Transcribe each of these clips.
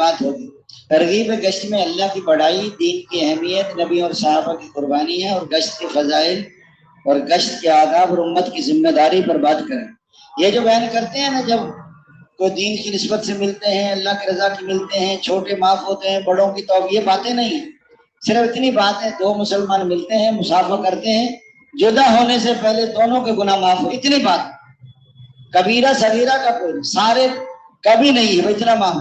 بات ہوگی۔ ترغیب گشت میں اللہ کی بڑائی، دین کی اہمیت، نبی اور صحابہ کی قربانی ہے، اور گشت کے فضائل اور گشت کے آداب اور امت کی ذمہ داری پر بات کریں۔ یہ جو بیان کرتے ہیں نا، جب کوئی دین کی نسبت سے ملتے ہیں، اللہ کی رضا کی ملتے ہیں، چھوٹے معاف ہوتے ہیں، بڑوں کی توبہ، یہ باتیں نہیں ہیں، صرف اتنی بات ہے، دو مسلمان ملتے ہیں، مصافحہ کرتے ہیں، جدا ہونے سے پہلے دونوں کے گناہ معاف ہو، اتنی بات، کبیرہ صغیرہ کا کوئی سارے کبھی نہیں ہے، اتنا معاف۔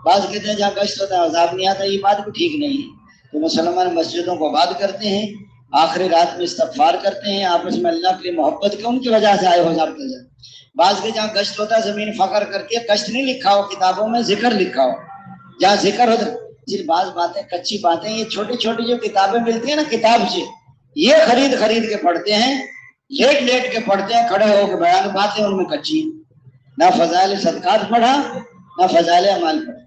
بعض کہتے ہیں جہاں گشت ہوتا ہے عذاب نہیں آتا، یہ بات بھی ٹھیک نہیں ہے۔ تو مسلمان مسجدوں کو آباد کرتے ہیں، آخری رات میں استغفار کرتے ہیں، آپس میں اللہ کی محبت کے ان کی وجہ سے آئے ہو جاتے ہیں۔ بعض کے جہاں گشت ہوتا ہے زمین فخر کرتی ہے، گشت نہیں لکھا ہو کتابوں میں، ذکر لکھا ہو، جہاں ذکر ہوتا ہے۔ بعض باتیں کچی باتیں، یہ چھوٹی چھوٹی جو کتابیں ملتی ہیں نا کتاب سے، یہ خرید کے پڑھتے ہیں، لیٹ کے پڑھتے ہیں، کھڑے ہو کے بیان، باتیں ان میں کچی ہیں۔ نہ فضائل صدقات پڑھا، نہ فضائل اعمال پڑھا۔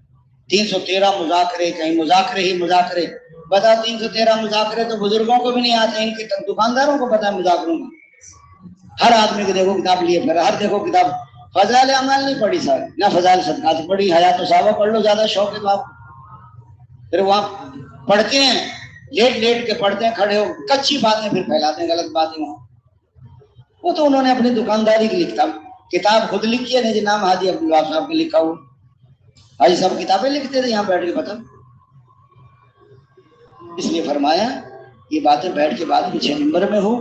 313 مذاکرے، کہیں مذاکرے ہی مذاکرے، بتا 313 مذاکرے تو بزرگوں کو بھی نہیں آتے، ان کے دکانداروں کو پتا ہے مذاکروں کا۔ ہر آدمی کو دیکھو کتاب لیے پھر، ہر دیکھو کتاب، فضائل اعمال نہیں پڑھی سارے، نہ فضائل صدقات پڑھی، حیات و صحابہ پڑھ لو، زیادہ شوق ہے تو آپ پھر وہاں پڑھتے ہیں، لیٹ کے پڑھتے ہیں، کھڑے ہو، کچی باتیں پھر پھیلاتے ہیں، غلط باتیں وہاں۔ وہ تو انہوں نے اپنی دکانداری کی لکھتا، کتاب خود لکھی ہے، نہیں نام حاجی عبدالوہاب صاحب نے لکھا ہوا، حاجی صاحب کتابیں لکھتے تھے یہاں بیٹھ کے، پتہ۔ اس لیے فرمایا یہ باتیں بیٹھ کے بعد پیچھے نمبر میں ہو،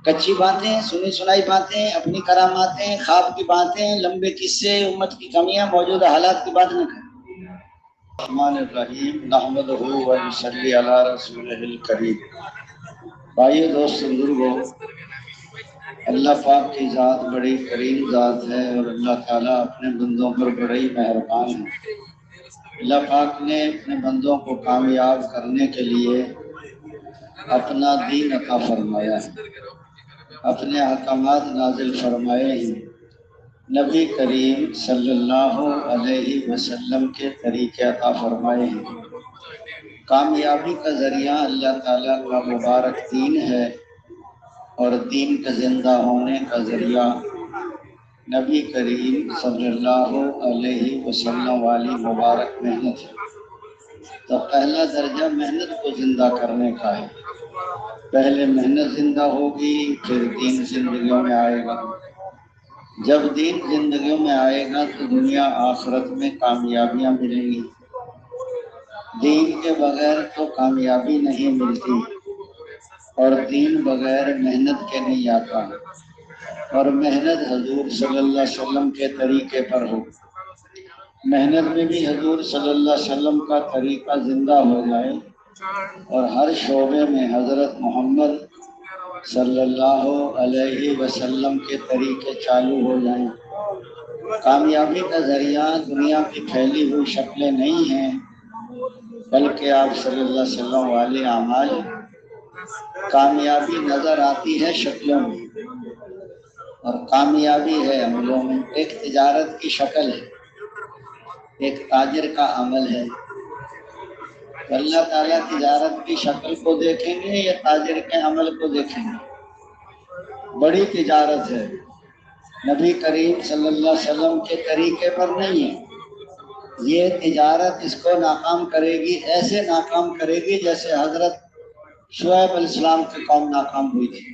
کچی باتیں، سنی سنائی باتیں، اپنی کراماتیں، خواب کی باتیں، لمبے قصے، امت کی کمیاں، موجودہ حالات کی بات نہ کریں۔ الرحمن الرحیم، نحمدہ و نصلی علی رسولہ الکریم۔ بھائیو، دوست، بزرگو، اللہ پاک کی ذات بڑی کریم ذات ہے، اور اللہ تعالیٰ اپنے بندوں پر بڑی مہربان ہے۔ اللہ پاک نے اپنے بندوں کو کامیاب کرنے کے لیے اپنا دین عطا فرمایا ہے، اپنے احکامات نازل فرمائے ہیں، نبی کریم صلی اللہ علیہ وسلم کے طریقے عطا فرمائے ہیں۔ کامیابی کا ذریعہ اللہ تعالیٰ کا مبارک دین ہے، اور دین کا زندہ ہونے کا ذریعہ نبی کریم صلی اللہ علیہ وسلم والی مبارک محنت ہے۔ تو پہلا درجہ محنت کو زندہ کرنے کا ہے، پہلے محنت زندہ ہوگی، پھر دین زندگیوں میں آئے گا۔ جب دین زندگیوں میں آئے گا تو دنیا آخرت میں کامیابیاں ملیں گی۔ دین کے بغیر تو کامیابی نہیں ملتی، اور دین بغیر محنت کے نہیں آتا، اور محنت حضور صلی اللہ علیہ وسلم کے طریقے پر ہو۔ محنت میں بھی حضور صلی اللہ علیہ وسلم کا طریقہ زندہ ہو جائے، اور ہر شعبے میں حضرت محمد صلی اللہ علیہ وسلم کے طریقے چالو ہو جائیں۔ کامیابی کا ذریعہ دنیا کی پھیلی ہوئی شکلیں نہیں ہیں، بلکہ آپ صلی اللہ علیہ وسلم والے اعمال ہیں۔ کامیابی نظر آتی ہے شکلوں میں، اور کامیابی ہے عملوں میں۔ ایک تجارت کی شکل ہے، ایک تاجر کا عمل ہے۔ اللہ تعالیٰ تجارت کی شکل کو دیکھیں گے یا تاجر کے عمل کو دیکھیں گے؟ بڑی تجارت ہے، نبی کریم صلی اللہ علیہ وسلم کے طریقے پر نہیں ہے۔ یہ تجارت اس کو ناکام کرے گی، ایسے ناکام کرے گی جیسے حضرت شعیب علیہ السلام کی قوم ناکام ہوئی تھی۔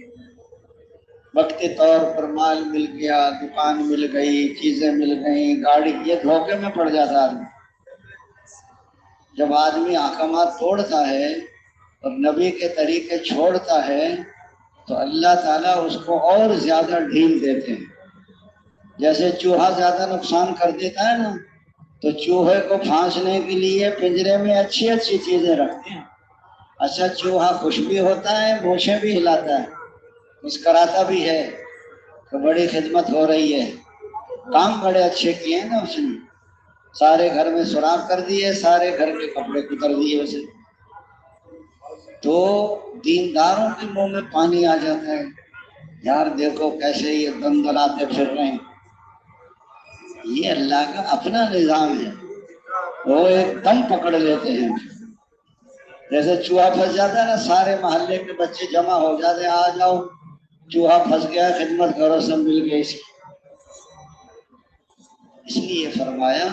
وقتی طور پر مال مل گیا، دکان مل گئی، چیزیں مل گئیں، گاڑی، یہ دھوکے میں پڑ جاتا ہے۔ جب آدمی احکامات توڑتا ہے اور نبی کے طریقے چھوڑتا ہے تو اللہ تعالیٰ اس کو اور زیادہ ڈھیل دیتے ہیں۔ جیسے چوہا زیادہ نقصان کر دیتا ہے نا، تو چوہے کو پھانسنے کے لیے پنجرے میں اچھی اچھی چیزیں رکھتے ہیں۔ اچھا، چوہا خوش بھی ہوتا ہے، مونچھیں بھی ہلاتا ہے، مسکراتا بھی ہے کہ بڑی خدمت ہو رہی ہے۔ کام بڑے اچھے کیے ہیں نا اس نے، سارے گھر میں سوراخ کر دیے، سارے گھر کے کپڑے کتر دیے اسے۔ تو دینداروں کے منہ میں پانی آ جاتا ہے، یار دیکھو کیسے یہ دندناتے پھر رہے ہیں۔ یہ اللہ کا اپنا نظام ہے، وہ ایک دم پکڑ لیتے ہیں۔ جیسے چوہا پھنس جاتا ہے نا، سارے محلے کے بچے جمع ہو جاتے ہیں، آ جاؤ چوہا پھنس گیا، خدمت کرو، سب مل گئے۔ اس لیے فرمایا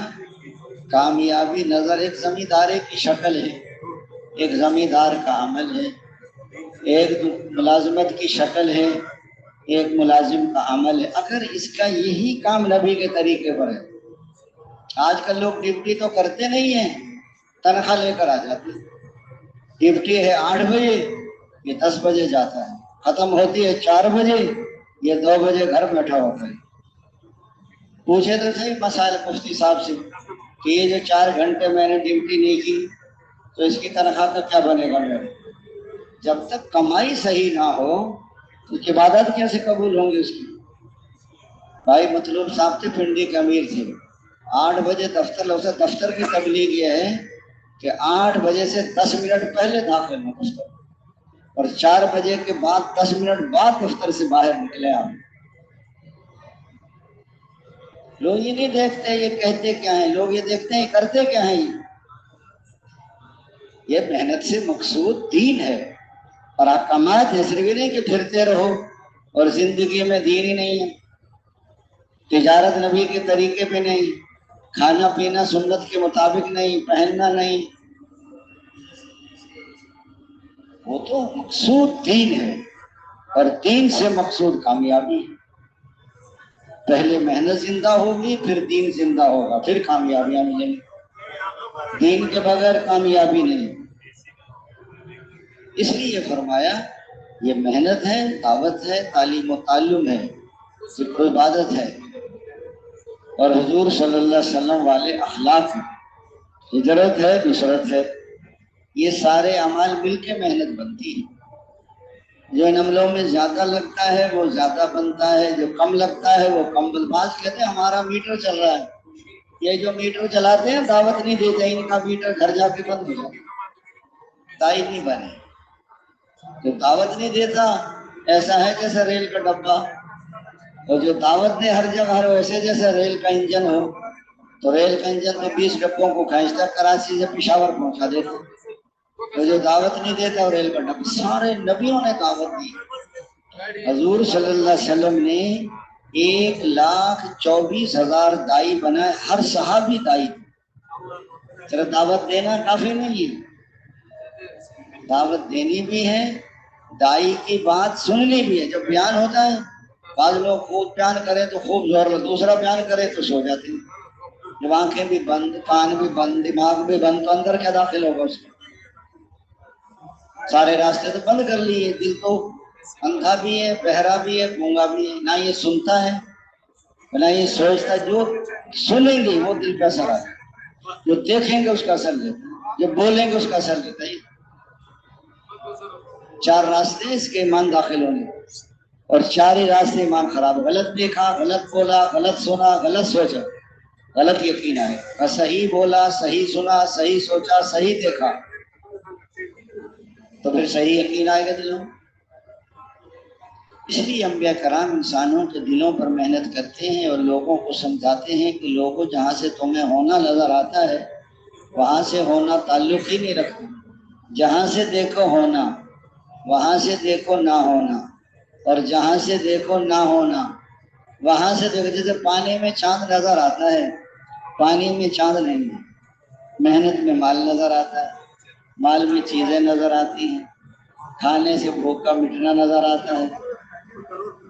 کامیابی نظر ایک زمیندارے کی شکل ہے، ایک زمیندار کا عمل ہے، ایک ملازمت کی شکل ہے، ایک ملازم کا عمل ہے۔ اگر اس کا یہی کام نبی کے طریقے پر ہے، آج کل لوگ ڈیوٹی تو کرتے نہیں ہیں، تنخواہ لے کر آ جاتے ہیں۔ ڈیوٹی ہے 8 بجے، یہ 10 بجے جاتا ہے، ختم ہوتی ہے 4 بجے، یہ 2 بجے گھر بیٹھا ہوتا ہے۔ پوچھے تو صحیح مسائل مفتی صاحب سے کہ یہ جو 4 گھنٹے میں نے ڈیوٹی نہیں کی تو اس کی تنخواہ کا کیا بنے گا میرے؟ جب تک کمائی صحیح نہ ہو تو عبادت کیسے قبول ہوں گی اس کی؟ بھائی مطلوب صاحب تھے، پنڈی کے امیر تھے، 8 بجے دفتر لوگ سے، دفتر کی تبلیغ یہ ہے کہ 8 بجے سے 10 منٹ پہلے داخل ہو دفتر، اور 4 بجے کے بعد 10 منٹ بعد دفتر سے باہر نکلے آپ۔ لوگ یہ نہیں دیکھتے یہ کہتے کیا ہیں، لوگ یہ دیکھتے ہیں کرتے کیا ہیں۔ یہ محنت سے مقصود دین ہے، اور احکامات ہے، صرف یہ نہیں کہ پھرتے رہو اور زندگی میں دین ہی نہیں ہے، تجارت نبی کے طریقے پہ نہیں، کھانا پینا سنت کے مطابق نہیں، پہننا نہیں، وہ تو مقصود دین ہے، اور دین سے مقصود کامیابی ہے۔ پہلے محنت زندہ ہوگی، پھر دین زندہ ہوگا، پھر کامیابیاں ملیں گی، دین کے بغیر کامیابی نہیں۔ اس لیے فرمایا یہ محنت ہے، دعوت ہے، تعلیم و تعلم ہے، ذکر و عبادت ہے، اور حضور صلی اللہ علیہ وسلم والے اخلاق ہیں، ہجرت ہے، نصرت ہے۔ یہ سارے اعمال مل کے محنت بنتی ہے۔ جو ان عملوں میں زیادہ لگتا ہے وہ زیادہ بنتا ہے، جو کم لگتا ہے وہ کم۔ باز کہتے ہیں ہمارا میٹر چل رہا ہے، یہ جو میٹر چلاتے ہیں دعوت نہیں دیتے، ان کا میٹر گھر جا کے بند ہو جاتا، تائید نہیں بنے۔ جو دعوت نہیں دیتا ایسا ہے جیسے ریل کا ڈبہ، اور جو دعوت دے ہر جگہ ہر ویسے جیسے ریل کا انجن ہو، تو ریل کا انجن تو 20 ڈبوں کو کھینچتا کراچی سے پشاور پہنچا دیتا۔ تو جو دعوت نہیں دیتا اور ریل کا ڈبہ، سارے نبیوں نے دعوت دی۔ حضور صلی اللہ علیہ وسلم نے 1,24,000 دائی بنائے، ہر صحابی دائی۔ صرف دعوت دینا کافی نہیں ہے، دعوت دینی بھی ہے، دائی کی بات سننی بھی ہے۔ جب بیان ہوتا ہے بعض لوگ خوب بیان کرے تو خوب زور لگے، دوسرا بیان کرے تو سو جاتے ہیں، جب آنکھیں بھی بند، کان بھی بند، دماغ بھی بند، تو اندر کیا داخل ہوگا اس کے؟ سارے راستے تو بند کر لیے، دل تو اندھا بھی ہے، بہرا بھی ہے، گونگا بھی ہے، نہ یہ سنتا ہے نہ یہ سوچتا۔ جو سنیں گے وہ دل کا اثر آتا ہے، جو دیکھیں گے اس کا اثر لیتا ہے، جو بولیں گے اس کا اثر لیتا ہے۔ 4 راستے اس کے ایمان داخل ہونے، اور 4 ہی راستے ایمان خراب۔ غلط دیکھا، غلط بولا، غلط سنا، غلط سوچا، غلط یقین آئے۔ صحیح بولا، صحیح سنا، صحیح سوچا، صحیح دیکھا، تو پھر صحیح یقین آئے گا دلوں۔ اس لیے انبیاء کرام انسانوں کے دلوں پر محنت کرتے ہیں اور لوگوں کو سمجھاتے ہیں کہ لوگوں جہاں سے تمہیں ہونا نظر آتا ہے وہاں سے ہونا تعلق ہی نہیں رکھتا، جہاں سے دیکھو ہونا، وہاں سے دیکھو نہ ہونا، اور جہاں سے دیکھو نہ ہونا وہاں سے دیکھو۔ جیسے پانی میں چاند نظر آتا ہے، پانی میں چاند نہیں ہے۔ محنت میں مال نظر آتا ہے، مال میں چیزیں نظر آتی ہیں، کھانے سے بھوک کا مٹنا نظر آتا ہے،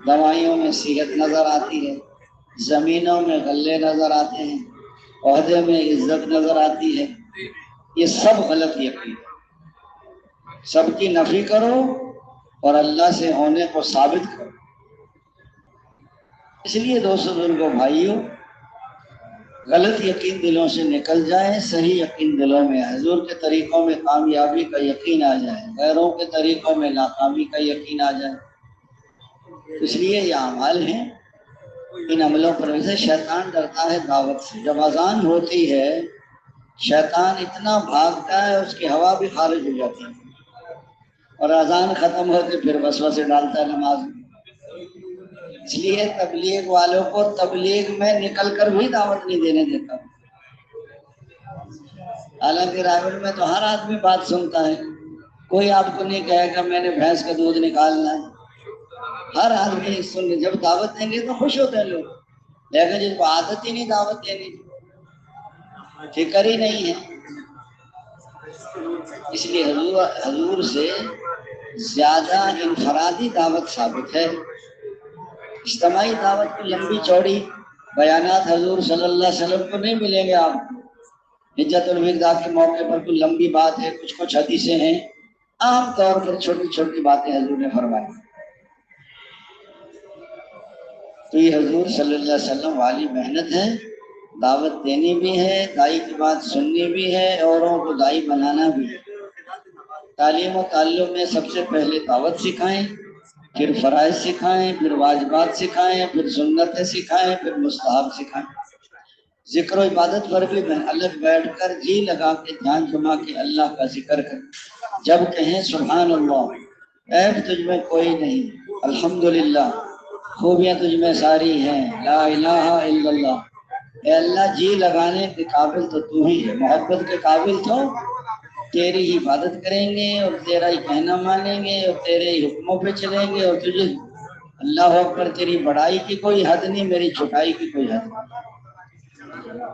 دوائیوں میں صحت نظر آتی ہے، زمینوں میں غلے نظر آتے ہیں، عہدے میں عزت نظر آتی ہے۔ یہ سب غلط یقین، سب کی نفی کرو اور اللہ سے ہونے کو ثابت کرو۔ اس لیے دوستو بزرگوں بھائیوں، غلط یقین دلوں سے نکل جائے، صحیح یقین دلوں میں آئے، حضور کے طریقوں میں کامیابی کا یقین آ جائے، غیروں کے طریقوں میں ناکامی کا یقین آ جائے۔ اس لیے یہ اعمال ہیں، ان عملوں پر ویسے شیطان ڈرتا ہے دعوت سے۔ جب اذان ہوتی ہے شیطان اتنا بھاگتا ہے اس کی ہوا بھی خارج ہو جاتی ہے، اور اذان ختم ہوتے پھر وسوسے ڈالتا ہے نماز میں۔ اس لیے تبلیغ والوں کو تبلیغ میں نکل کر بھی دعوت نہیں دینے دیتا۔ حالانکہ راوڑ میں تو ہر آدمی بات سنتا ہے، کوئی آپ کو نہیں کہے گا میں نے بھینس کا دودھ نکالنا ہے، ہر آدمی سن لے۔ جب دعوت دیں گے تو خوش ہوتے ہیں لوگ، لیکن جن کو عادت ہی نہیں دعوت دینے کی، فکر ہی نہیں ہے. اس لیے حضور سے زیادہ انفرادی دعوت ثابت ہے. اجتماعی دعوت کی لمبی چوڑی بیانات حضور صلی اللہ علیہ وسلم کو نہیں ملیں گے آپ کو. حجت الوداع کے موقع پر کوئی لمبی بات ہے, کچھ حدیثیں ہیں, عام طور پر چھوٹی چھوٹی باتیں حضور نے فرمائی. تو یہ حضور صلی اللہ علیہ وسلم والی محنت ہے. دعوت دینی بھی ہے, دائی کی بات سننی بھی ہے, اوروں کو دائی بنانا بھی ہے. تعلیم و تعلم میں سب سے پہلے دعوت سکھائیں, پھر فرائض سکھائیں, پھر واجبات سکھائیں, پھر سنتیں سکھائیں, پھر مستحب سکھائیں. ذکر و عبادت پر بھی الگ بیٹھ کر جی لگا کے دھیان جما کے اللہ کا ذکر کریں. جب کہیں سبحان اللہ, عیب تجھ میں کوئی نہیں, الحمدللہ, خوبیاں تجھ میں ساری ہیں, لا الہ الا اللہ. اے اللہ, جی لگانے کے قابل تو تو ہی ہے, محبت کے قابل تو تیری ہی عبادت کریں گے اور تیرا ہی کہنا مانیں گے اور تیرے ہی حکموں پہ چلیں گے. اور تجھے اللہ اکبر, تیری بڑائی کی کوئی حد نہیں, میری چھٹائی کی کوئی حد نہیں.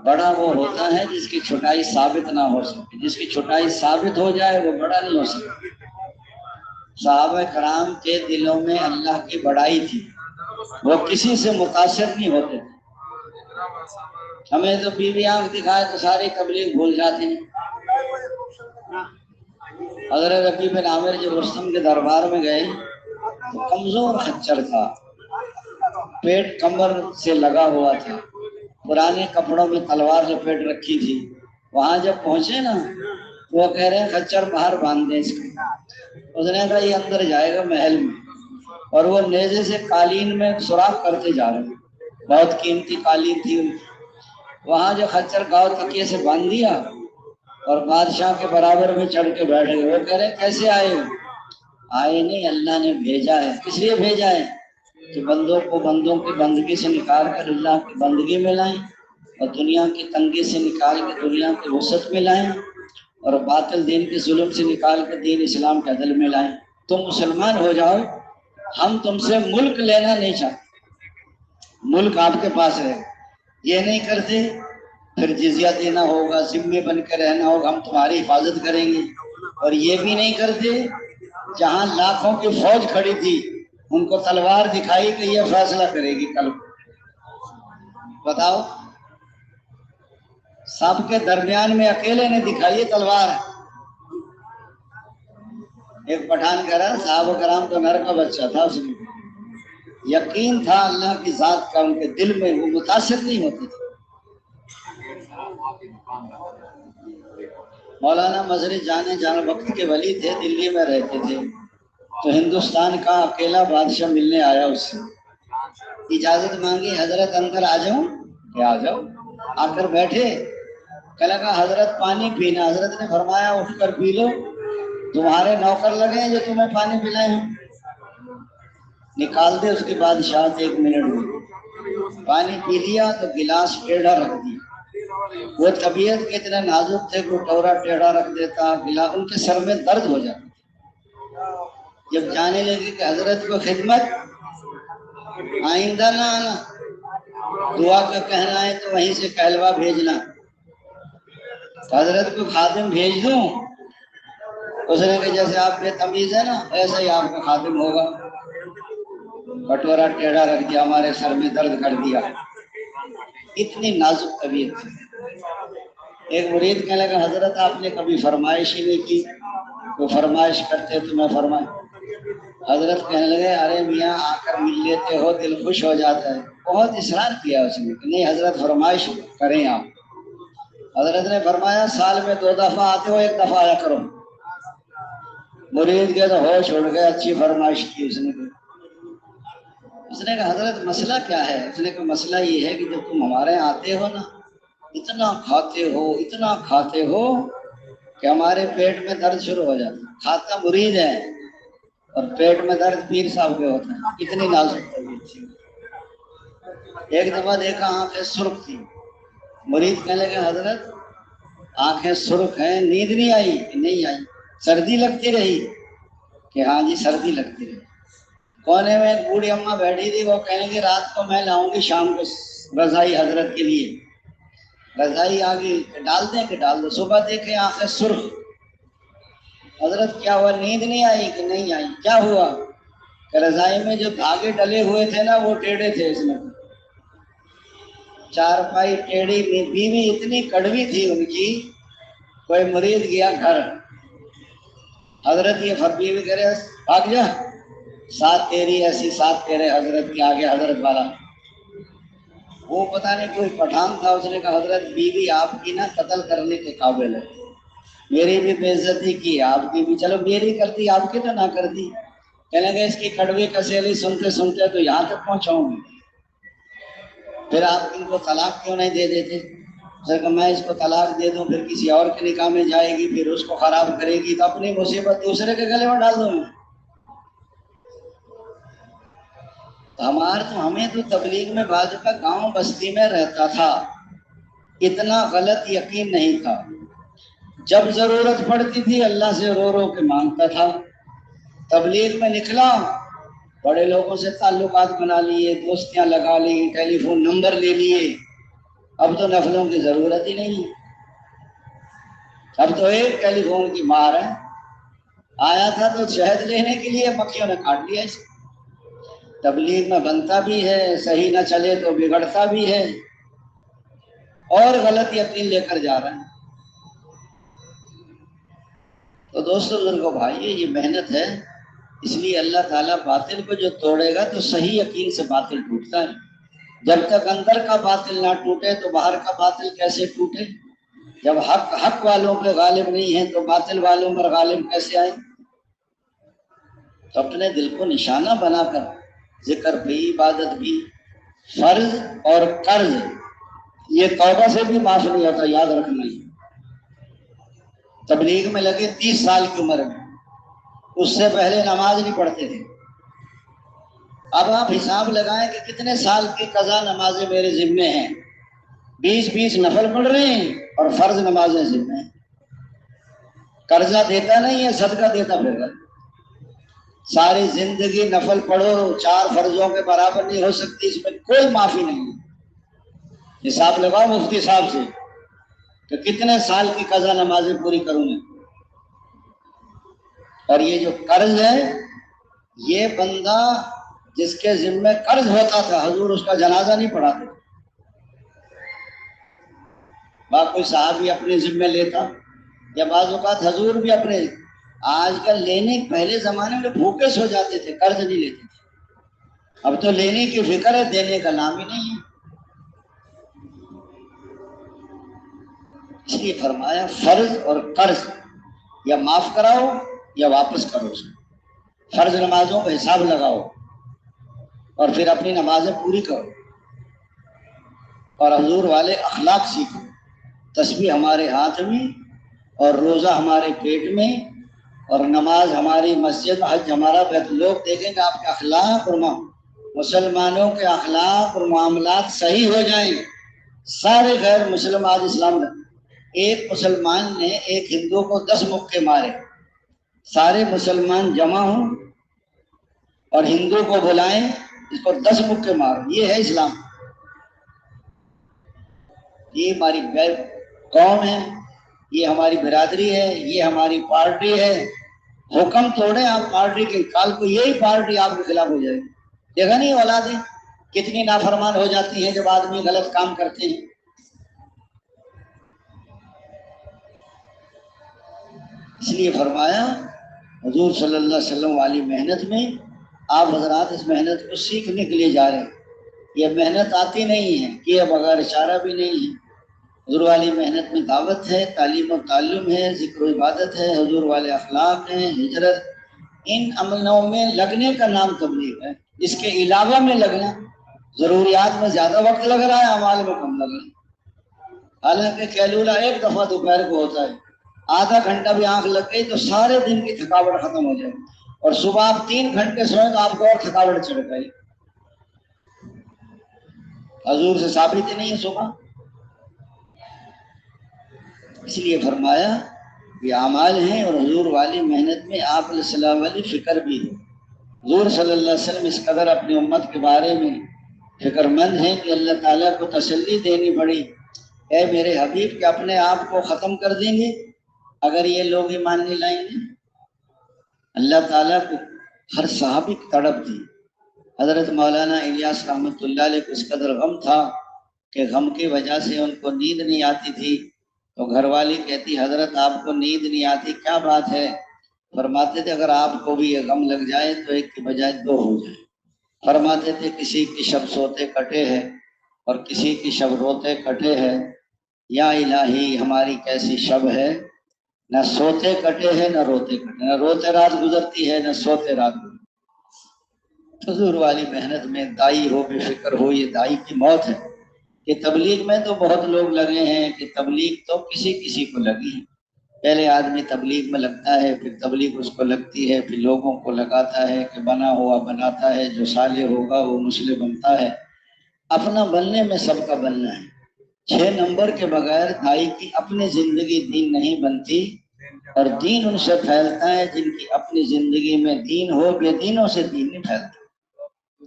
بڑا وہ ہوتا ہے جس کی چھٹائی ثابت نہ ہو سکے, جس کی چھٹائی ثابت ہو جائے وہ بڑا نہیں ہو سکتا. صحابہ کرام کے دلوں میں اللہ کی بڑائی تھی, وہ کسی سے متاثر نہیں ہوتے تھے. ہمیں تو بیوی آنکھ دکھائے تو ساری تبلیغ بھول جاتے ہیں. حضرت ربیع بن عامر جب رستم کے دربار میں گئے تو کمزور خچر تھا, پیٹ کمر سے لگا ہوا تھا, پرانے کپڑوں میں تلوار لپیٹ رکھی تھی. وہاں جب پہنچے نا تو وہ کہہ رہے ہیں خچر باہر باندھ دیں اس کو. اس نے کہا یہ اندر جائے گا محل میں, اور وہ نیزے سے قالین میں سوراخ کرتے جا رہے ہیں. بہت قیمتی قالین تھی. وہاں جو خچر گاؤ تکیے سے باندھ دیا اور بادشاہ کے برابر میں چڑھ کے بیٹھ گئے. وہ کہہ رہے کیسے آئے ہو؟ آئے نہیں, اللہ نے بھیجا ہے. کس لیے بھیجا ہے؟ کہ بندوں کو بندوں کی بندگی سے نکال کر اللہ کی بندگی میں لائیں, اور دنیا کی تنگی سے نکال کے دنیا کی وسعت میں لائیں, اور باطل دین کے ظلم سے نکال کے دین اسلام کے عدل میں لائیں. تم مسلمان ہو جاؤ, ہم تم سے ملک لینا نہیں چاہتے, ملک آپ کے پاس رہے. یہ نہیں کرتے پھر جزیہ دینا ہوگا, ذمے بن کے رہنا ہوگا, ہم تمہاری حفاظت کریں گے. اور یہ بھی نہیں کرتے جہاں لاکھوں کی فوج کھڑی تھی ان کو تلوار دکھائی کہ یہ فیصلہ کرے گی کل. بتاؤ, سب کے درمیان میں اکیلے نے دکھائی تلوار. ایک پٹھان کہہ رہا صحابہ کرام تو نر کا بچہ تھا, اس میں یقین تھا اللہ کی ذات کا ان کے دل میں, وہ متاثر نہیں ہوتے تھے. مولانا مظہر جان وقت کے ولی تھے, دلی میں رہتے تھے. تو ہندوستان کا اکیلا بادشاہ ملنے آیا, اس سے اجازت مانگی, حضرت اندر آ جاؤں؟ کہ آ جاؤ. آ کر بیٹھے, کہنے لگا حضرت پانی پینا. حضرت نے فرمایا اٹھ کر پی لو, تمہارے نوکر لگے ہیں جو تمہیں پانی پلائے ہیں. نکال دے اس کے بادشاہ 1 منٹ میں, پانی پی لیا تو گلاس ٹیڑھا رکھ دیا. وہ طبیعت کے اتنے نازک تھے, کوئی ٹورا ٹیڑھا رکھ دیتا, گلاس ان کے سر میں درد ہو جاتا. جب جانے لگے کہ حضرت کو خدمت, آئندہ نہ آنا, دعا کا کہنا ہے تو وہیں سے کہلوا بھیجنا. حضرت کو خادم بھیج دوں؟ اس نے کہ جیسے آپ بے تمیز ہے نا ایسا ہی آپ کا خادم ہوگا. کٹورا ٹیڑھا رکھ دیا, ہمارے سر میں درد کر دیا. اتنی نازک طبیعت تھی. ایک مرید کہنے لگا حضرت آپ نے کبھی فرمائش ہی نہیں کی, وہ فرمائش کرتے تو میں فرمائیں. حضرت کہنے لگے ارے میاں آ کر مل لیتے ہو دل خوش ہو جاتا ہے. بہت اصرار کیا اس نے کہ نہیں حضرت فرمائش کریں آپ. حضرت نے فرمایا سال میں 2 دفعہ آتے ہو, 1 دفعہ آیا کرو. مرید کے تو ہوش اڑ گئے, اچھی فرمائش کی اس نے. اس نے کہا حضرت مسئلہ کیا ہے؟ اس نے کہا مسئلہ یہ ہے کہ جب تم ہمارے یہاں آتے ہو نا, اتنا کھاتے ہو کہ ہمارے پیٹ میں درد شروع ہو جاتا. کھاتا مرید ہے اور پیٹ میں درد پیر صاحب کے ہوتا ہے. اتنی نازک طبیعت تھی. ایک دفعہ دیکھا آنکھیں سرخ تھی. مرید کہنے لگے حضرت آنکھیں سرخ ہیں, نیند نہیں آئی؟ نہیں آئی. سردی لگتی رہی؟ کہ ہاں جی سردی لگتی رہی. کونے میں ایک بوڑھی اماں بیٹھی تھی, وہ کہیں گے رات کو میں لاؤں گی شام کو رضائی حضرت کے لیے. رضائی آگے ڈال دیں کہ ڈال دو. صبح دیکھیں آنکھیں سرخ. حضرت کیا ہوا, نیند نہیں آئی کہ نہیں آئی؟ کیا ہوا کہ رضائی میں جو دھاگے ڈلے ہوئے تھے نا وہ ٹیڑھے تھے. اس میں چارپائی ٹیڑھی. بیوی اتنی کڑوی تھی ان کی. کوئی مریض گیا گھر, حضرت یہ بیوی کہہ رہے بھاگ جا, ساتھ تیری ایسی ساتھ تیرے. حضرت کے آگے حضرت والا وہ پتہ نہیں کوئی پٹھان تھا, اس نے کہا حضرت بیوی آپ کی نا قتل کرنے کے قابل ہے, میری بھی بے عزتی کی آپ کی بھی, چلو میری کرتی آپ کی تو نہ کرتی. کہنے لگے اس کی کڑوی کسیلی سنتے سنتے تو یہاں تک پہنچاؤں گی, پھر آپ ان کو طلاق کیوں نہیں دے دیتے؟ کہ میں اس کو طلاق دے دوں پھر کسی اور کے نکاح میں جائے گی, پھر اس کو خراب کرے گی, تو اپنی مصیبت دوسرے کے گلے میں ڈال دوں میں. ہمیں تو تبلیغ میں بعض کا گاؤں بستی میں رہتا تھا, اتنا غلط یقین نہیں تھا. جب ضرورت پڑتی تھی اللہ سے رو رو کے مانگتا تھا. تبلیغ میں نکلا, بڑے لوگوں سے تعلقات بنا لیے, دوستیاں لگا لی, ٹیلی فون نمبر لے لیے. اب تو نفلوں کی ضرورت ہی نہیں ہے. اب تو ایک ٹیلی فون کی مار ہے. آیا تھا تو شہد لینے کے لیے, مکھیوں نے کاٹ لیا اسے. تبلیغ میں بنتا بھی ہے, صحیح نہ چلے تو بگڑتا بھی ہے, اور غلط یقین لے کر جا رہے ہیں. تو دوستو بزرگو بھائی, یہ محنت ہے. اس لیے اللہ تعالیٰ باطل کو جو توڑے گا تو صحیح یقین سے باطل ٹوٹتا ہے. جب تک اندر کا باطل نہ ٹوٹے تو باہر کا باطل کیسے ٹوٹے؟ جب حق والوں پہ غالب نہیں ہے تو باطل والوں پر غالب کیسے آئے؟ تو اپنے دل کو نشانہ بنا کر ذکر بھی, عبادت بھی, فرض اور قرض یہ توبہ سے بھی معاف نہیں ہوتا, یاد رکھنا. ہی تبلیغ میں لگے 30 سال کی عمر میں, اس سے پہلے نماز نہیں پڑھتے تھے. اب آپ حساب لگائیں کہ کتنے سال کی قضا نمازیں میرے ذمے ہیں. 20 نفل پڑھ رہے ہیں اور فرض نمازیں ذمے ہیں. قرضہ دیتا نہیں ہے, صدقہ دیتا پھر رہا. ساری زندگی نفل پڑھو, 4 فرضوں کے برابر نہیں ہو سکتی, اس میں کوئی معافی نہیں ہے. حساب لگاؤ مفتی صاحب سے کہ کتنے سال کی قضا نمازیں پوری کروں میں. اور یہ جو قرض ہے, یہ بندہ جس کے ذمے قرض ہوتا تھا حضور اس کا جنازہ نہیں پڑھاتے. کوئی صحابی اپنے ذمے لیتا, یا بعض اوقات حضور بھی اپنے. آج کل لینے, پہلے زمانے میں بھوکے سو جاتے تھے, قرض نہیں لیتے تھے. اب تو لینے کی فکر ہے, دینے کا نام ہی نہیں ہے. اس لیے فرمایا فرض اور قرض یا معاف کراؤ یا واپس کرو. فرض نمازوں کا حساب لگاؤ اور پھر اپنی نمازیں پوری کرو, اور حضور والے اخلاق سیکھو. تسبیح ہمارے ہاتھ میں, اور روزہ ہمارے پیٹ میں, اور نماز ہماری مسجد, حج ہمارا بیت. لوگ دیکھیں گے آپ کے اخلاق اور مسلمانوں کے اخلاق اور معاملات صحیح ہو جائیں, سارے غیر مسلم آج اسلام میں. ایک مسلمان نے ایک ہندو کو 10 مکے مارے, سارے مسلمان جمع ہوں اور ہندو کو بلائیں, اس کو 10 مکے مارو. یہ ہے اسلام. یہ ہماری قوم ہے, یہ ہماری برادری ہے, یہ ہماری پارٹی ہے. حکم توڑے آپ پارٹی کے, کال کو یہی پارٹی آپ کے خلاف ہو جائے گی. دیکھا نہیں اولادیں کتنی نافرمان ہو جاتی ہیں جب آدمی غلط کام کرتے ہیں. اس لیے فرمایا حضور صلی اللہ علیہ وسلم والی محنت میں آپ حضرات اس محنت کو سیکھنے کے لیے جا رہے ہیں. یہ محنت آتی نہیں ہے, کہ بغیر اشارہ بھی نہیں ہے. حضور والی محنت میں دعوت ہے, تعلیم و تعلم ہے, ذکر و عبادت ہے, حضور والے اخلاق ہیں, ہجرت. ان عملوں میں لگنے کا نام تبلیغ ہے. اس کے علاوہ میں لگنا, ضروریات میں زیادہ وقت لگ رہا ہے, اعمال میں کم لگ رہا ہے. حالانکہ قیلولہ 1 دفعہ دوپہر کو ہوتا ہے, آدھا گھنٹہ بھی آنکھ لگ گئی تو سارے دن کی تھکاوٹ ختم ہو جائے. اور صبح آپ 3 گھنٹے سوئیں تو آپ کو اور تھکاوٹ چڑھ گئی. حضور سے ثابت ہی نہیں ہے صبح. اس لیے فرمایا یہ اعمال ہیں, اور حضور والی محنت میں آپ علیہ السلام والی فکر بھی ہے. حضور صلی اللہ علیہ وسلم اس قدر اپنی امت کے بارے میں فکر مند ہیں کہ اللہ تعالیٰ کو تسلی دینی پڑی اے میرے حبیب کہ اپنے آپ کو ختم کر دیں گے اگر یہ لوگ ایمان نہیں لائیں گے؟ اللہ تعالیٰ کو ہر صحابی کی تڑپ دی. حضرت مولانا الیاس رحمۃ اللہ علیہ کو اس قدر غم تھا کہ غم کی وجہ سے ان کو نیند نہیں آتی تھی. تو گھر والی کہتی حضرت آپ کو نیند نہیں آتی کیا بات ہے؟ فرماتے تھے اگر آپ کو بھی یہ غم لگ جائے تو ایک کی بجائے دو ہو جائے. فرماتے تھے کسی کی شب سوتے کٹے ہے اور کسی کی شب روتے کٹے ہے. یا الہی ہماری کیسی شب ہے، نہ سوتے کٹے ہے نہ روتے کٹے، نہ روتے رات گزرتی ہے نہ سوتے رات گزرتی. حضور والی محنت میں دائی ہو بے فکر ہو، یہ دائی کی موت ہے. کہ تبلیغ میں تو بہت لوگ لگے ہیں کہ تبلیغ تو کسی کسی کو لگی ہے. پہلے آدمی تبلیغ میں لگتا ہے، پھر تبلیغ اس کو لگتی ہے، پھر لوگوں کو لگاتا ہے کہ بنا ہوا بناتا ہے، جو صالح ہوگا وہ مسلم بنتا ہے. اپنا بننے میں سب کا بننا ہے. 6 نمبر کے بغیر دائی کی اپنی زندگی دین نہیں بنتی، اور دین ان سے پھیلتا ہے جن کی اپنی زندگی میں دین ہو. بے دینوں سے دین نہیں پھیلتا.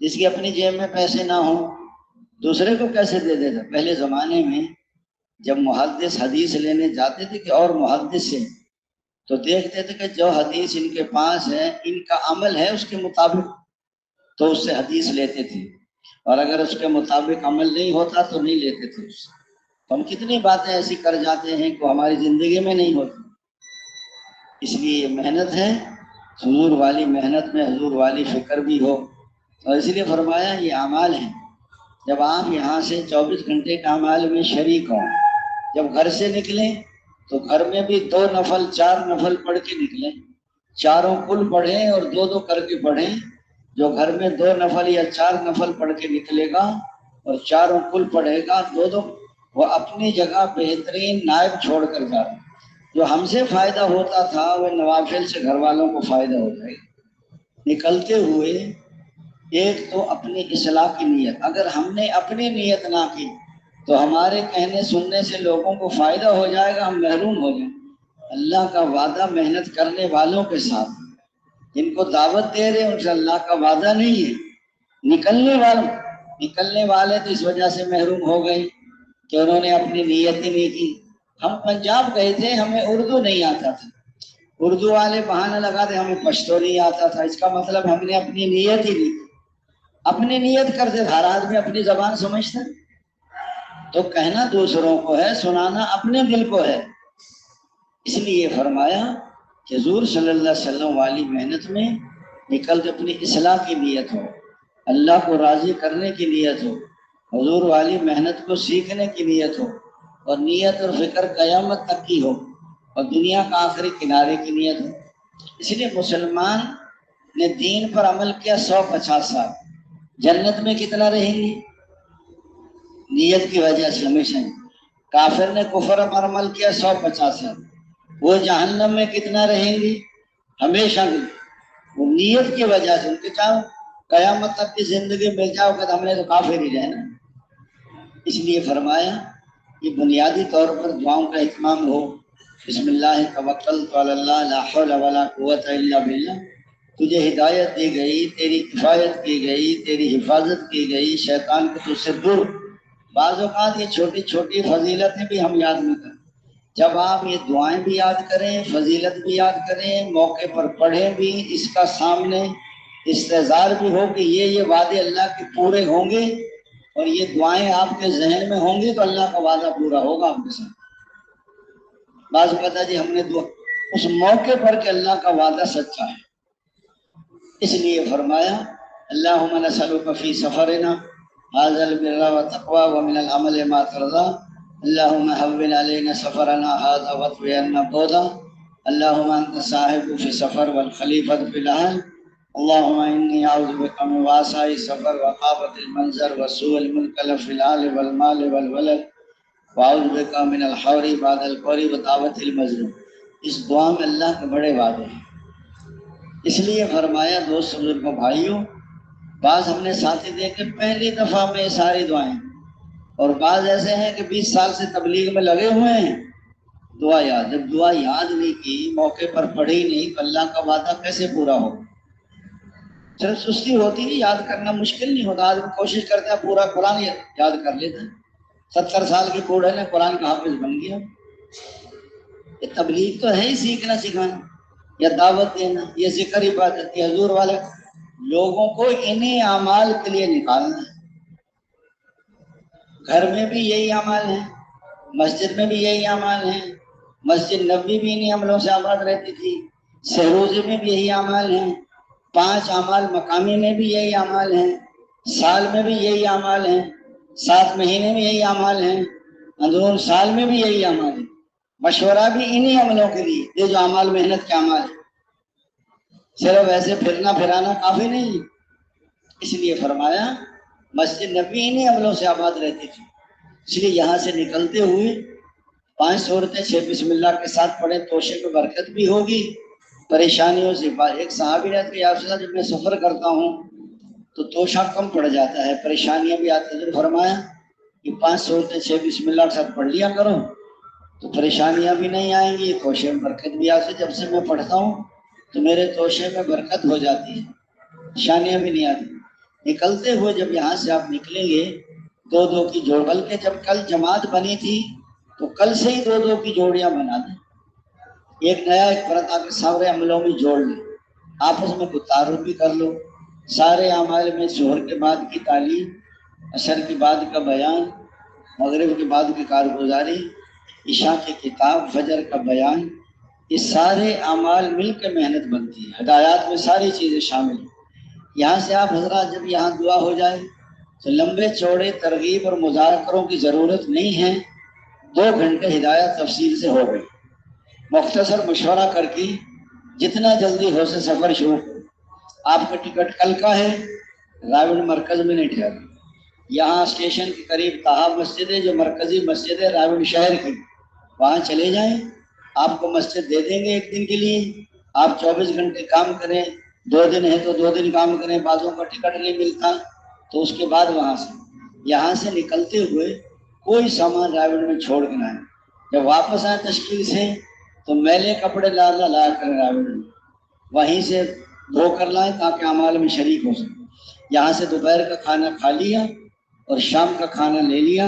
جس کی اپنی جیب میں پیسے نہ ہوں دوسرے کو کیسے دے دیتا؟ پہلے زمانے میں جب محدث حدیث لینے جاتے تھے کہ اور محدث سے، تو دیکھتے تھے کہ جو حدیث ان کے پاس ہے ان کا عمل ہے اس کے مطابق، تو اس سے حدیث لیتے تھے. اور اگر اس کے مطابق عمل نہیں ہوتا تو نہیں لیتے تھے اس سے. تو ہم کتنی باتیں ایسی کر جاتے ہیں کہ ہماری زندگی میں نہیں ہوتی. اس لیے یہ محنت ہے، حضور والی محنت میں حضور والی فکر بھی ہو. اور اس لیے فرمایا یہ اعمال ہیں. جب آپ یہاں سے 24 گھنٹے کے اعمال میں شریک ہوں، جب گھر سے نکلیں تو گھر میں بھی 2 نفل 4 نفل پڑھ کے نکلیں. چاروں کل پڑھیں اور 2 کر کے پڑھیں. جو گھر میں 2 نفل یا 4 نفل پڑھ کے نکلے گا اور چاروں کل پڑھے گا 2 وہ اپنی جگہ بہترین نائب چھوڑ کر جا رہا. جو ہم سے فائدہ ہوتا تھا وہ نوافل سے گھر والوں کو فائدہ ہو جائے گا. نکلتے ہوئے ایک تو اپنی اصلاح کی نیت، اگر ہم نے اپنی نیت نہ کی تو ہمارے کہنے سننے سے لوگوں کو فائدہ ہو جائے گا، ہم محروم ہو جائیں. اللہ کا وعدہ محنت کرنے والوں کے ساتھ، جن کو دعوت دے رہے ان سے اللہ کا وعدہ نہیں ہے. نکلنے والے تو اس وجہ سے محروم ہو گئے کہ انہوں نے اپنی نیت ہی نہیں کی. ہم پنجاب گئے تھے، ہمیں اردو نہیں آتا تھا. اردو والے بہانہ لگاتے ہمیں پشتو نہیں آتا تھا. اس کا مطلب ہم نے اپنی نیت ہی نہیں کی. اپنی نیت کرتے ہر آدمی اپنی زبان سمجھتا، تو کہنا دوسروں کو ہے، سنانا اپنے دل کو ہے. اس لیے فرمایا کہ حضور صلی اللہ علیہ وسلم والی محنت میں نکلتے اپنی اصلاح کی نیت ہو، اللہ کو راضی کرنے کی نیت ہو، حضور والی محنت کو سیکھنے کی نیت ہو، اور نیت اور فکر قیامت تک کی ہو، اور دنیا کا آخری کنارے کی نیت ہو. اس لیے مسلمان نے دین پر عمل کیا 150 سال، جنت میں کتنا رہیں گے؟ نیت کی وجہ سے ہمیشہ. کافر نے کفر پر عمل کیا 150 سال، وہ جہنم میں کتنا رہیں گے؟ ہمیشہ بھی. وہ نیت کی وجہ سے ان کے چاہو قیامت تک کی زندگی مل جاؤ کہ ہم نے تو کافر ہی رہنا. اس لیے فرمایا یہ بنیادی طور پر دعاؤں کا اہتمام ہو. بسم اللہ توکلت علی اللہ لا حول ولا قوت الا باللہ. تجھے ہدایت دی گئی، تیری کفایت کی گئی، تیری حفاظت کی گئی، شیطان کو تجھ سے دور. بعض اوقات یہ چھوٹی چھوٹی فضیلتیں بھی ہم یاد نہ کریں. جب آپ یہ دعائیں بھی یاد کریں، فضیلت بھی یاد کریں، موقع پر پڑھیں بھی، اس کا سامنے استحضار بھی ہو کہ یہ وعدے اللہ کے پورے ہوں گے، اور یہ دعائیں آپ کے ذہن میں ہوں گی تو اللہ کا وعدہ پورا ہوگا آپ کے ساتھ. بعض پتا جی ہم نے دعا اس موقع پر کہ اللہ کا وعدہ سچا ہے. اس لیے فرمایا اللہم نسألک فی سفرنا هذا البر والتقوى ومن العمل ما ترضى اللهم هون علينا سفرنا هذا واطوي عنا بعده اللهم انت صاحب في السفر والخليفة في الاهل اللهم اني اعوذ بك من وعثاء السفر وخافة المنظر وسوء المنقلب في الاهل والمال والولد واعوذ بك من الحور بعد القور ودعوة المظلوم. اس دعا میں اللہ کے بڑے وعدے ہیں. اس لیے فرمایا دوست بزرگوں بھائیوں، بعض ہم نے ساتھی دیکھے پہلی دفعہ میں ساری دعائیں، اور بعض ایسے ہیں کہ 20 سال سے تبلیغ میں لگے ہوئے ہیں. دعا یاد، جب دعا یاد نہیں کی، موقع پر پڑھی نہیں، تو اللہ کا وعدہ کیسے پورا ہو؟ صرف سستی ہوتی ہے، یاد کرنا مشکل نہیں ہوتا. آدمی کوشش کرتا ہے پورا قرآن یاد کر لیتا ہے. 70 سال کے بوڑھے نے قرآن کا حافظ بن گیا۔ یہ تبلیغ تو ہے ہی سیکھنا سکھانا یا دعوت دینا، یہ ذکر عبادت، یہ حضور والے لوگوں کو انہی اعمال کے لیے نکالنا ہے۔ گھر میں بھی یہی اعمال ہیں، مسجد میں بھی یہی اعمال ہیں، مسجد نبوی بھی انہی عملوں سے آباد رہتی تھی، سہروزے میں بھی یہی اعمال ہیں، 5 اعمال مقامی میں بھی یہی اعمال ہیں، سال میں بھی یہی اعمال ہیں، 7 مہینے میں یہی اعمال ہیں، اندرون سال میں بھی یہی اعمال ہیں۔ مشورہ بھی انہی عملوں کے لیے، یہ جو اعمال محنت کے اعمال ہیں، صرف ایسے پھرنا پھرانا کافی نہیں ہے۔ اس لیے فرمایا مسجد نبوی انہی عملوں سے آباد رہتی تھی، اس لیے یہاں سے نکلتے ہوئے 5 صورتیں 6 بسم اللہ کے ساتھ پڑھیں، توشے میں برکت بھی ہوگی، پریشانیوں سے۔ ایک صحابی نے کہا یا رسول اللہ جب میں سفر کرتا ہوں تو توشہ کم پڑ جاتا ہے، پریشانیاں بھی آتی ہیں، تو فرمایا کہ 5 صورتیں 6 بسم اللہ کے ساتھ پڑھ لیا کرو تو پریشانیاں بھی نہیں آئیں گی، توشے میں برکت بھی آتی ہے۔ جب سے میں پڑھتا ہوں تو میرے توشے میں برکت ہو جاتی ہے، پریشانیاں بھی نہیں آتی۔ نکلتے ہوئے جب یہاں سے آپ نکلیں گے 2 کی جوڑ، بلکہ جب کل جماعت بنی تھی تو کل سے ہی 2 کی جوڑیاں بنا دیں، ایک نیا ایک فرد آ کے سارے عملوں میں جوڑ لیں، آپس میں کوئی تعارف بھی کر لو۔ سارے اعمال میں ظہر کے بعد کی تعلیم، عصر کے بعد کا بیان، مغرب کے بعد کی کارگزاری، عشاء کی کتاب، فجر کا بیان، یہ سارے اعمال مل کے محنت بنتی ہے۔ ہدایات میں ساری چیزیں شامل ہیں۔ یہاں سے آپ حضرات جب یہاں دعا ہو جائے تو لمبے چوڑے ترغیب اور مذاکروں کی ضرورت نہیں ہے، 2 گھنٹے ہدایت تفصیل سے ہو گئی، مختصر مشورہ کر کے جتنا جلدی ہو سے سفر شروع کرو۔ آپ کا ٹکٹ کل کا ہے، راوڑ مرکز میں نہیں ٹھہرا، یہاں اسٹیشن کے قریب طہا مسجد ہے جو مرکزی مسجد ہے راوڑ شہر کی، وہاں چلے جائیں، آپ کو مسجد دے دیں گے 1 دن کے لیے، آپ 24 گھنٹے کام کریں، 2 دن ہے تو 2 دن کام کریں، بعضوں کا ٹکٹ نہیں ملتا تو اس کے بعد یہاں سے نکلتے ہوئے کوئی سامان راوڑ میں چھوڑ کے نہ آئے، جب واپس آئے تشکیل سے تو میلے کپڑے لا کر راوڑ میں وہیں سے دھو کر لائیں تاکہ اعمال میں شریک ہو سکے۔ یہاں سے دوپہر کا کھانا کھا لیا اور شام کا کھانا لے لیا۔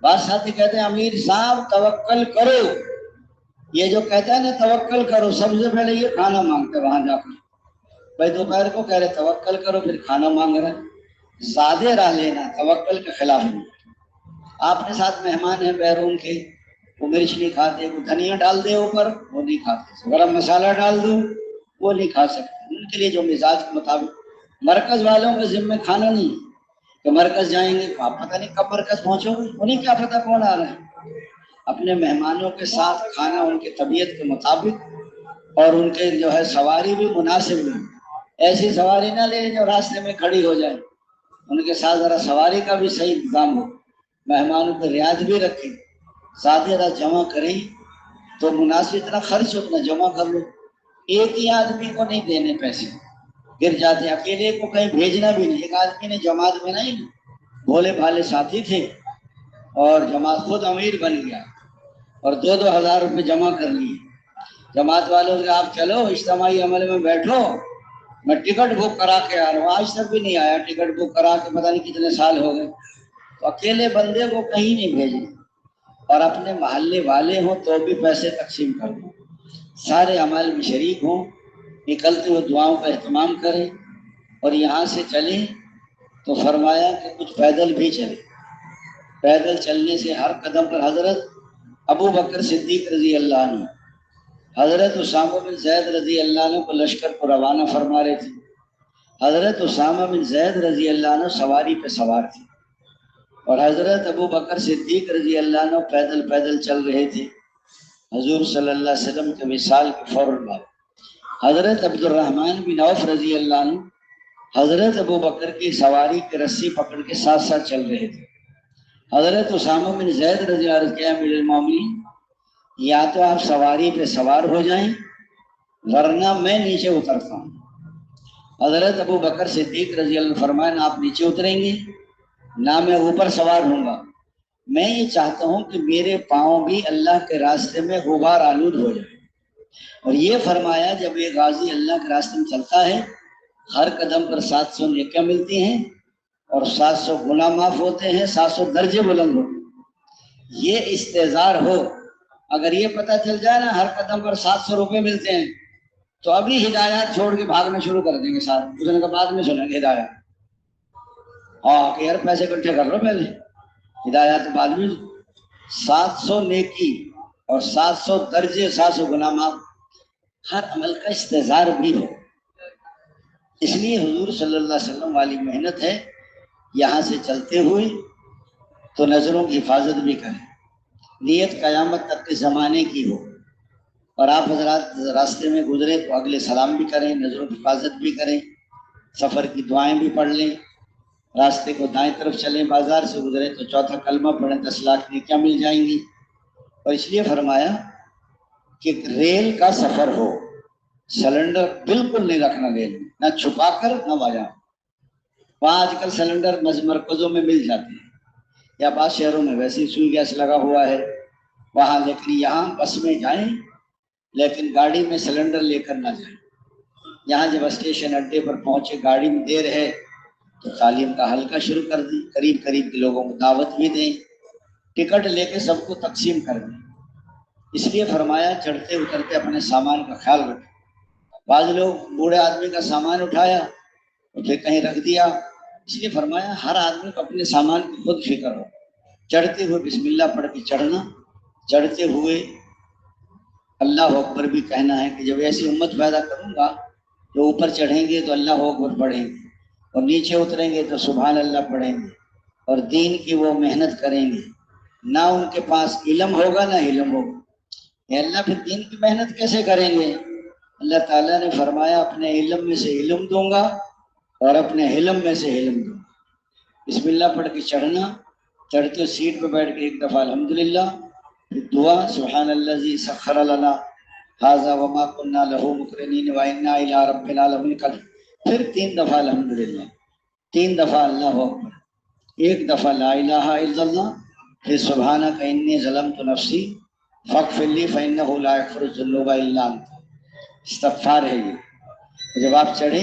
بعض ساتھی کہتے ہیں امیر صاحب توکل کرو، یہ جو کہتا ہے نا توکل کرو، سب سے پہلے یہ کھانا مانگتا ہے وہاں جا کر، بھائی دوپہر کو کہہ رہے توکل کرو پھر کھانا مانگ رہے، زیادہ راہ لینا توکل کے خلاف نہیں۔ آپ کے ساتھ مہمان ہیں بیرون کے، وہ مرچ نہیں کھاتے، وہ دھنیا ڈال دے اوپر وہ نہیں کھاتے، گرم مسالہ ڈال دو وہ نہیں کھا سکتے، ان کے لیے جو مزاج کے مطابق۔ مرکز والوں کے ذمہ کھانا نہیں کہ مرکز جائیں گے آپ پتہ نہیں کب مرکز پہنچو گے، انہیں کیا پتہ کون آ رہا ہے۔ اپنے مہمانوں کے ساتھ کھانا ان کی طبیعت کے مطابق، اور ان کے جو ہے سواری بھی مناسب نہیں، ایسی سواری نہ لے جو راستے میں کھڑی ہو جائے، ان کے ساتھ ذرا سواری کا بھی صحیح انتظام ہو، مہمانوں کو رعایت بھی رکھیں، زیادہ جمع کریں تو مناسب اتنا خرچ اتنا جمع کر لو، ایک ہی آدمی کو نہیں دینے پیسے، گر جاتے، اکیلے کو کہیں بھیجنا بھی نہیں۔ ایک آدمی نے جماعت میں نہیں، بھولے بھالے ساتھی تھے اور جماعت خود امیر بن گیا اور 2,000 روپے جمع کر لیے، جماعت والوں سے آپ چلو اجتماعی عمل میں بیٹھو، میں ٹکٹ بک کرا کے آ رہا ہوں، آج تک بھی نہیں آیا، ٹکٹ بک کرا کے پتہ نہیں کتنے سال ہو گئے۔ تو اکیلے بندے کو کہیں نہیں بھیجنا، اور اپنے محلے والے ہوں تو بھی پیسے تقسیم کر دیں، سارے اعمال میں شریک ہوں، نکلتے ہوئے دعاؤں کا اہتمام کریں۔ اور یہاں سے چلیں تو فرمایا کہ کچھ پیدل بھی چلیں، پیدل چلنے سے ہر قدم پر حضرت ابو بکر صدیق رضی اللہ عنہ، حضرت اسامہ بن زید رضی اللہ عنہ کو لشکر کو روانہ فرما رہے تھے، حضرت اسامہ بن زید رضی اللہ عنہ سواری پہ سوار تھے اور حضرت ابو بکر صدیق رضی اللہ عنہ پیدل پیدل چل رہے تھے۔ حضور صلی اللہ علیہ وسلم کے وصال کے فوراً بعد حضرت عبد الرحمن بن عوف رضی اللہ عنہ حضرت ابو بکر کی سواری کی رسی پکڑ کے ساتھ ساتھ چل رہے تھے۔ حضرت اسامہ بن زید رضی اللہ عنہ کے امیر المومنین، یا تو آپ سواری پہ سوار ہو جائیں ورنہ میں نیچے اترتا ہوں۔ حضرت ابو بکر صدیق رضی اللہ عنہ فرمائے نہ آپ نیچے اتریں گے نہ میں اوپر سوار ہوں گا، میں یہ چاہتا ہوں کہ میرے پاؤں بھی اللہ کے راستے میں غبار آلود ہو جائے۔ اور یہ فرمایا جب ایک غازی اللہ کے راستے میں چلتا ہے ہر قدم پر 700 نیکیاں ملتی ہیں اور 700 گناہ معاف ہوتے ہیں، 700 درجے بلند ہوتے ہیں۔ یہ استحزار ہو، اگر یہ پتہ چل جائے نا ہر قدم پر 700 روپے ملتے ہیں تو ابھی ہدایات چھوڑ کے بھاگنا شروع کر دیں گے ساتھ، اس نے کہا بعد میں سنیں گے ہدایات، ہاں کہ یار پیسے اکٹھے کر لو پہلے، ہدایات بعد میں۔ 700 نیکی اور 700 درجے، 700 گناہ معاف، ہر عمل کا استحزار بھی ہو۔ اس لیے حضور صلی اللہ علیہ وسلم والی محنت ہے، یہاں سے چلتے ہوئے تو نظروں کی حفاظت بھی کریں، نیت قیامت تک کے زمانے کی ہو، اور آپ حضرات راستے میں گزرے تو اگلے سلام بھی کریں، نظروں کی حفاظت بھی کریں، سفر کی دعائیں بھی پڑھ لیں، راستے کو دائیں طرف چلیں، بازار سے گزرے تو چوتھا کلمہ پڑھیں، 10 لاکھ نیکیاں مل جائیں گی۔ اور اس لیے فرمایا کہ ریل کا سفر ہو، سلنڈر بالکل نہیں رکھنا ریل میں، نہ چھپا کر نہ وجہ۔ وہاں آج کل سلنڈر مرکزوں میں مل جاتے ہیں، یا بعض شہروں میں ویسے ہی سوئی گیس لگا ہوا ہے وہاں، لیکن یہاں بس میں جائیں لیکن گاڑی میں سلنڈر لے کر نہ جائیں۔ یہاں جب اسٹیشن اڈے پر پہنچے، گاڑی میں دیر ہے تو تعلیم کا حلقہ شروع کر دیں، قریب قریب کے لوگوں کو دعوت بھی دیں، ٹکٹ لے کے سب کو تقسیم کر دیں۔ اس لیے فرمایا چڑھتے اترتے اپنے سامان کا خیال رکھیں۔ بعض لوگ بوڑھے آدمی کا سامان اٹھایا اور پھر کہیں رکھ دیا، اس لیے فرمایا ہر آدمی کو اپنے سامان کی خود فکر ہو، چڑھتے ہوئے بسم اللہ پڑھ کے چڑھنا، چڑھتے ہوئے اللہ اکبر بھی کہنا ہے کہ جب ایسی امت پیدا کروں گا تو اوپر چڑھیں گے تو اللہ اکبر پڑھیں گے، اور نیچے اتریں گے تو سبحان اللہ پڑھیں گے، اور دین کی وہ محنت کریں گے، نہ ان کے پاس علم ہوگا نہ علم ہوگا۔ اے اللہ پھر دین کی محنت کیسے کریں گے؟ اللہ تعالیٰ نے فرمایا اپنے علم میں سے علم دوں گا اور اپنے علم میں سے علم دوں گا۔ بسم اللہ پڑھ کے چڑھنا، چڑھتے سیٹ پہ بیٹھ کے ایک دفعہ الحمدللہ، پھر دعا سبحان الذی سخر لنا ھذا وما كنا له مقرنین وانا الی ربنا لمنقلبون، پھر 3 دفعہ الحمدللہ، 3 دفعہ اللہ اکبر، 1 دفعہ لا الہ الا اللہ، پھر سبحانک انی ظلمت نفسی فاغفر لی فانہ لا یغفر الذنوب الا انت، استغفار ہے یہ۔ جب آپ چڑھے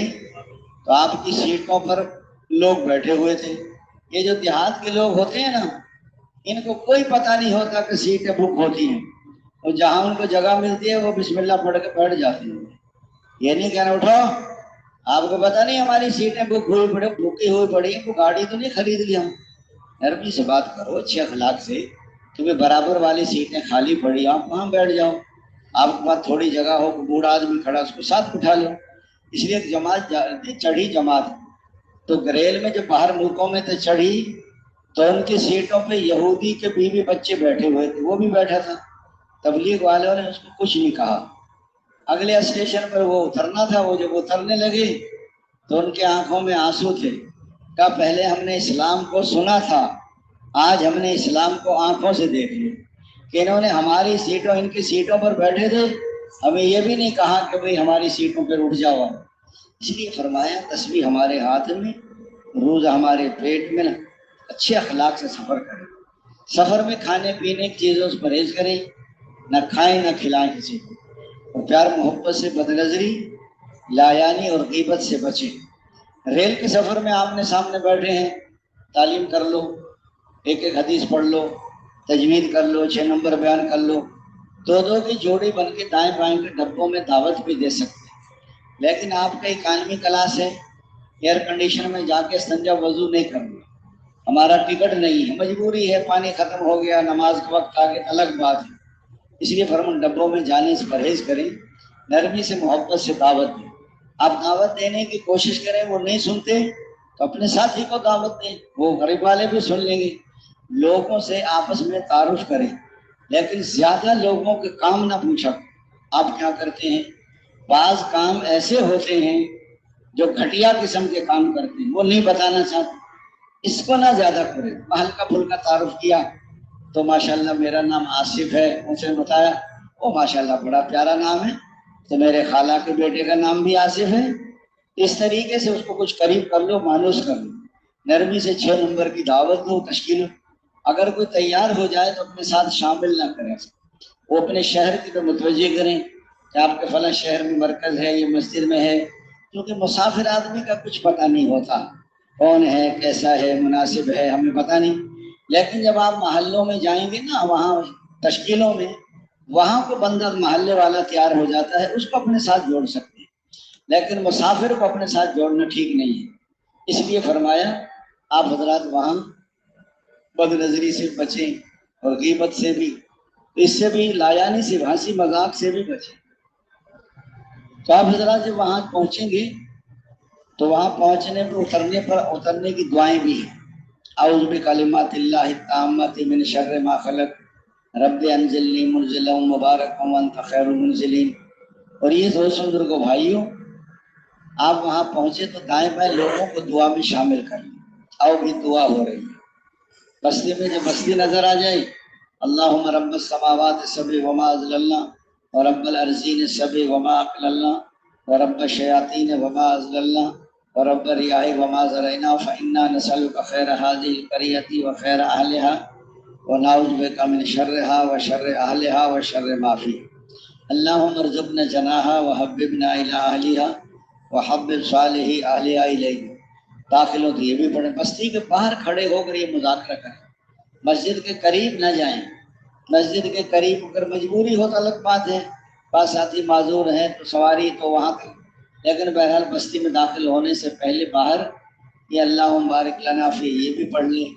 تو آپ کی سیٹوں پر لوگ بیٹھے ہوئے تھے، یہ جو دیہات کے لوگ ہوتے ہیں نا، ان کو کوئی پتہ نہیں ہوتا کہ سیٹیں بک ہوتی ہیں، اور جہاں ان کو جگہ ملتی ہے وہ بسم اللہ پڑھ کے بیٹھ جاتے ہیں۔ یہ نہیں کہنا اٹھو آپ کو پتہ نہیں ہماری سیٹیں بک ہوئی پڑی ہیں، وہ گاڑی تو نہیں خرید لی ہم۔ نرمی سے بات کرو، اچھے اخلاق سے، تمہیں برابر والی سیٹیں خالی پڑی، آپ وہاں بیٹھ جاؤ، آپ کے پاس تھوڑی جگہ ہو، بوڑھا آدمی کھڑا اس کو ساتھ اٹھا لو۔ اس لیے جماعت چڑھی، جماعت تو ریل میں جب باہر ملکوں میں تو چڑھی تو ان کی سیٹوں پہ یہودی کے بیوی بچے بیٹھے ہوئے تھے، وہ بھی بیٹھا تھا، تبلیغ والوں نے اس کو کچھ نہیں کہا۔ اگلے اسٹیشن پر وہ اترنا تھا، وہ جب اترنے لگے تو ان کے آنکھوں میں آنسو تھے، کہا پہلے ہم نے اسلام کو سنا تھا، آج ہم نے اسلام کو آنکھوں سے دیکھ لیا، کہ انہوں نے ہماری سیٹوں، ان کی سیٹوں پر بیٹھے تھے، ہمیں یہ بھی نہیں کہا کہ بھئی ہماری سیٹوں پر اٹھ جاؤ۔ اس لیے فرمایا تسبیح ہمارے ہاتھ میں، روز ہمارے پیٹ میں، اچھے اخلاق سے سفر کریں، سفر میں کھانے پینے کی چیزوں سے پرہیز کریں، نہ کھائیں نہ کھلائیں کسی کو، اور پیار محبت سے بد نظری، لایانی اور غیبت سے بچیں۔ ریل کے سفر میں آمنے سامنے بیٹھے ہیں، تعلیم کر لو، ایک ایک حدیث پڑھ لو، تجوید کر لو، 6 نمبر بیان کر لو، 2 کی جوڑی بن کے دائیں بائیں کے ڈبوں میں دعوت بھی دے سکتے ہیں۔ لیکن آپ کا اکانومی کلاس ہے، ایئر کنڈیشن میں جا کے استنجا وضو نہیں کرنا، ہمارا ٹکٹ نہیں ہے، مجبوری ہے، پانی ختم ہو گیا، نماز کا وقت آ گیا، الگ بات ہے۔ اس لیے فرمان ڈبوں میں جانے سے پرہیز کریں، نرمی سے محبت سے دعوت دیں۔ آپ دعوت دینے کی کوشش کریں، وہ نہیں سنتے تو اپنے ساتھی کو دعوت دیں، وہ غریب والے بھی سن لیں گے۔ لوگوں سے آپس میں تعارف کریں، لیکن زیادہ لوگوں کے کام نہ پوچھا۔ آپ کیا کرتے ہیں؟ بعض کام ایسے ہوتے ہیں جو گھٹیا قسم کے کام کرتے ہیں، وہ نہیں بتانا چاہتے، اس کو نہ زیادہ کریں۔ ہلکا پھلکا تعارف کیا تو ماشاءاللہ میرا نام آصف ہے، ان سے بتایا، وہ ماشاءاللہ بڑا پیارا نام ہے، تو میرے خالہ کے بیٹے کا نام بھی آصف ہے۔ اس طریقے سے اس کو کچھ قریب کر لو، مانوس کر لو، نرمی سے 6 نمبر کی دعوت دو، تشکیل۔ اگر کوئی تیار ہو جائے تو اپنے ساتھ شامل نہ کریں، وہ اپنے شہر کی طرف متوجہ کریں کہ آپ کے فلاں شہر میں مرکز ہے، یہ مسجد میں ہے، کیونکہ مسافر آدمی کا کچھ پتہ نہیں ہوتا، کون ہے، کیسا ہے، مناسب ہے، ہمیں پتہ نہیں۔ لیکن جب آپ محلوں میں جائیں گے نا، وہاں تشکیلوں میں، وہاں کو بندہ محلے والا تیار ہو جاتا ہے، اس کو اپنے ساتھ جوڑ سکتے ہیں، لیکن مسافر کو اپنے ساتھ جوڑنا ٹھیک نہیں ہے۔ اس لیے فرمایا آپ حضرات وہاں بد نظری سے بچیں اور غیبت سے بھی، اس سے بھی لایانی سے، ہنسی مذاق سے بھی بچیں۔ تو آپ حضرات جب وہاں پہنچیں گے تو وہاں پہنچنے پر اترنے کی دعائیں بھی ہیں۔ اعوذ بکلمات اللہ التامات من شر ما خلق رب انزلنی منزلا مبارکا وانت خیر المنزلین۔ اور یہ دوستوں بزرگوں بھائیوں، آپ وہاں پہنچے تو دائیں بائیں لوگوں کو دعا میں شامل کر لیں۔ آؤ بھی دعا ہو رہی ہے بستی میں، جب بستی نظر آ جائے، اللہم رب السماوات السبع وما اضللنا ورب الارضین السبع وما اقللنا ورب الشیاطین وما اضللنا ورب الریاح وما زرعنا فإنا نسألك خیر هذه القریة وخیر اہلها ونعوذ بک من شرها وشر اہلها وشر ما فیها اللہم ارزقنا جناها وحببنا الى اہلها وحبب صالح اہلها الیک۔ داخل ہو تو یہ بھی پڑھیں، بستی کے باہر کھڑے ہو کر یہ مذاکرہ کریں، مسجد کے قریب نہ جائیں۔ مسجد کے قریب اگر مجبوری ہو تو الگ بات ہے، بعض ساتھی معذور ہیں تو سواری تو وہاں تک، لیکن بہرحال بستی میں داخل ہونے سے پہلے باہر یہ اللہم بارک لنا فی یہ بھی پڑھ لیں،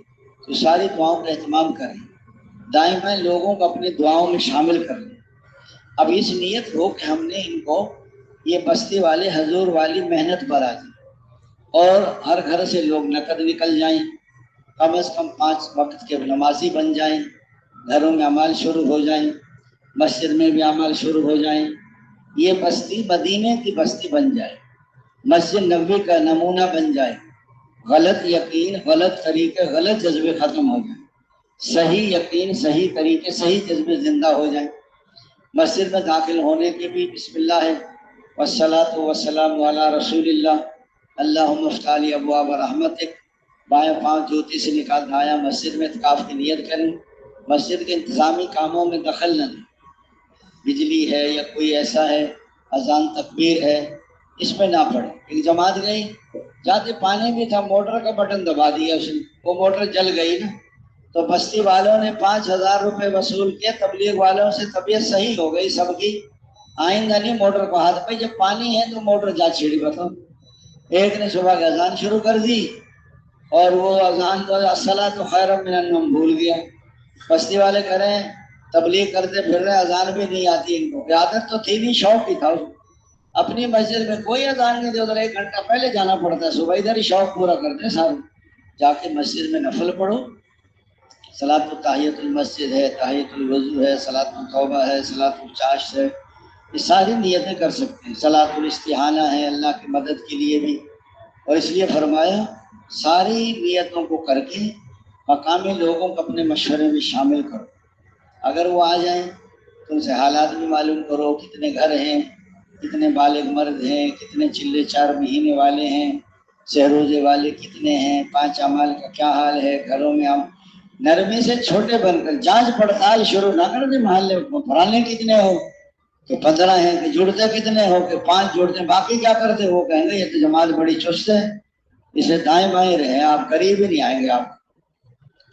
تو ساری دعاؤں کا اہتمام کریں، دائیں بائیں لوگوں کو اپنی دعاؤں میں شامل کر لیں۔ اب اس نیت ہو کہ ہم نے ان کو، یہ بستی والے حضور والی محنت برا دی، اور ہر گھر سے لوگ نقد نکل جائیں، کم از کم 5 وقت کے نمازی بن جائیں، گھروں میں اعمال شروع ہو جائیں، مسجد میں بھی اعمال شروع ہو جائیں، یہ بستی مدینے کی بستی بن جائے، مسجد نبوی کا نمونہ بن جائے، غلط یقین، غلط طریقے، غلط جذبے ختم ہو جائیں، صحیح یقین، صحیح طریقے، صحیح جذبے زندہ ہو جائیں۔ مسجد میں داخل ہونے کے بھی بسم اللہ ہے، والصلاۃ والسلام علی رسول اللہ، اللہم افتح لی ابواب رحمتک، بائیں پاؤں جوتی سے نکال دھایا مسجد میں اعتکاف کی نیت کریں، مسجد کے انتظامی کاموں میں دخل نہ دیں، بجلی ہے یا کوئی ایسا ہے، اذان تکبیر ہے، اس میں نہ پڑے۔ ایک جماعت گئی، جاتے پانی بھی تھا، موٹر کا بٹن دبا دیا اس نے، وہ موٹر جل گئی نا، تو بستی والوں نے 5,000 روپے وصول کیے، تبلیغ والوں سے طبیعت صحیح ہو گئی سب کی، آئندہ نہیں موٹر کو ہاتھ پہ، جب پانی ہے تو موٹر جا چھڑی۔ بتاؤ، ایک نے صبح کی اذان شروع کر دی اور وہ اذان تو الصلاۃ خیر من النوم بھول گیا۔ بستی والے کریں تبلیغ کرتے پھر رہے، اذان بھی نہیں آتی ان کو، عادت تو تھی نہیں، شوق ہی تھا اس کو۔ اپنی مسجد میں کوئی اذان نہیں دے، ادھر 1 گھنٹہ پہلے جانا پڑتا ہے صبح، ادھر ہی شوق پورا کرتے سارے، جا کے مسجد میں نفل پڑھو، صلاۃ تحیۃ المسجد ہے، تحیۃ الوضو ہے، صلاۃ التوبہ ہے، صلاۃ الچاشت ہے، یہ ساری نیتیں کر سکتے ہیں، صلاۃ الاستعانہ ہے اللہ کی مدد کے لیے بھی۔ اور اس لیے فرمایا ساری نیتوں کو کر کے مقامی لوگوں کو اپنے مشورے میں شامل کرو، اگر وہ آ جائیں تو ان سے حالات بھی معلوم کرو، کتنے گھر ہیں، کتنے بالغ مرد ہیں، کتنے چلے 4 مہینے والے ہیں، سہروزے والے کتنے ہیں، 5 اعمال کا کیا حال ہے، گھروں میں ہم نرمی سے چھوٹے بن کر جانچ پڑتال شروع نہ کر دیں، محلے پرانے کتنے ہو کہ 15 ہیں، کہ جڑتے کتنے ہو کہ 5 جڑتے، باقی کیا کرتے، وہ کہیں گے یہ تو جماعت بڑی چست ہے، اسے دائیں بائیں رہے، آپ قریب ہی نہیں آئیں گے آپ۔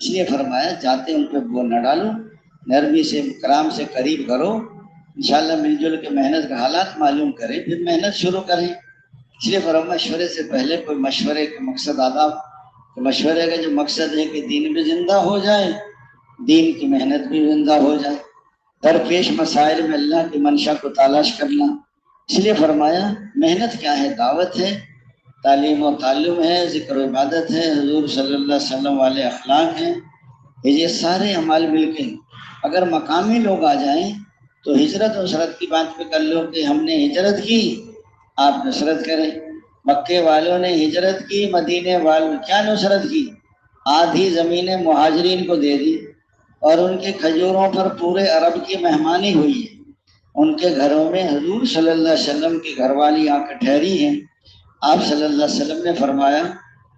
اس لیے فرمایا جاتے ان پہ بول نہ ڈالو، نرمی سے کرام سے قریب کرو، انشاءاللہ مل جل کے محنت کا حالات معلوم کریں، پھر محنت شروع کریں۔ اس لیے فرمایا مشورے سے پہلے کوئی مشورے کا مقصد آداب، تو مشورے کا جو مقصد ہے کہ دین بھی زندہ ہو جائے، دین کی محنت بھی زندہ ہو جائے، درپیش مسائل میں اللہ کی منشا کو تلاش کرنا۔ اس لیے فرمایا محنت کیا ہے، دعوت ہے، تعلیم و تعلم ہے، ذکر و عبادت ہے، حضور صلی اللہ علیہ وسلم والے اخلاق ہیں، یہ سارے اعمال مل کے اگر مقامی لوگ آ جائیں تو ہجرت نصرت کی بات پہ کر لو کہ ہم نے ہجرت کی، آپ نصرت کریں۔ مکے والوں نے ہجرت کی، مدینے والوں کیا نصرت کی، آدھی زمینیں مہاجرین کو دے دی، اور ان کے کھجوروں پر پورے عرب کی مہمانی ہوئی ہے، ان کے گھروں میں حضور صلی اللہ علیہ وسلم کی گھر والی آ کر ٹھہری ہیں۔ آپ صلی اللہ علیہ وسلم نے فرمایا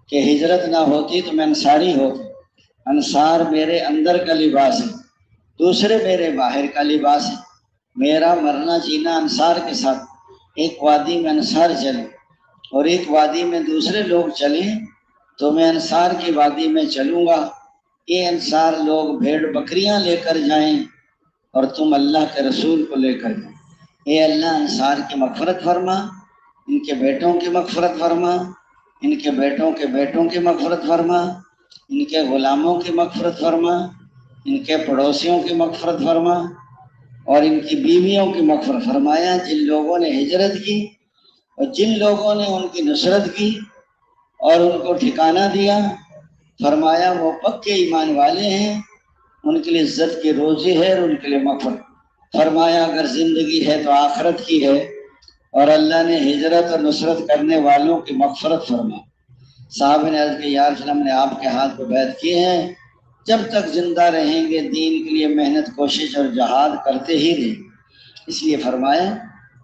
کہ ہجرت نہ ہوتی تو میں انصاری ہوتا، انصار میرے اندر کا لباس ہے، دوسرے میرے باہر کا لباس ہے، میرا مرنا جینا انصار کے ساتھ، ایک وادی میں انصار چلے اور ایک وادی میں دوسرے لوگ چلیں تو میں انصار کی وادی میں چلوں گا، یہ انصار لوگ بھیڑ بکریاں لے کر جائیں اور تم اللہ کے رسول کو لے کر جائیں۔ اے اللہ انصار کی مغفرت فرما، ان کے بیٹوں کی مغفرت فرما، ان کے بیٹوں کے بیٹوں کی مغفرت فرما، ان کے غلاموں کی مغفرت فرما، ان کے پڑوسیوں کی مغفرت فرما، اور ان کی بیویوں کی مغفرت فرمایا۔ جن لوگوں نے ہجرت کی اور جن لوگوں نے ان کی نصرت کی اور ان کو ٹھکانہ دیا، فرمایا وہ پکے ایمان والے ہیں، ان کے لیے عزت کی روزی ہے اور ان کے لیے مغفرت۔ فرمایا اگر زندگی ہے تو آخرت کی ہے، اور اللہ نے ہجرت اور نصرت کرنے والوں کی مغفرت فرما۔ صحابہ نے عرض کی یا رسول اللہ، ہم نے آپ کے ہاتھ پہ بیعت کیے ہیں، جب تک زندہ رہیں گے دین کے لیے محنت کوشش اور جہاد کرتے ہی رہیں۔ اس لیے فرمایا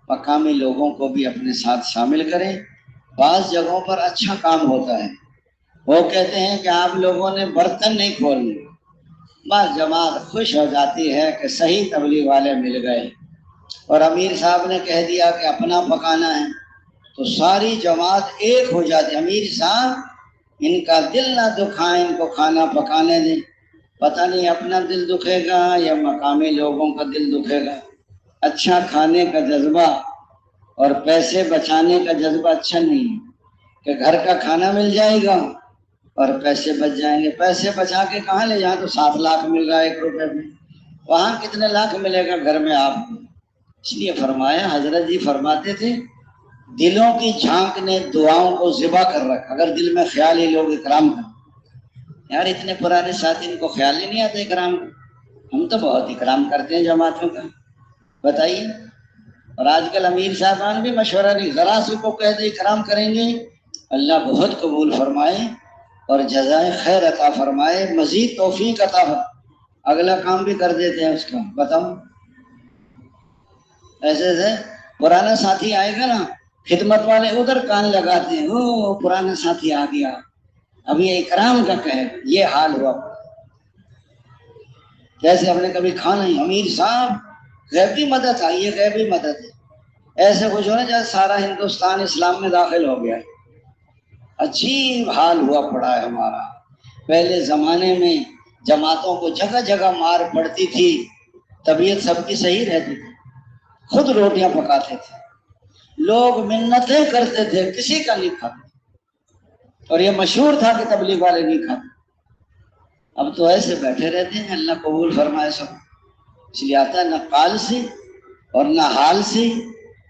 مقامی لوگوں کو بھی اپنے ساتھ شامل کریں۔ بعض جگہوں پر اچھا کام ہوتا ہے، وہ کہتے ہیں کہ آپ لوگوں نے برتن نہیں کھولنے، بس جماعت خوش ہو جاتی ہے کہ صحیح تبلیغ والے مل گئے، اور امیر صاحب نے کہہ دیا کہ اپنا پکانا ہے تو ساری جماعت ایک ہو جاتی۔ امیر صاحب ان کا دل نہ دکھائیں، ان کو کھانا پکانے دیں، پتہ نہیں اپنا دل دکھے گا یا مقامی لوگوں کا دل دکھے گا۔ اچھا کھانے کا جذبہ اور پیسے بچانے کا جذبہ اچھا نہیں ہے کہ گھر کا کھانا مل جائے گا اور پیسے بچ جائیں گے۔ پیسے بچا کے کہاں لے جائیں؟ تو 7 لاکھ مل رہا ہے 1 روپے میں، وہاں کتنے لاکھ ملے گا گھر میں آپ کو؟ اس لیے فرمایا، حضرت جی فرماتے تھے دلوں کی جھانک نے دعاؤں کو ذبح کر رکھا۔ اگر دل میں خیال ہی لوگ اکرام کر، یار اتنے پرانے ساتھی ان کو خیال ہی نہیں آتا اکرام کا، ہم تو بہت اکرام کرتے ہیں جماعتوں کا، بتائیے۔ اور آج کل امیر صاحبان بھی مشورہ نہیں، ذرا سے کو کہہ دے اکرام کریں گے، اللہ بہت قبول فرمائے اور جزائے خیر عطا فرمائے، مزید توفیق عطا فرمائے، اگلا کام بھی کر دیتے ہیں اس کا۔ بتاؤ ایسے ایسے پرانا ساتھی آئے گا نا، خدمت والے ادھر کان لگاتے ہیں، او پرانا ساتھی آ گیا، اب یہ اکرام کا کہے، یہ حال ہوا۔ جیسے ہم نے کبھی کھانا ہی، امیر صاحب غیبی مدد آئی ہے، غیبی مدد ہے، ایسے کچھ ہو نا جیسے سارا ہندوستان اسلام میں داخل ہو گیا۔ عجیب حال ہوا پڑا ہے ہمارا۔ پہلے زمانے میں جماعتوں کو جگہ جگہ مار پڑتی تھی، طبیعت سب کی صحیح رہتی تھی، خود روٹیاں پکاتے تھے، لوگ منتیں کرتے تھے، کسی کا نہیں کھاتے، اور یہ مشہور تھا کہ تبلیغ والے نہیں کھاتے۔ اب تو ایسے بیٹھے رہتے ہیں، اللہ قبول فرمائے سب۔ اس لیے آتا ہے نہ قال سے اور نہ حال سے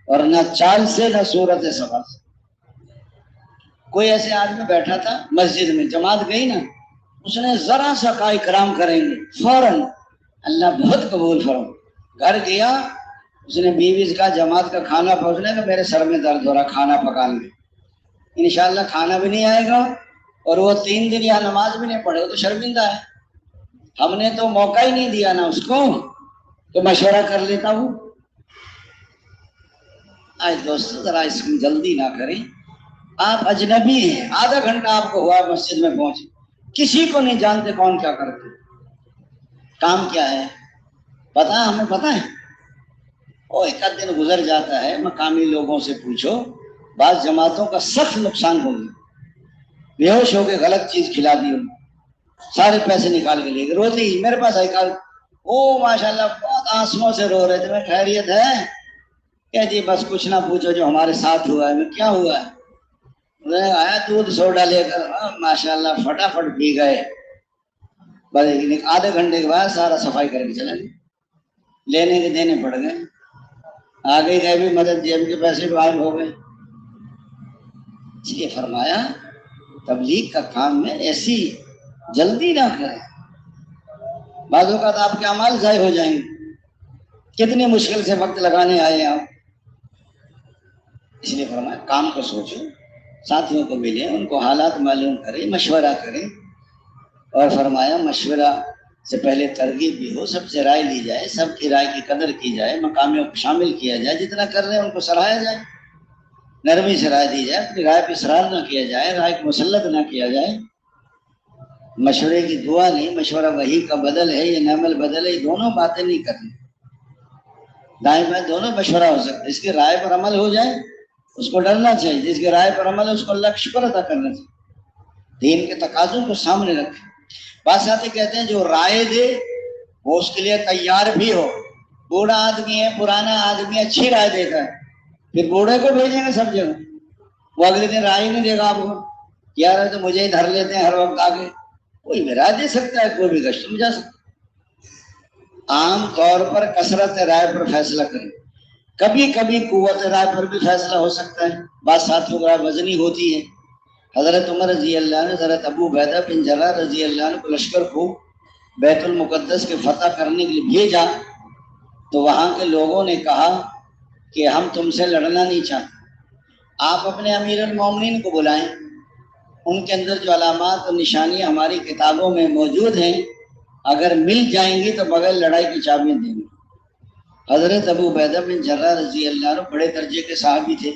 اور نہ چال سے نہ صورت سبا سے۔ کوئی ایسے آدمی بیٹھا تھا مسجد میں، جماعت گئی نا، اس نے ذرا سا کہا اکرام کریں گے، فوراً اللہ بہت قبول فرمائے۔ گھر گیا، اس نے بیوی سے کہا جماعت کا کھانا پہنچنے کا، میرے سر میں درد ہو رہا، کھانا پکان لے، انشاءاللہ کھانا بھی نہیں آئے گا، اور وہ 3 دن یہاں نماز بھی نہیں پڑھے، وہ تو شرمندہ ہے۔ ہم نے تو موقع ہی نہیں دیا نا اس کو تو مشورہ کر لیتا ہوں۔ آج دوستو ذرا اس میں جلدی نہ کریں، آپ اجنبی ہیں، آدھا گھنٹہ آپ کو ہوا مسجد میں پہنچے، کسی کو نہیں جانتے کون کیا کرتے، کام کیا ہے پتا، ہمیں پتا ہے۔ وہ ایک آدھ دن گزر جاتا ہے، مقامی لوگوں سے پوچھو، بعض جماعتوں کا سخت نقصان ہو گیا، بے ہوش ہو کے غلط چیز کھلا دی، سارے پیسے نکال کے لے گئے، روتے ہی میرے پاس آئی کال، او ماشاءاللہ بہت آنسوؤں سے رو رہے تھے، میں خیریت ہے؟ کہ جی بس کچھ نہ پوچھو جو ہمارے ساتھ ہوا ہے۔ میں کیا ہوا ہے؟ آیا دودھ سوڈا لے کر، ماشاءاللہ فٹافٹ پی گئے، بس آدھے گھنٹے کے بعد سارا صفائی کر کے چلے گئے، لینے کے دینے پڑ گئے، آگے گئے بھی مدد، جیب کے پیسے بھی غائب ہو گئے۔ اس لیے فرمایا تبلیغ کا کام میں ایسی جلدی نہ کریں، بعض اوقات آپ کے اعمال ضائع ہو جائیں گے، کتنی مشکل سے وقت لگانے آئے آپ۔ اس لیے فرمایا کام کو سوچو، ساتھیوں کو ملیں، ان کو حالات معلوم کریں، مشورہ کریں، اور فرمایا مشورہ سے پہلے ترغیب بھی ہو، سب سے رائے لی جائے، سب کی رائے کی قدر کی جائے، مقامیوں کو شامل کیا جائے، جتنا کر رہے ہیں ان کو سراہا جائے، نرمی سے رائے دی جائے، اپنی رائے پہ اصرار نہ کیا جائے، رائے کو مسلط نہ کیا جائے۔ مشورے کی دعا نہیں، مشورہ وحی کا بدل ہے، یہ نعم البدل ہے، یہ دونوں باتیں نہیں کرنی، دائیں بائیں دونوں مشورہ ہو سکتا ہے۔ جس کی رائے پر عمل ہو جائے اس کو ڈرنا چاہیے، جس کی رائے پر عمل ہے اس کو اللہ کا شکر ادا کرنا چاہیے، دین کے تقاضوں کو سامنے رکھیں۔ بعض ساتھی کہتے ہیں جو رائے دے وہ اس کے لیے تیار بھی ہو. بوڑھا آدمی ہے, پرانا آدمی, اچھی رائے دیتا ہے, پھر بوڑھے کو بھیجیں گے سب جگہ, وہ اگلے دن رائے نہیں دے گا آپ کو, یار تو مجھے ہی دھر لیتے ہیں ہر وقت آگے. کوئی بھی رائے دے سکتا ہے, کوئی بھی گشت سمجھا سکتا ہے. عام طور پر کثرت رائے پر فیصلہ کریں. کبھی کبھی قوت رائے پر بھی فیصلہ ہو سکتا ہے. بعض ساتھیوں کو رائے وزنی ہوتی ہے. حضرت عمر رضی اللہ عنہ حضرت ابو عبیدہ بن جراح رضی اللہ عنہ کو لشکر کو بیت المقدس کے فتح کرنے کے لیے بھیجا تو وہاں کے لوگوں نے کہا کہ ہم تم سے لڑنا نہیں چاہتے, آپ اپنے امیر المومنین کو بلائیں, ان کے اندر جو علامات اور نشانیاں ہماری کتابوں میں موجود ہیں اگر مل جائیں گی تو بغیر لڑائی کی چابیاں دیں گے. حضرت ابو عبیدہ بن جراح رضی اللہ عنہ بڑے درجے کے صحابی تھے.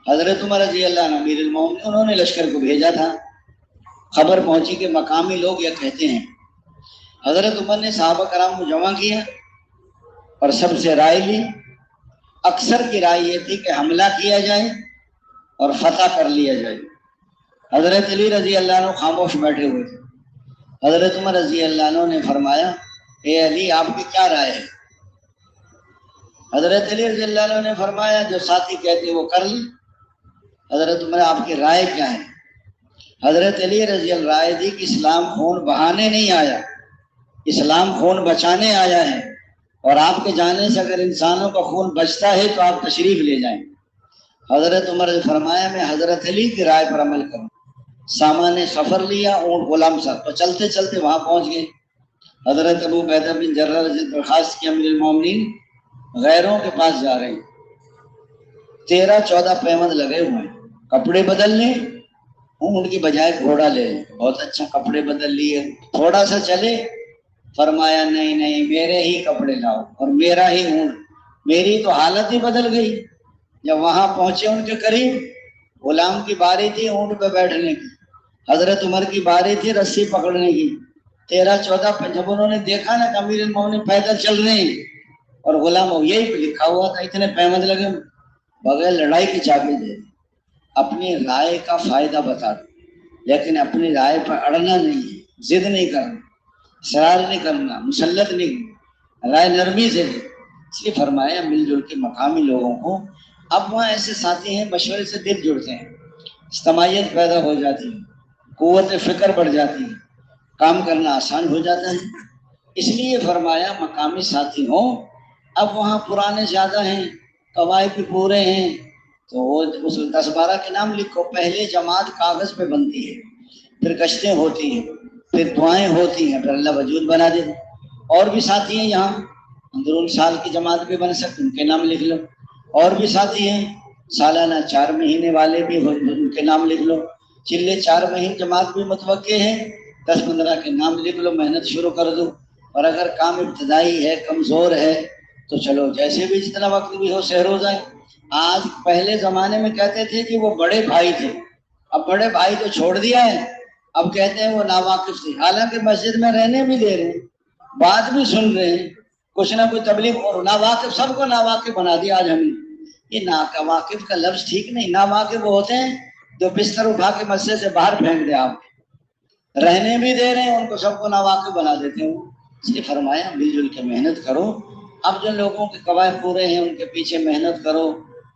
حضرت عمر رضی اللہ عنہ امیر المومنین, انہوں نے لشکر کو بھیجا تھا. خبر پہنچی کہ مقامی لوگ یہ کہتے ہیں. حضرت عمر نے صحابہ کرام کو جمع کیا اور سب سے رائے لی. اکثر کی رائے یہ تھی کہ حملہ کیا جائے اور فتح کر لیا جائے. حضرت علی رضی اللہ عنہ خاموش بیٹھے ہوئے تھے. حضرت عمر رضی اللہ عنہ نے فرمایا, اے علی آپ کی کیا رائے ہے؟ حضرت علی رضی اللہ عنہ نے فرمایا, جو ساتھی کہتے وہ کر لیں. حضرت عمر آپ کی رائے کیا ہے؟ حضرت علی رضی اللہ رائے دی کہ اسلام خون بہانے نہیں آیا, اسلام خون بچانے آیا ہے, اور آپ کے جانے سے اگر انسانوں کا خون بچتا ہے تو آپ تشریف لے جائیں. حضرت عمر نے فرمایا میں حضرت علی کی رائے پر عمل کروں. سامان سفر لیا, اونٹ غلام سر, تو چلتے چلتے وہاں پہنچ گئے. حضرت ابو عبیدہ بن جراح رضی اللہ عنہ درخواست کی امیر المومنین غیروں کے پاس جا رہے ہیں, 13-14 پیمند لگے ہوئے ہیں, کپڑے بدل لیں, اونٹ کی بجائے گھوڑا لے لیں. بہت اچھا, کپڑے بدل لیے, تھوڑا سا چلے, فرمایا نہیں نہیں میرے ہی کپڑے لاؤ اور میرا ہی اونٹ. میری تو حالت ہی بدل گئی. جب وہاں پہنچے ان کے قریب, غلام کی باری تھی اونٹ پہ بیٹھنے کی, حضرت عمر کی باری تھی رسی پکڑنے کی. 13-14 جب انہوں نے دیکھا نا کہ امیر المومنین پیدل چل رہے ہیں اور غلام یہی لکھا ہوا تھا اتنے پیمند لگے, بغیر لڑائی کی چابی دے دی. اپنی رائے کا فائدہ بتا دو, لیکن اپنی رائے پر اڑنا نہیں ہے, ضد نہیں کرنا, اصرار نہیں کرنا, مسلط نہیں, رائے نرمی سے دے. اس لیے فرمایا مل جل کے مقامی لوگوں کو. اب وہاں ایسے ساتھی ہیں مشورے سے دل جڑتے ہیں, اجتماعیت پیدا ہو جاتی ہے, قوت فکر بڑھ جاتی ہے, کام کرنا آسان ہو جاتا ہے. اس لیے فرمایا مقامی ساتھی ہوں. اب وہاں پرانے زیادہ ہیں, قواعد بھی پورے ہیں, تو وہ اس 10-12 کے نام لکھو. پہلے جماعت کاغذ پہ بنتی ہے, پھر گشتیں ہوتی ہیں, پھر دعائیں ہوتی ہیں, پھر اللہ وجود بنا دیتے. اور بھی ساتھی ہیں یہاں, اندرون سال کی جماعت بھی بن سکتے, ان کے نام لکھ لو. اور بھی ساتھی ہیں سالانہ 4 مہینے والے بھی, ان کے نام لکھ لو. چلے 4 مہینے جماعت بھی متوقع ہے, 10-15 کے نام لکھ لو, محنت شروع کر دو. اور اگر کام ابتدائی ہے, کمزور ہے, تو چلو جیسے بھی جتنا وقت بھی ہو سحر ہو جائے. آج پہلے زمانے میں کہتے تھے کہ وہ بڑے بھائی تھے, اب بڑے بھائی تو چھوڑ دیا ہے, اب کہتے ہیں وہ ناواقف تھے. حالانکہ مسجد میں رہنے بھی دے رہے ہیں, بات بھی سن رہے ہیں, کچھ نہ کوئی تبلیغ, اور ناواقف سب کو ناواقف بنا دیا آج ہم نے. یہ ناواقف کا لفظ ٹھیک نہیں. ناواقف وہ ہوتے ہیں جو بستر اٹھا کے مسجد سے باہر پھینک دے, آپ رہنے بھی دے رہے ہیں, ان کو سب کو ناواقف بنا دیتے ہیں. اس لیے فرمایا مل جل کے محنت کرو. اب جو لوگوں کے قواعد پورے ہیں ان کے پیچھے محنت کرو,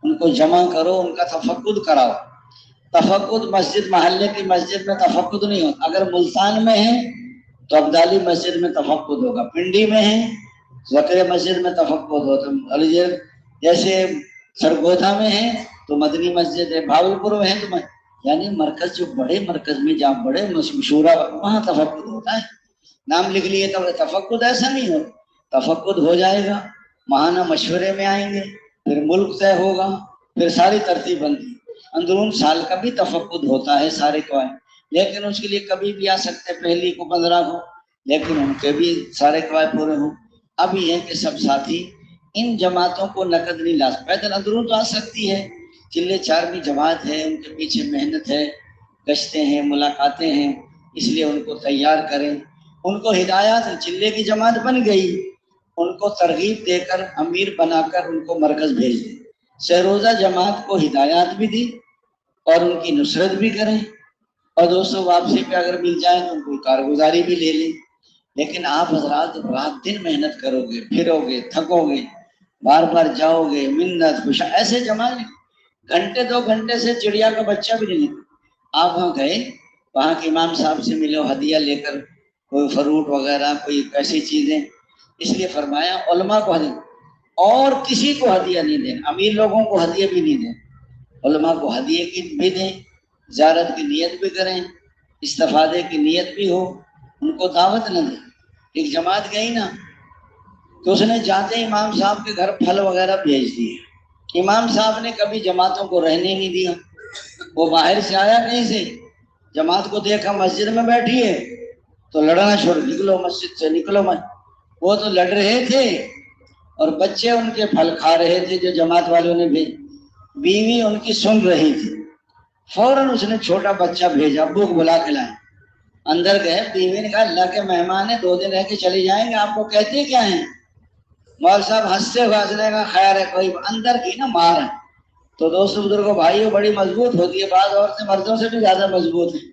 ان کو جمع کرو, ان کا تفقد کراؤ. تفقد مسجد, محلے کی مسجد میں تفقد نہیں ہوتا. اگر ملتان میں ہے تو عبدالی مسجد میں تفقد ہوگا, پنڈی میں ہے زکریا مسجد میں تفقد ہوتا, جیسے سرگودا میں ہے تو مدنی مسجد ہے, بھاولپور میں ہے تو یعنی مرکز جو بڑے مرکز میں جہاں بڑے مشہور وہاں تفقد ہوتا ہے. نام لکھ لیے تو تفقد ایسا نہیں ہو. تفقد ہو جائے گا, ماہانہ مشورے میں آئیں گے, پھر ملک طے ہوگا, پھر ساری ترتیب بنتی. اندرون سال کا بھی تفقد ہوتا ہے سارے قواعد, لیکن اس کے لیے کبھی بھی آ سکتے, پہلی کو 15 کو, لیکن ان کے بھی سارے قواعد پورے ہوں. اب یہ ہے کہ سب ساتھی ان جماعتوں کو نقد نہیں لا سکتے. پیدل اندرون تو آ سکتی ہے, چلے 4 جماعت ہے, ان کے پیچھے محنت ہے, گشتیں ہیں, ملاقاتیں ہیں, اس لیے ان کو تیار کریں. ان کو ہدایات, چلے کی جماعت بن گئی, ان کو ترغیب دے کر امیر بنا کر ان کو مرکز بھیج دیں. سہروزہ جماعت کو ہدایات بھی دی اور ان کی نصرت بھی کریں, اور دوستوں واپسی پہ اگر مل جائے تو کوئی کارگزاری بھی لے لیں، لیکن آپ حضرات رات دن محنت کرو گے، پھرو گے، تھکو گے، بار بار جاؤ گے، منت خوش ایسے جمع گھنٹے 2 گھنٹے سے چڑیا کا بچہ بھی نہیں نکلا۔ آپ وہاں گئے، وہاں کے امام صاحب سے ملو ہدیہ لے کر، کوئی فروٹ وغیرہ، کوئی ایسی چیزیں، اس لیے فرمایا علماء کو ہدیہ اور کسی کو ہدیہ نہیں دینا، امیر لوگوں کو ہدیہ بھی نہیں دیں، علماء کو ہدیے کی بھی دیں، زیارت کی نیت بھی کریں، استفادے کی نیت بھی ہو، ان کو دعوت نہ دیں۔ ایک جماعت گئی نا تو اس نے جاتے ہی امام صاحب کے گھر پھل وغیرہ بھیج دیے۔ امام صاحب نے کبھی جماعتوں کو رہنے نہیں دیا، وہ باہر سے آیا کہیں سے، جماعت کو دیکھا مسجد میں بیٹھی ہے تو لڑنا چھوڑ، نکلو مسجد سے، نکلو وہ تو لڑ رہے تھے اور بچے ان کے پھل کھا رہے تھے جو جماعت والوں نے بھیج، بیوی ان کی سن رہی تھی، فوراً اس نے چھوٹا بچہ بھیجا، ابو کو بلا کے لائے، اندر گئے، بیوی نے کہا اللہ کے مہمان ہیں 2 دن رہ کے چلے جائیں گے، آپ کو کہتے کیا ہیں؟ مول صاحب ہنستے ہوئے ہنسنے کا خیر ہے، کوئی اندر کی نا مار ہے۔ تو دوستوں بزرگوں بھائیوں بڑی مضبوط ہوتی ہے، بعض عورتیں مردوں سے بھی زیادہ مضبوط ہیں،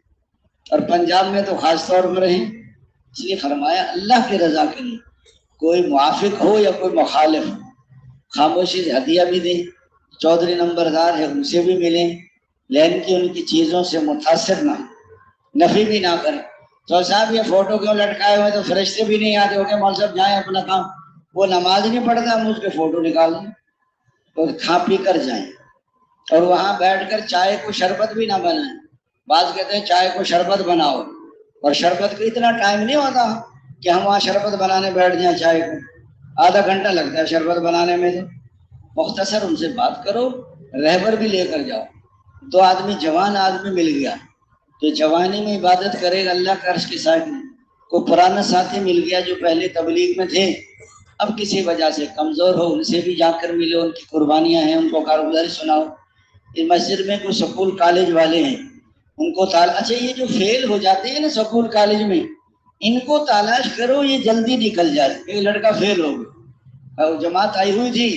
اور پنجاب میں تو خاص طور پر ہیں، اس لیے فرمایا اللہ کی رضا کے لیے کوئی موافق ہو یا کوئی مخالف ہو، خاموشی سے ہدیہ بھی دیں، چودھری نمبردار ہے ان سے بھی ملیں، لیکن کہ ان کی چیزوں سے متاثر نہ، نفی بھی نہ کریں۔ تو صاحب یہ فوٹو کیوں لٹکائے ہوئے؟ تو فرشتے بھی نہیں آتے، ہوتے مول صاحب جائیں اپنا کام، وہ نماز نہیں پڑھتا، ہم اس کے فوٹو نکال دیں اور کھا پی کر جائیں، اور وہاں بیٹھ کر چائے کو شربت بھی نہ بنائیں۔ بعض کہتے ہیں چائے کو شربت بناؤ، اور شربت کو اتنا ٹائم نہیں ہوتا کہ ہم وہاں شربت بنانے بیٹھ جائیں، چائے کو آدھا گھنٹہ لگتا ہے شربت بنانے میں، تو مختصر ان سے بات کرو، رہبر بھی لے کر جاؤ۔ 2 آدمی جوان آدمی مل گیا تو جوانی میں عبادت کرے گا اللہ کا عرش کے ساتھ میں، کوئی پرانا ساتھی مل گیا جو پہلے تبلیغ میں تھے، اب کسی وجہ سے کمزور ہو، ان سے بھی جا کر ملو، ان کی قربانیاں ہیں، ان کو کارگزاری سناؤ۔ اس مسجد میں کوئی سکول کالج والے ہیں، ان کو اچھا یہ جو فیل ہو جاتے ہیں نا سکول کالج میں، ان کو تلاش کرو، یہ جلدی نکل جاتے۔ ایک لڑکا فیل ہو گیا، جماعت آئی ہوئی تھی،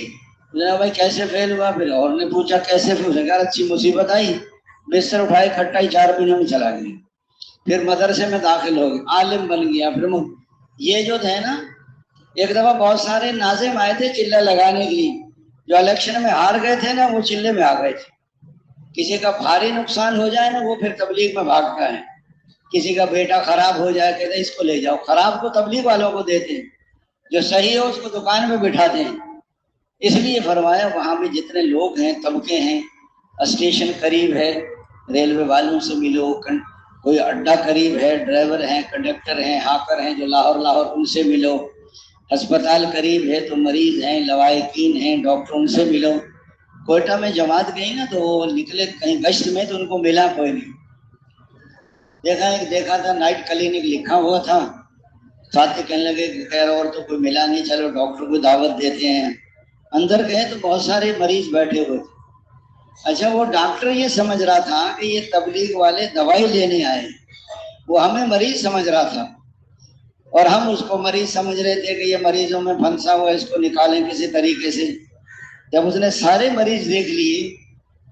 بھائی کیسے فیل ہوا؟ پھر اور نے پوچھا کیسے فیل ہوا؟ اچھی مصیبت آئی، بستر اٹھائے کھٹائی 4 مہینے میں چلا گیا، پھر مدرسے میں داخل ہو گیا، عالم بن گیا، پھر یہ جو ہے نا، ایک دفعہ بہت سارے ناظم آئے تھے چلہ لگانے کے لیے، جو الیکشن میں ہار گئے تھے نا وہ چلے میں آ گئے تھے۔ کسی کا بھاری نقصان ہو جائے نا وہ پھر تبلیغ میں بھاگتا ہے، کسی کا بیٹا خراب ہو جائے کہتے ہیں اس کو لے جاؤ، خراب کو تبلیغ والوں کو دیتے ہیں، جو صحیح ہو اس کو دکان میں بٹھاتے ہیں۔ اس لیے فرمایا وہاں بھی جتنے لوگ ہیں، طبقے ہیں، اسٹیشن قریب ہے، ریلوے والوں سے ملو، کوئی اڈا قریب ہے، ڈرائیور ہیں، کنڈکٹر ہیں، ہاکر ہیں جو لاہور ان سے ملو، ہسپتال قریب ہے تو مریض ہیں، لوائقین ہیں، ڈاکٹر ان سے ملو۔ کوئٹہ میں جماعت گئی نا تو وہ نکلے کہیں گشت میں تو ان کو ملا کوئی نہیں، دیکھا تھا نائٹ کلینک لکھا ہوا تھا، ساتھی کہنے لگے کہ خیر اور تو کوئی ملا نہیں، چلو ڈاکٹر کو دعوت دیتے ہیں۔ اندر گئے تو بہت سارے مریض بیٹھے ہوئے تھے۔ اچھا وہ ڈاکٹر یہ سمجھ رہا تھا کہ یہ تبلیغ والے دوائی لینے آئے، وہ ہمیں مریض سمجھ رہا تھا، اور ہم اس کو مریض سمجھ رہے تھے کہ یہ مریضوں میں پھنسا ہوا ہے، اس کو نکالیں کسی طریقے سے۔ جب اس نے سارے مریض دیکھ لیے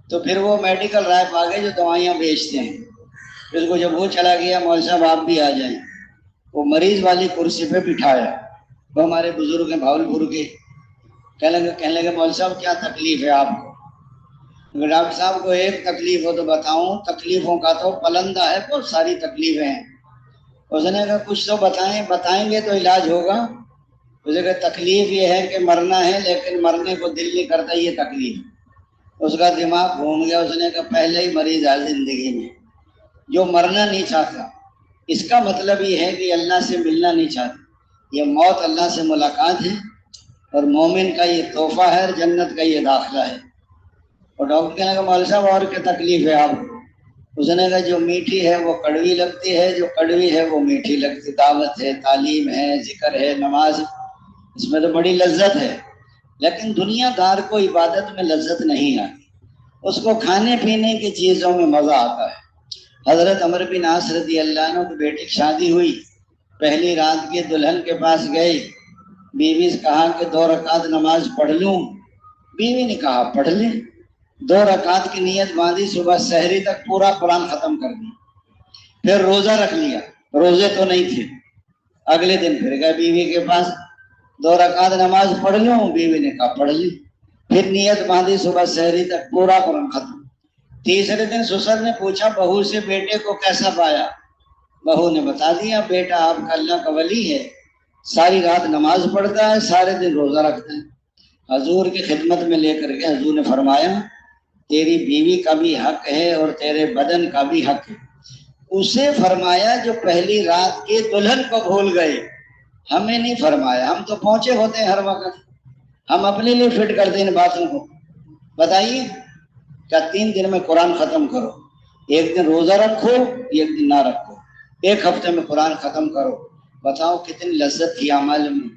تو پھر وہ میڈیکل رائپ آ گئے جو دوائیاں بیچتے ہیں، پھر کو جب وہ چلا گیا مول صاحب آپ بھی آ جائیں، وہ مریض والی کرسی پہ بٹھایا، وہ ہمارے بزرگ ہیں بھاولپور کے، کہنے لگے مول صاحب کیا تکلیف ہے آپ کو؟ ڈاکٹر صاحب کو ایک تکلیف ہو تو بتاؤں، تکلیفوں کا تو پلندہ ہے، بہت ساری تکلیفیں ہیں۔ اس نے کہا کچھ تو بتائیں گے تو علاج ہوگا۔ اسے کہا تکلیف یہ ہے کہ مرنا ہے لیکن مرنے کو دل نہیں کرتا، یہ تکلیف۔ اس کا دماغ گھوم گیا، اس نے کہا پہلے ہی مریض ہے زندگی میں جو مرنا نہیں چاہتا، اس کا مطلب یہ ہے کہ اللہ سے ملنا نہیں چاہتا، یہ موت اللہ سے ملاقات ہے، اور مومن کا یہ تحفہ ہے، جنت کا یہ داخلہ ہے۔ اور ڈاکٹر کہنے لگا مول صاحب اور کیا تکلیف ہے آپ کو؟ اس نے کہا جو میٹھی ہے وہ کڑوی لگتی ہے، جو کڑوی ہے وہ میٹھی لگتی، دعوت ہے، تعلیم ہے، ذکر ہے، نماز، اس میں تو بڑی لذت ہے، لیکن دنیا دار کو عبادت میں لذت نہیں آتی، اس کو کھانے پینے کی چیزوں میں مزہ آتا ہے۔ حضرت عمر بن عاص رضی اللہ عنہ کی بیٹی کی شادی ہوئی، پہلی رات کے دلہن کے پاس گئے، بیوی سے کہا کہ 2 رکعت نماز پڑھ لوں؟ بیوی نے کہا پڑھ لیں۔ 2 رکعت کی نیت باندھی، صبح سحری تک پورا قرآن ختم کر دی۔ پھر روزہ رکھ لیا، روزے تو نہیں تھے، اگلے دن پھر گئے بیوی کے پاس، 2 رکعت نماز پڑھ لوں، بیوی نے کہا پڑھ لی، پھر نیت باندھی صبح سحری تک پورا قرآن ختم۔ تیسرے دن سسر نے پوچھا بہو سے بیٹے کو کیسا پایا، بہو نے بتا دیا بیٹا آپ کا اللہ کا ولی ہے، ساری رات نماز پڑھتا ہے، سارے دن روزہ رکھتا ہے۔ حضور کی خدمت میں لے کر کے حضور نے فرمایا تیری بیوی کا بھی حق ہے اور تیرے بدن کا بھی حق ہے۔ اسے فرمایا جو پہلی رات کے دلہن کو بھول گئے، ہمیں نہیں فرمایا، ہم تو پہنچے ہوتے ہیں ہر وقت، ہم اپنے لیے فٹ کرتے ہیں ان باتوں کو۔ بتائیے کیا 3 دن میں قرآن ختم کرو، 1 دن روزہ رکھو، 1 دن نہ رکھو، 1 ہفتے میں قرآن ختم کرو، بتاؤ کتنی لذت تھی اعمال میں۔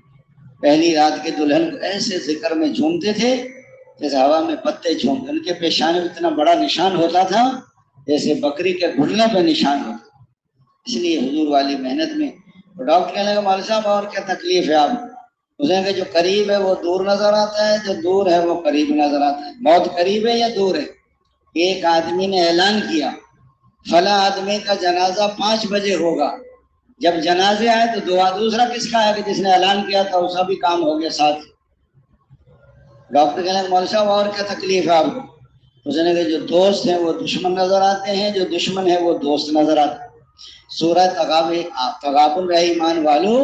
پہلی رات کے دلہن کو ایسے ذکر میں جھومتے تھے جیسے ہوا میں پتے جھومتے، ان کے پیشانے میں اتنا بڑا نشان ہوتا تھا جیسے بکری کے گھٹنے پہ نشان ہوتا۔ اس لیے حضور والی محنت میں ڈاکٹر کہنے لگا مولوی صاحب اور کیا تکلیف ہے آپ کو؟ کہ جو قریب ہے وہ دور نظر آتا ہے، جو دور ہے وہ قریب نظر آتا ہے۔ موت قریب ہے یا دور ہے؟ ایک آدمی نے اعلان کیا فلاں آدمی کا جنازہ 5 بجے ہوگا، جب جنازے آئے تو دعا دوسرا کس کا ہے کہ جس نے اعلان کیا تھا اس کا بھی کام ہو گیا ساتھ۔ ڈاکٹر کہنے لگا مولوی صاحب اور کیا تکلیف ہے آپ کو؟ اس نے کہا جو دوست ہیں وہ دشمن نظر آتے ہیں، جو دشمن ہے وہ دوست نظر آتے ہیں۔ سورہ تغابن رہے ایمان والو،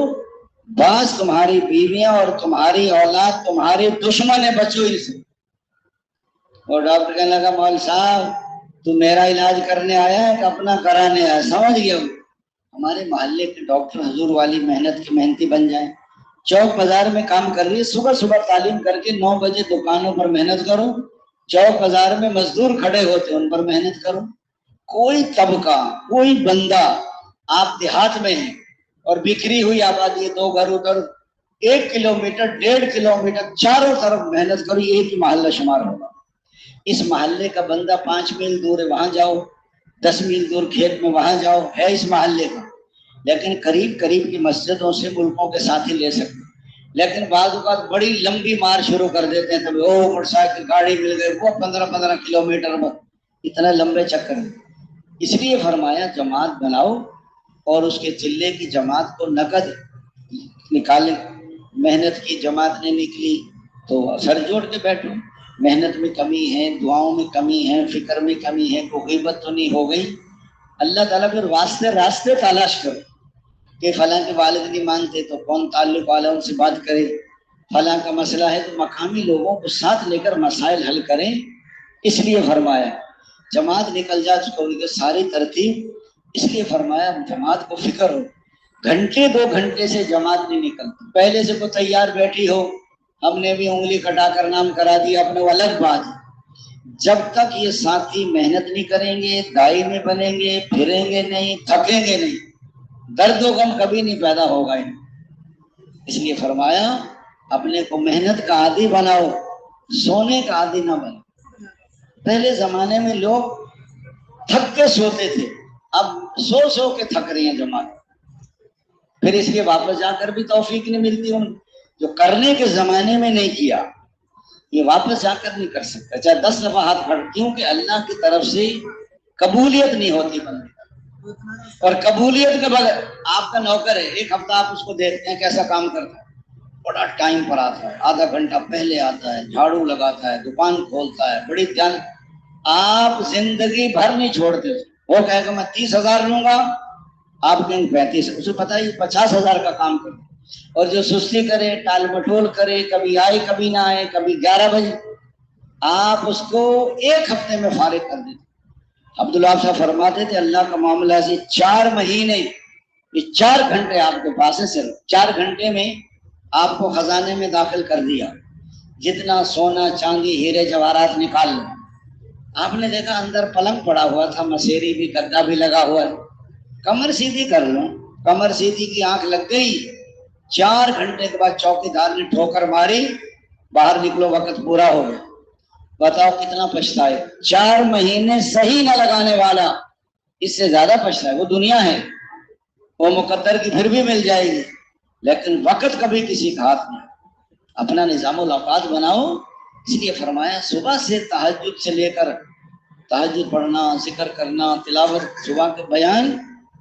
بعض تمہاری بیویاں اور تمہاری اولاد تمہارے دشمن ہے، بچو ان سے۔ اور ڈاکٹر کہنے لگا مول صاحب تو میرا علاج کرنے آیا ہے کہ اپنا کرانے آیا؟ سمجھ گیا ہمارے محلے کے ڈاکٹر حضور والی محنت کی محنتی بن جائیں۔ چوک بازار میں کام کر رہی ہے، صبح صبح تعلیم کر کے 9 بجے دکانوں پر محنت کرو، چوک بازار میں مزدور کھڑے ہوتے ان پر محنت کرو۔ کوئی طبقہ کوئی بندہ، آپ دیہات میں ہیں اور بکھری ہوئی آبادی ہے، 2 گھر ادھر، 1 کلومیٹر 1.5 کلومیٹر چاروں طرف محنت کرو، ایک ہی محلہ شمار ہوگا۔ اس محلے کا بندہ 5 میل دور ہے وہاں جاؤ، 10 میل دور کھیت میں وہاں جاؤ، ہے اس محلے کا، لیکن قریب قریب کی مسجدوں سے ملکوں کے ساتھی لے سکتے، لیکن بعض اوقات بڑی لمبی مار شروع کر دیتے ہیں، تبھی موٹر سائیکل گاڑی مل گئی، وہ 15 کلومیٹر پر، اتنے لمبے چکر میں۔ اس لیے فرمایا جماعت بناؤ اور اس کے چلے کی جماعت کو نقد نکالیں۔ محنت کی جماعت نے نکلی تو سر جوڑ کے بیٹھو، محنت میں کمی ہے، دعاؤں میں کمی ہے، فکر میں کمی ہے، کوئی غیبت تو نہیں ہو گئی، اللہ تعالیٰ پھر راستے تلاش کرو کہ فلاں کے والد نہیں مانتے تو کون تعلق والا ان سے بات کرے، فلاں کا مسئلہ ہے تو مقامی لوگوں کو ساتھ لے کر مسائل حل کریں۔ اس لیے فرمایا جماعت نکل جا چکا ساری ترتیب، اس لیے فرمایا جماعت کو فکر ہو، گھنٹے 2 گھنٹے سے جماعت نہیں نکلتی، پہلے سے کوئی تیار بیٹھی ہو ہم نے بھی انگلی کٹا کر نام کرا دیا اپنے، وہ الگ بات ہے۔ جب تک یہ ساتھی محنت نہیں کریں گے، دائی نہیں بنیں گے، پھریں گے نہیں، تھکیں گے نہیں، درد و غم کبھی نہیں پیدا ہوگا۔ اس لیے فرمایا اپنے کو محنت کا عادی بناؤ، سونے کا عادی نہ بناؤ۔ پہلے زمانے میں لوگ تھک کے سوتے تھے، اب سو کے تھک رہی ہیں جماعت، پھر اس لیے واپس جا کر بھی توفیق نہیں ملتی ان جو کرنے کے زمانے میں نہیں کیا، یہ واپس جا کر نہیں کر سکتا، چاہے 10 دفعہ ہاتھ پھڑ، کیونکہ اللہ کی طرف سے قبولیت نہیں ہوتی بندے، اور قبولیت کے بغیر آپ کا نوکر ہے، 1 ہفتہ آپ اس کو دیکھتے ہیں کیسا کام کرتا ہے، بڑا ٹائم پر آتا ہے، آدھا گھنٹہ پہلے آتا ہے، جھاڑو لگاتا ہے، دکان کھولتا ہے، بڑی دھیان، آپ زندگی بھر نہیں چھوڑتے، وہ کہے کہ میں 30,000 لوں گا، آپ کہیں 35، اسے پتا ہی 50,000 کا کام کرے، اور جو سستی کرے، ٹال مٹول کرے، کبھی آئے کبھی نہ آئے، کبھی 11 بجے، آپ اس کو 1 ہفتے میں فارغ کر دیتے۔ عبداللہ صاحب فرماتے تھے اللہ کا معاملہ سے 4 مہینے، یہ 4 گھنٹے آپ کے پاس ہے، صرف 4 گھنٹے میں آپ کو خزانے میں داخل کر دیا، جتنا سونا چاندی ہیرے جواہرات نکال لو۔ آپ نے دیکھا اندر پلنگ پڑا ہوا تھا، مسیری بھی، گدا بھی لگا ہوا ہے، کمر سیدھی کر لو، کمر سیدھی کی آنکھ لگ گئی، 4 گھنٹے کے بعد چوکی دار نے ٹھوکر ماری، باہر نکلو وقت پورا ہو گیا، بتاؤ کتنا پچھتائے۔ 4 مہینے صحیح نہ لگانے والا اس سے زیادہ پچھتائے، وہ دنیا ہے، وہ مقدر کی پھر بھی مل جائے گی، لیکن وقت کبھی کسی کا ہاتھ نہیں۔ اپنا نظام الاوقات بناؤ، اس لیے فرمایا صبح سے تہجد سے لے کر تہجد پڑھنا، ذکر کرنا، تلاوت، صبح کے بیان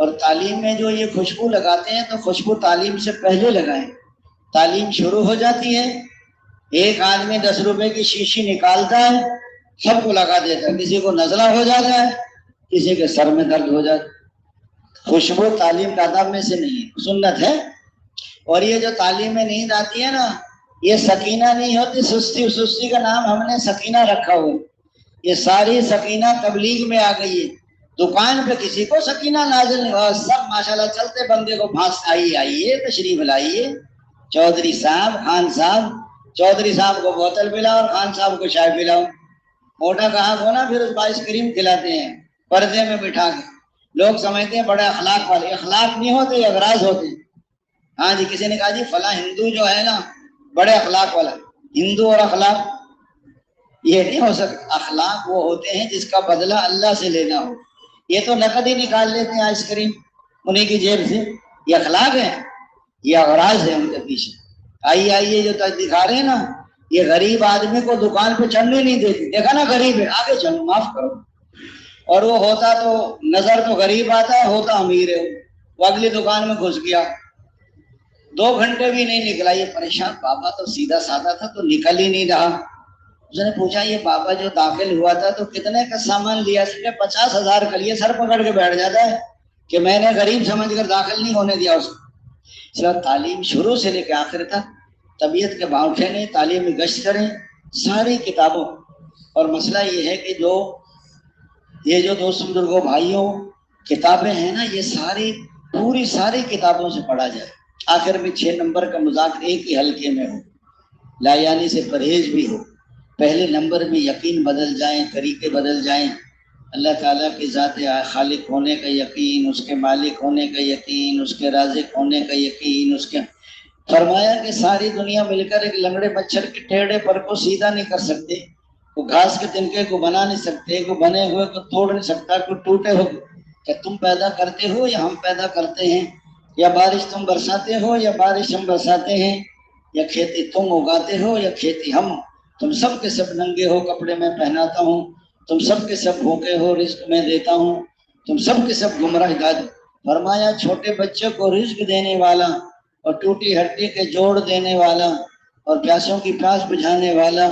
اور تعلیم میں جو یہ خوشبو لگاتے ہیں تو خوشبو تعلیم سے پہلے لگائیں. تعلیم شروع ہو جاتی ہے، ایک آدمی 10 روپے کی شیشی نکالتا ہے، سب کو لگا دیتا ہے، کسی کو نزلہ ہو جاتا ہے، کسی کے سر میں درد ہو جاتا ہے. خوشبو تعلیم کا آداب میں سے نہیں ہے، سنت ہے. اور یہ جو تعلیم میں نیند آتی ہے نا، یہ سکینہ نہیں ہوتی، سستی کا نام ہم نے سکینہ رکھا ہوا. یہ ساری سکینہ تبلیغ میں آ گئی ہے. دکان پہ کسی کو سکینہ نازل نہیں ہوا، سب ماشاءاللہ چلتے بندے کو بھانس آئیے تشریف لائیے، چودھری صاحب، خان صاحب، چودھری صاحب کو بوتل پلاؤ اور خان صاحب کو چائے پلاؤ. موٹا کہاں کو نا پھر اس کو آئس کریم کھلاتے ہیں پردے میں بٹھا کے. لوگ سمجھتے ہیں بڑے اخلاق والے، اخلاق نہیں ہوتے، یہ اغراض ہوتے ہیں. ہاں جی، کسی نے کہا جی فلاں ہندو جو ہے نا بڑے اخلاق والا. ہندو اور اخلاق یہ نہیں ہو سکتا. اخلاق وہ ہوتے ہیں جس کا بدلہ اللہ سے لینا ہو. یہ تو نقد ہی نکال لیتے ہیں آئس کریم انہیں کی جیب سے. یہ اخلاق ہے؟ یہ اغراض ہے ان کے پیچھے. آئیے جو دکھا رہے ہیں نا، یہ غریب آدمی کو دکان پہ چڑھنے نہیں دیتی. دیکھا نا غریب ہے، آگے چلو، معاف کرو. اور وہ ہوتا تو نظر تو غریب آتا ہے، ہوتا امیر ہے. وہ اگلی دکان میں گھس گیا، 2 گھنٹے بھی نہیں نکلا. یہ پریشان، بابا تو سیدھا سادہ تھا تو نکل ہی نہیں رہا. اس نے پوچھا یہ بابا جو داخل ہوا تھا تو کتنے کا سامان لیا؟ 50,000 کا لیا. سر پکڑ کے بیٹھ جاتا ہے کہ میں نے غریب سمجھ کر داخل نہیں ہونے دیا اس کو. اس لیے تعلیم شروع سے لے کے آخر تک طبیعت کے بھاؤ نہیں، تعلیم میں گشت کریں ساری کتابوں. اور مسئلہ یہ ہے کہ یہ جو دوست بزرگوں بھائیوں کتابیں ہیں نا، یہ پوری ساری کتابوں سے پڑھا جائے. آخر میں 6 نمبر کا مذاکرہ ایک ہی حلقے میں ہو، لا یعنی سے پرہیز بھی ہو. پہلے نمبر میں یقین بدل جائیں، طریقے بدل جائیں. اللہ تعالیٰ کی ذات خالق ہونے کا یقین، اس کے مالک ہونے کا یقین، اس کے رازق ہونے کا یقین. اس کے فرمایا کہ ساری دنیا مل کر ایک لنگڑے مچھر کے ٹیڑے پر کو سیدھا نہیں کر سکتے، وہ گھاس کے تنکے کو بنا نہیں سکتے، کو بنے ہوئے کو توڑ نہیں سکتا، کو ٹوٹے ہو. کہ تم پیدا کرتے ہو یا ہم پیدا کرتے ہیں، یا بارش تم برساتے ہو یا بارش ہم برساتے ہیں، یا کھیتی تم اگاتے ہو یا کھیتی ہم. تم سب کے سب ننگے ہو کپڑے میں پہناتا ہوں، تم سب کے سب بھوکے ہو رزق میں دیتا ہوں، تم سب کے سب گمراہ ہدایت. فرمایا چھوٹے بچے کو رزق دینے والا، اور ٹوٹی ہڈی کے جوڑ دینے والا، اور پیاسوں کی پیاس بجھانے والا،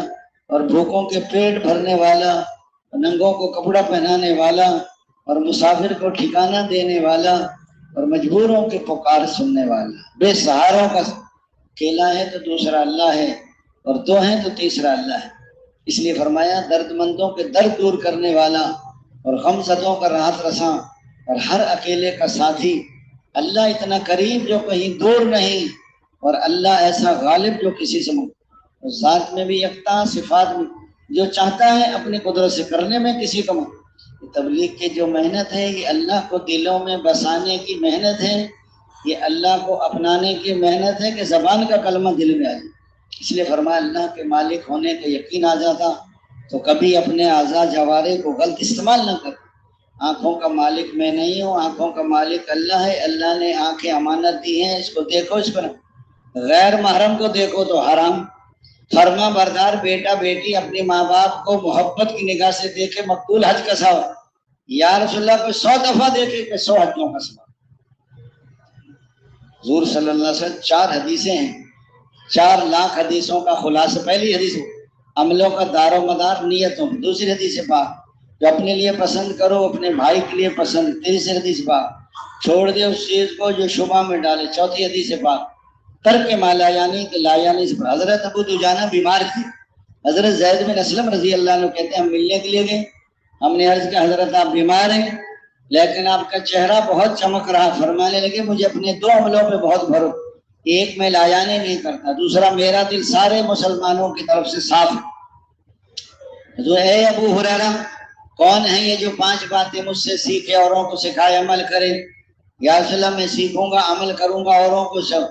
اور بھوکوں کے پیٹ بھرنے والا، اور ننگوں کو کپڑا پہنانے والا، اور مسافر کو ٹھکانہ دینے والا، اور مجبوروں کے پکار سننے والا. بے سہاروں کا اکیلا ہے تو دوسرا اللہ ہے، اور 2 ہیں تو تیسرا اللہ ہے. اس لیے فرمایا درد مندوں کے درد دور کرنے والا، اور غم زدوں کا راحت رساں، اور ہر اکیلے کا ساتھی. اللہ اتنا قریب جو کہیں دور نہیں، اور اللہ ایسا غالب جو کسی سے ذات میں بھی یکتا، صفات میں جو چاہتا ہے اپنی قدرت سے کرنے میں کسی کا. تبلیغ کی جو محنت ہے یہ اللہ کو دلوں میں بسانے کی محنت ہے، یہ اللہ کو اپنانے کی محنت ہے کہ زبان کا کلمہ دل میں آ جائے. اس لیے فرمایا اللہ کے مالک ہونے کا یقین آ جاتا تو کبھی اپنے اعضاء جوارے کو غلط استعمال نہ کر. آنکھوں کا مالک میں نہیں ہوں، آنکھوں کا مالک اللہ ہے. اللہ نے آنکھیں امانت دی ہیں، اس کو دیکھو، اس پر غیر محرم کو دیکھو تو حرام. فرما بردار بیٹا بیٹی اپنے ماں باپ کو محبت کی نگاہ سے دیکھے مقبول حج کا ثواب. یا رسول اللہ کو 100 دفعہ دیکھے کہ 100 حجوں کا ثواب. حضور صلی اللہ علیہ وسلم 4 حدیثیں ہیں، 4 لاکھ حدیثوں کا خلاصہ. پہلی حدیث عملوں کا دار و مدار نیتوں. دوسری حدیث پاک جو اپنے لیے پسند کرو اپنے بھائی کے لیے پسند. تیسری حدیث پاک چھوڑ دے اس چیز کو جو شبہ میں ڈالے. چوتھی حدیث پاک ترک مالا یعنی کہ لا یعنی. حضرت ابو دجانہ بیمار تھی، حضرت زید بن اسلم رضی اللہ عنہ کہتے ہیں ہم ملنے کے لیے گئے. ہم نے عرض کیا حضرت آپ بیمار ہیں لیکن آپ کا چہرہ بہت چمک رہا. فرمانے لگے مجھے اپنے 2 عملوں پہ بہت بھروسہ، ایک میں لایانی نہیں کرتا، دوسرا میرا دل سارے مسلمانوں کی طرف سے صاف ہے. جو اے ابو ہریرہ کون ہے یہ جو 5 باتیں مجھ سے سیکھے اوروں کو سکھائے عمل کرے؟ یا رسول اللہ میں سیکھوں گا عمل کروں گا اوروں کو سب.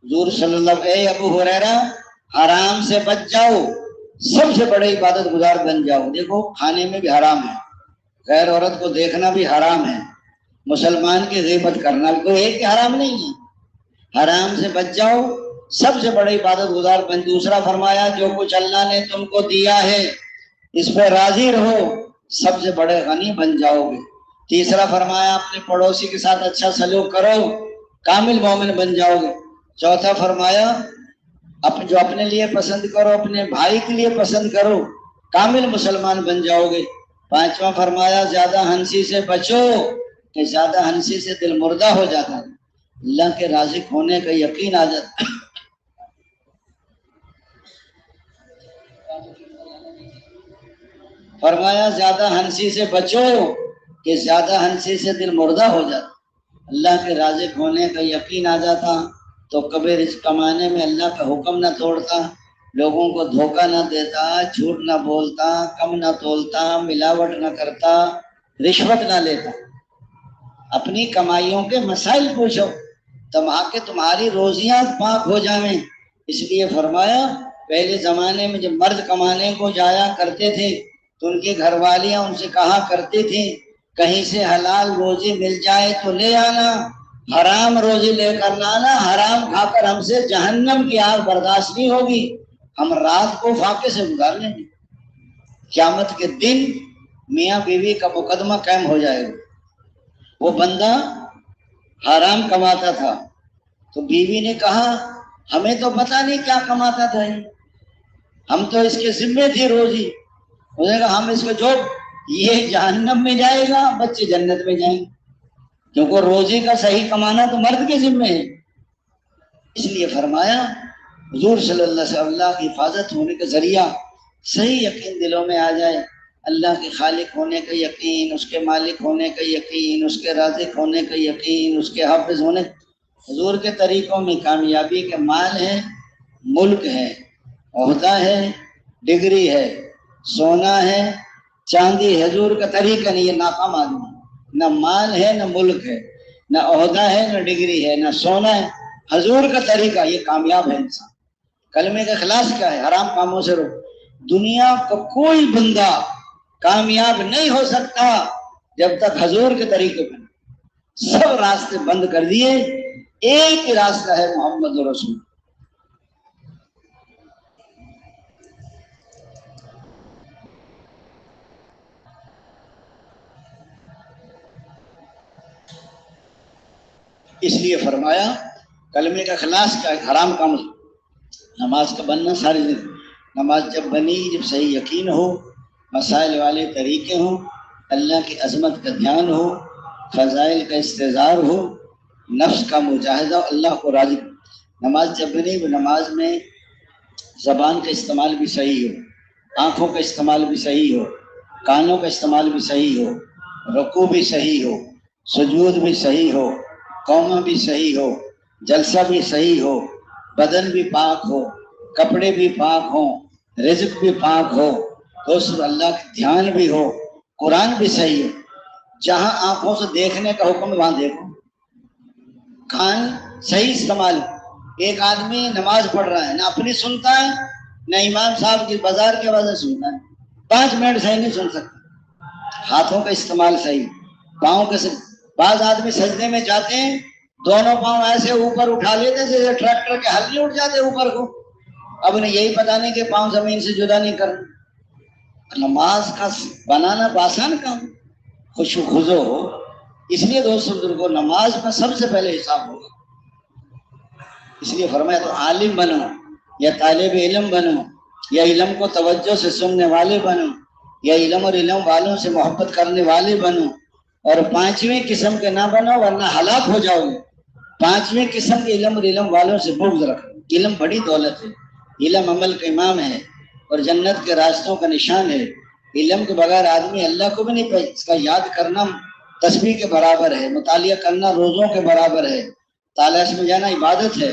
حضور صلی اللہ علیہ وسلم اے ابو ہریرہ حرام سے بچ جاؤ، سب سے بڑے عبادت گزار بن جاؤ. دیکھو کھانے میں بھی حرام ہے، غیر عورت کو دیکھنا بھی حرام ہے، مسلمان کی غیبت کرنا بھی کوئی ایک حرام نہیں ہے. حرام سے بچ جاؤ، سب سے بڑے عبادت گزار بن. دوسرا فرمایا جو کچھ اللہ نے تم کو دیا ہے اس پہ راضی رہو، سب سے بڑے غنی بن جاؤ گے. تیسرا فرمایا اپنے پڑوسی کے ساتھ اچھا سلوک کرو، کامل مومن بن جاؤ گے۔ چوتھا فرمایا جو اپنے لیے پسند کرو اپنے بھائی کے لیے پسند کرو، کامل مسلمان بن جاؤ گے۔ پانچواں فرمایا زیادہ ہنسی سے بچو، کہ زیادہ ہنسی سے دل مردہ ہو جاتا ہے، اللہ کے رازق ہونے کا یقین آ جاتا ہے۔ فرمایا زیادہ ہنسی سے بچو، کہ زیادہ ہنسی سے دل مردہ ہو جاتا، اللہ کے رازق ہونے کا یقین آ جاتا تو کبھی رزق کمانے میں اللہ کا حکم نہ توڑتا، لوگوں کو دھوکہ نہ دیتا، جھوٹ نہ بولتا، کم نہ تولتا، ملاوٹ نہ کرتا، رشوت نہ لیتا۔ اپنی کمائیوں کے مسائل پوچھو تمہاری روزیاں پاک ہو جائیں۔ اس لیے فرمایا پہلے زمانے میں جب مرد کمانے کو جایا کرتے تھے تو ان کی گھر والیاں ان سے کہا کرتی تھیں کہیں سے حلال روزی مل جائے تو لے آنا، حرام روزی لے کر لانا، حرام کھا کر ہم سے جہنم کی آگ برداشت نہیں ہوگی، ہم رات کو فاقے سے گزار لیں گے۔ قیامت کے دن میاں بیوی کا مقدمہ قائم ہو جائے گا۔ وہ بندہ حرام کماتا تھا تو بیوی نے کہا ہمیں تو پتہ نہیں کیا کماتا تھا، ہم تو اس کے ذمے تھی روزی۔ اس نے کہا ہم اس کو جو یہ جہنم میں جائے گا بچے جنت میں جائیں گے، کیونکہ روزی کا صحیح کمانا تو مرد کے ذمے ہے۔ اس لیے فرمایا حضور صلی اللہ علیہ وسلم اللہ کی حفاظت ہونے کا ذریعہ صحیح یقین دلوں میں آ جائے، اللہ کے خالق ہونے کا یقین، اس کے مالک ہونے کا یقین، اس کے رازق ہونے کا یقین، اس کے حافظ ہونے۔ حضور کے طریقوں میں کامیابی کے مال ہے، ملک ہے، عہدہ ہے، ڈگری ہے، سونا ہے، چاندی ہے۔ حضور کا طریقہ نہیں، یہ ناکام آدمی، نہ مال ہے نہ ملک ہے نہ عہدہ ہے نہ ڈگری ہے نہ سونا ہے، حضور کا طریقہ یہ کامیاب ہے انسان۔ کلمے کا اخلاص کیا ہے؟ حرام کاموں سے رو۔ دنیا کا کوئی بندہ کامیاب نہیں ہو سکتا جب تک حضور کے طریقے پر، سب راستے بند کر دیے، ایک ہی راستہ ہے محمد رسول۔ اس لیے فرمایا کلمے کا اخلاص کیا ہے؟ حرام کام نماز کا بننا ساری زندگی، نماز جب بنی جب صحیح یقین ہو، مسائل والے طریقے ہوں، اللہ کی عظمت کا دھیان ہو، فضائل کا استظہار ہو، نفس کا مجاہدہ، اللہ کو راضی۔ نماز جب بنی وہ نماز میں زبان کا استعمال بھی صحیح ہو، آنکھوں کا استعمال بھی صحیح ہو، کانوں کا استعمال بھی صحیح ہو، رکوع بھی صحیح ہو، سجود بھی صحیح ہو، قومہ بھی صحیح ہو، جلسہ بھی صحیح ہو، بدن بھی پاک ہو، کپڑے بھی پاک ہوں، رزق بھی پاک ہو، دوست اللہ کا دھیان بھی ہو، قرآن بھی صحیح ہو۔ جہاں آنکھوں سے دیکھنے کا حکم وہاں دیکھو، کان صحیح استعمال۔ ایک آدمی نماز پڑھ رہا ہے، نہ اپنی سنتا ہے نہ امام صاحب کی بازار کی آوازیں سنتا ہے، 5 منٹ صحیح نہیں سن سکتا۔ ہاتھوں کا استعمال صحیح، پاؤں کے بعض آدمی سجدے میں جاتے ہیں دونوں پاؤں ایسے اوپر اٹھا لیتے جیسے ٹریکٹر کے ہل نہیں اٹھ جاتے اوپر کو، اب انہیں یہی پتا نہیں کہ پاؤں زمین سے جدا نہیں کرنا۔ نماز کا بنانا آسان کام، خشوع خضوع ہو۔ اس لیے دوستوں بزرگوں نماز میں سب سے پہلے حساب ہوگا۔ اس لیے فرمایا تو عالم بنو یا طالب علم بنو یا علم کو توجہ سے سننے والے بنو یا علم اور علم والوں سے محبت کرنے والے بنو، اور 5ویں قسم کے نہ بنو ورنہ ہلاک ہو جاؤ گے۔ 5ویں قسم کے علم اور علم والوں سے بغض رکھو۔ علم بڑی دولت ہے، علم عمل کا امام ہے اور جنت کے راستوں کا نشان ہے۔ علم کے بغیر آدمی اللہ کو بھی نہیں پہچانتا۔ اس کا یاد کرنا تسبیح کے برابر ہے، مطالعہ کرنا روزوں کے برابر ہے، تالاش میں جانا عبادت ہے۔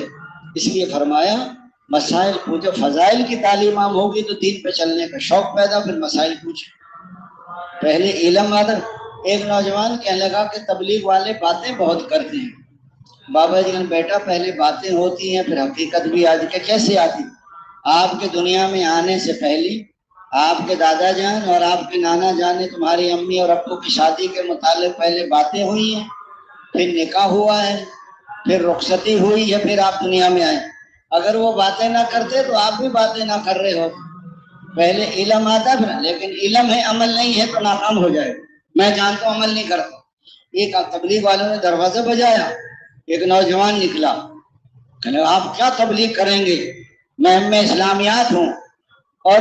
اس لیے فرمایا مسائل پوچھو، فضائل کی تعلیم عام ہوگی تو دین پہ چلنے کا شوق پیدا، پھر مسائل پوچھو۔ پہلے علم آدر۔ ایک نوجوان کہنے لگا کہ تبلیغ والے باتیں بہت کرتے ہیں۔ بابا جی بیٹا پہلے باتیں ہوتی ہیں پھر حقیقت بھی آتی ہے۔ کیسے آتی؟ آپ کے دنیا میں آنے سے پہلے آپ کے دادا جان اور آپ کے نانا جان نے تمہاری امی اور ابو کی شادی کے متعلق پہلے باتیں ہوئی ہیں، پھر نکاح ہوا ہے، پھر رخصتی ہوئی ہے، پھر آپ دنیا میں آئے۔ اگر وہ باتیں نہ کرتے تو آپ بھی باتیں نہ کر رہے ہو۔ پہلے علم آتا پھر، لیکن علم ہے عمل نہیں ہے تو ناکام ہو جائے۔ میں جانتا ہوں عمل نہیں کرتا، ایک تبلیغ والوں نے دروازہ بجایا، ایک نوجوان نکلا، کہنے آپ کیا تبلیغ کریں گے، میں ام اسلامیات ہوں، اور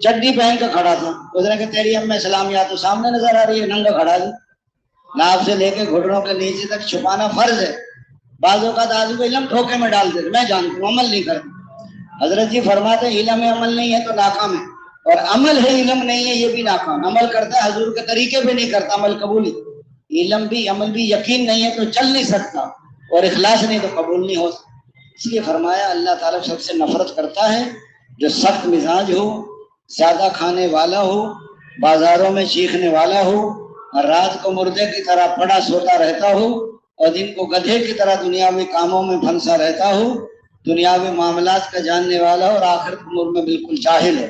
چڈی پہن کے کھڑا تھا۔ اس نے کہا تیری ام اسلامیات تو سامنے نظر آ رہی ہے، ننگا کھڑا ہے، ناف سے لے کے گھٹنوں کے نیچے تک چھپانا فرض ہے، بعض اوقات آدمی کو علم دھوکے میں ڈال دیتے، میں جانتا ہوں عمل نہیں کرتا۔ حضرت جی فرماتے ہیں علم عمل نہیں ہے تو ناکام ہے، اور عمل ہے علم نہیں ہے یہ بھی ناکام۔ عمل کرتا ہے حضور کے طریقے پہ نہیں کرتا، عمل قبول ہی، علم بھی عمل بھی یقین نہیں ہے تو چل نہیں سکتا، اور اخلاص نہیں تو قبول نہیں ہو سکتا۔ اس لیے فرمایا اللہ تعالیٰ سب سے نفرت کرتا ہے جو سخت مزاج ہو، زیادہ کھانے والا ہو، بازاروں میں چیخنے والا ہو، اور رات کو مردے کی طرح پڑا سوتا رہتا ہو، اور دن کو گدھے کی طرح دنیاوی کاموں میں پھنسا رہتا ہو، دنیاوی معاملات کا جاننے والا ہو اور آخرت امور میں بالکل جاہل ہو۔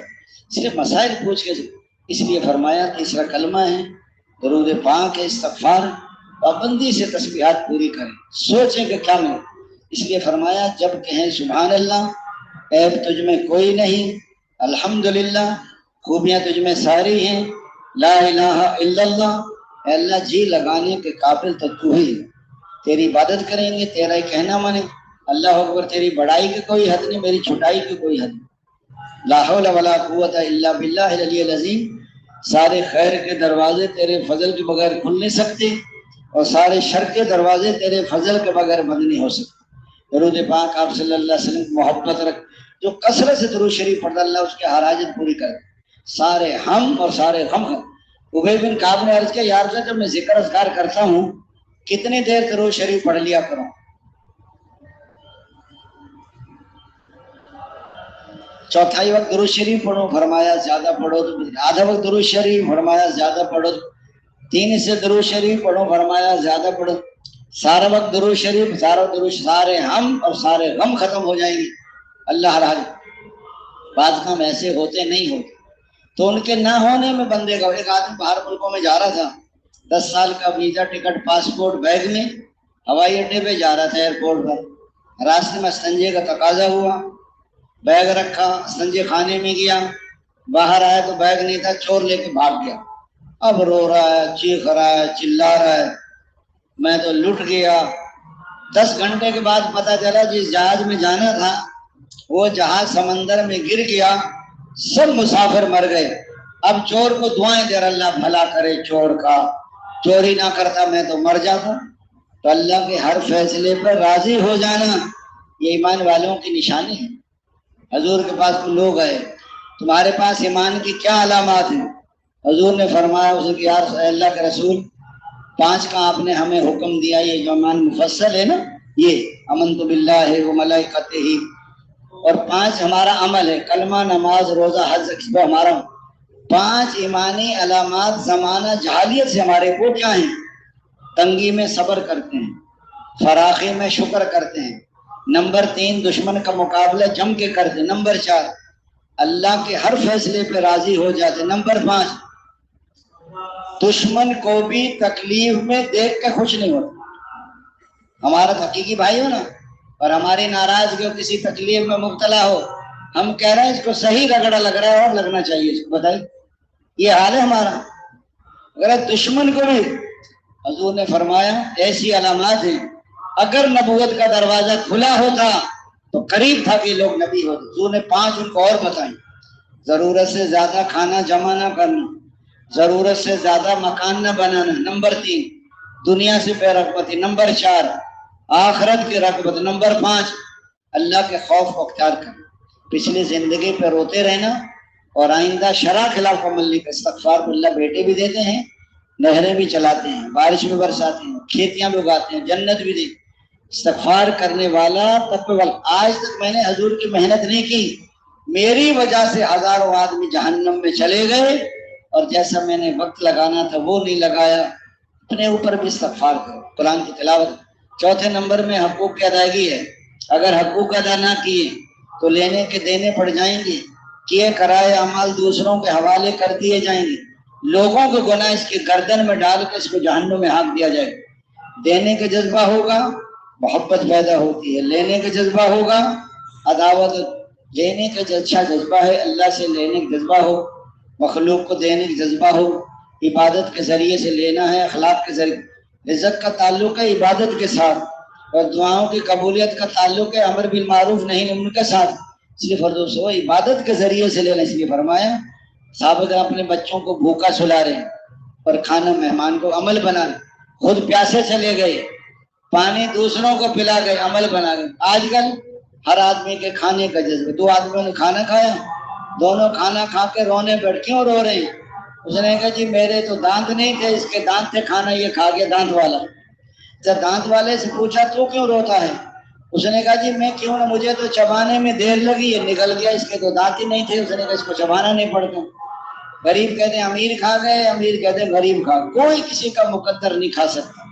صرف مسائل پوچھ کے، اس لیے فرمایا تیسرا کلمہ ہے درود پاک ہے، استغفار، پابندی سے تسبیحات پوری کریں، سوچیں کہ کیا ملے۔ اس لیے فرمایا جب کہیں سبحان اللہ، عیب تجھ میں کوئی نہیں، الحمدللہ، خوبیاں تجھ میں ساری ہیں، لا الہ الا اللہ، اے اللہ جی لگانے کے قابل تو ہی ہے، تیری عبادت کریں گے، تیرا ہی کہنا مانے، اللہ اکبر، تیری بڑائی کی کوئی حد نہیں، میری چھٹائی کی کوئی حد نہیں، لا حول ولا قوت الا باللہ العلی العظیم۔ سارے خیر کے دروازے تیرے فضل کے بغیر کھل نہیں سکتے، اور سارے شر کے دروازے تیرے فضل کے بغیر بند نہیں ہو سکتے۔ درود پاک آپ صلی اللہ علیہ وسلم محبت رکھ، جو کثرت سے درود شریف پڑھتا اللہ اس کے ہر حاجت پوری کرے، سارے ہم اور سارے غم۔ ابی بن کعب نے عرض کیا یا رسول اللہ جب میں ذکر اذکار کرتا ہوں کتنی دیر درود شریف پڑھ لیا کروں؟ چوتھائی وقت درود شریف پڑھو، فرمایا زیادہ پڑھو تو آدھا وقت درود شریف، فرمایا زیادہ پڑھو، 3 سے درود شریف پڑھو، فرمایا زیادہ پڑھو، سارا وقت درود شریف، سارا درود، سارے ہم اور سارے غم ختم ہو جائیں گے۔ اللہ رحم، بعض کام ایسے ہوتے نہیں ہوتے تو ان کے نہ ہونے میں بندے کا، ایک آدمی باہر ملکوں میں جا رہا تھا، 10 سال کا ویزا، ٹکٹ، پاسپورٹ بیگ میں، ہوائی اڈے پہ جا رہا تھا، ایئرپورٹ پر، راستے میں استنجے کا تقاضا ہوا، بیگ رکھا، استنجے خانے میں گیا، باہر آیا تو بیگ نہیں تھا، چور لے کے بھاگ گیا، اب رو رہا ہے، چیخ رہا ہے، چلا رہا ہے، میں تو لٹ گیا۔ 10 گھنٹے کے بعد پتا چلا جس جہاز میں جانا تھا وہ جہاز سمندر میں گر گیا، سب مسافر مر گئے۔ اب چور کو دعائیں دے رہا اللہ بھلا کرے چور کا، چوری نہ کرتا میں تو مر جاتا۔ تو اللہ کے ہر فیصلے پر راضی ہو جانا یہ ایمان والوں کی نشانی ہے۔ حضور کے پاس کوئی لوگ آئے، تمہارے پاس ایمان کی کیا علامات ہیں؟ حضور نے فرمایا اسے کہ یار اللہ کے رسول 5 کا آپ نے ہمیں حکم دیا، یہ جو ایمان مفصل ہے نا، یہ امنت باللہ و ملائکتہ، اور 5 ہمارا عمل ہے، کلمہ، نماز، روزہ، حج، وہ ہمارا 5 ایمانی علامات زمانہ جہالیت سے ہمارے کو کیا ہیں؟ تنگی میں صبر کرتے ہیں، فراخی میں شکر کرتے ہیں، نمبر 3 دشمن کا مقابلہ جم کے کرتے ہیں، نمبر 4 اللہ کے ہر فیصلے پہ راضی ہو جاتے ہیں، نمبر 5 دشمن کو بھی تکلیف میں دیکھ کے خوش نہیں ہوتا۔ ہمارا حقیقی بھائی ہو نا، اور ہماری ناراضگی کسی تکلیف میں مبتلا ہو، ہم کہہ رہے ہیں اس کو صحیح رگڑا لگ رہا ہے اور لگنا چاہیے اس کو، بتائیے یہ حال ہے ہمارا۔ اگر دشمن کو بھی، حضور نے فرمایا ایسی علامات ہیں، اگر نبوت کا دروازہ کھلا ہوتا تو قریب تھا کہ لوگ نبی ہوتے۔ حضور نے 5 ان کو اور بتائیں، ضرورت سے زیادہ کھانا جمع نہ کرنا، ضرورت سے زیادہ مکان نہ بنانا، نمبر 3 دنیا سے بے رغبتی، نمبر 4 آخرت کی رغبت، نمبر 5 اللہ کے خوف کو اختیار کرنا، پچھلی زندگی پہ روتے رہنا اور آئندہ شرع خلاف عمل کا استغفار کو اللہ بیٹے بھی دیتے ہیں، نہریں بھی چلاتے ہیں، بارش بھی برساتے ہیں، کھیتیاں بھی اگاتے ہیں، جنت بھی دیں۔ استغفار کرنے والا تقوی، آج تک میں نے حضور کی محنت نہیں کی، میری وجہ سے ہزاروں آدمی جہنم میں چلے گئے، اور جیسا میں نے وقت لگانا تھا وہ نہیں لگایا۔ اپنے اوپر بھی استغفار کرو، قرآن کی تلاوت۔ چوتھے نمبر میں حقوق کی ادائیگی ہے، اگر حقوق ادا نہ کیے تو لینے کے دینے پڑ جائیں گے، کیے کرائے اعمال دوسروں کے حوالے کر دیے جائیں گے، لوگوں کو گناہ اس کی گردن میں ڈال کے اس کو جہنم میں ہانک دیا جائے گا۔ دینے کا جذبہ ہوگا محبت پیدا ہوتی ہے، لینے کا جذبہ ہوگا عداوت، لینے کا اچھا جذبہ ہے، اللہ سے لینے کا جذبہ ہو، مخلوق کو دینے کا جذبہ ہو، عبادت کے ذریعے سے لینا ہے، اخلاق کے ذریعے۔ رزق کا تعلق ہے عبادت کے ساتھ، اور دعاؤں کی قبولیت کا تعلق ہے امر بالمعروف نہی عن المنکر کے ساتھ۔ اس لیے فرض ہو عبادت کے ذریعے سے لینا، اس لیے فرمایا صحابہ کرام اپنے بچوں کو بھوکا سلا رہے ہیں اور کھانا مہمان کو عمل بنا رہے، خود پیاسے چلے گئے، پانی دوسروں کو پلا گئے، عمل بنا گئے۔ آج کل ہر آدمی کے کھانے کا جذبہ، دو آدمیوں نے کھانا کھایا، دونوں کھانا کھا کے رونے بیٹھ کیوں رو رہے ہیں؟ اس نے کہا جی میرے تو دانت نہیں تھے، اس کے دانت تھے، کھانا یہ کھا گیا دانت والا۔ جب دانت والے سے پوچھا تو کیوں روتا ہے؟ اس نے کہا جی میں کیوں نہ، مجھے تو چبانے میں دیر لگی، یہ نکل گیا، اس کے تو دانت ہی نہیں تھے۔ اس نے کہا اس کو چبانا نہیں پڑتا۔ غریب کہتے ہیں امیر کھا گئے، امیر کہتے ہیں غریب کھا گئے، کوئی کسی کا مقدر نہیں کھا سکتا۔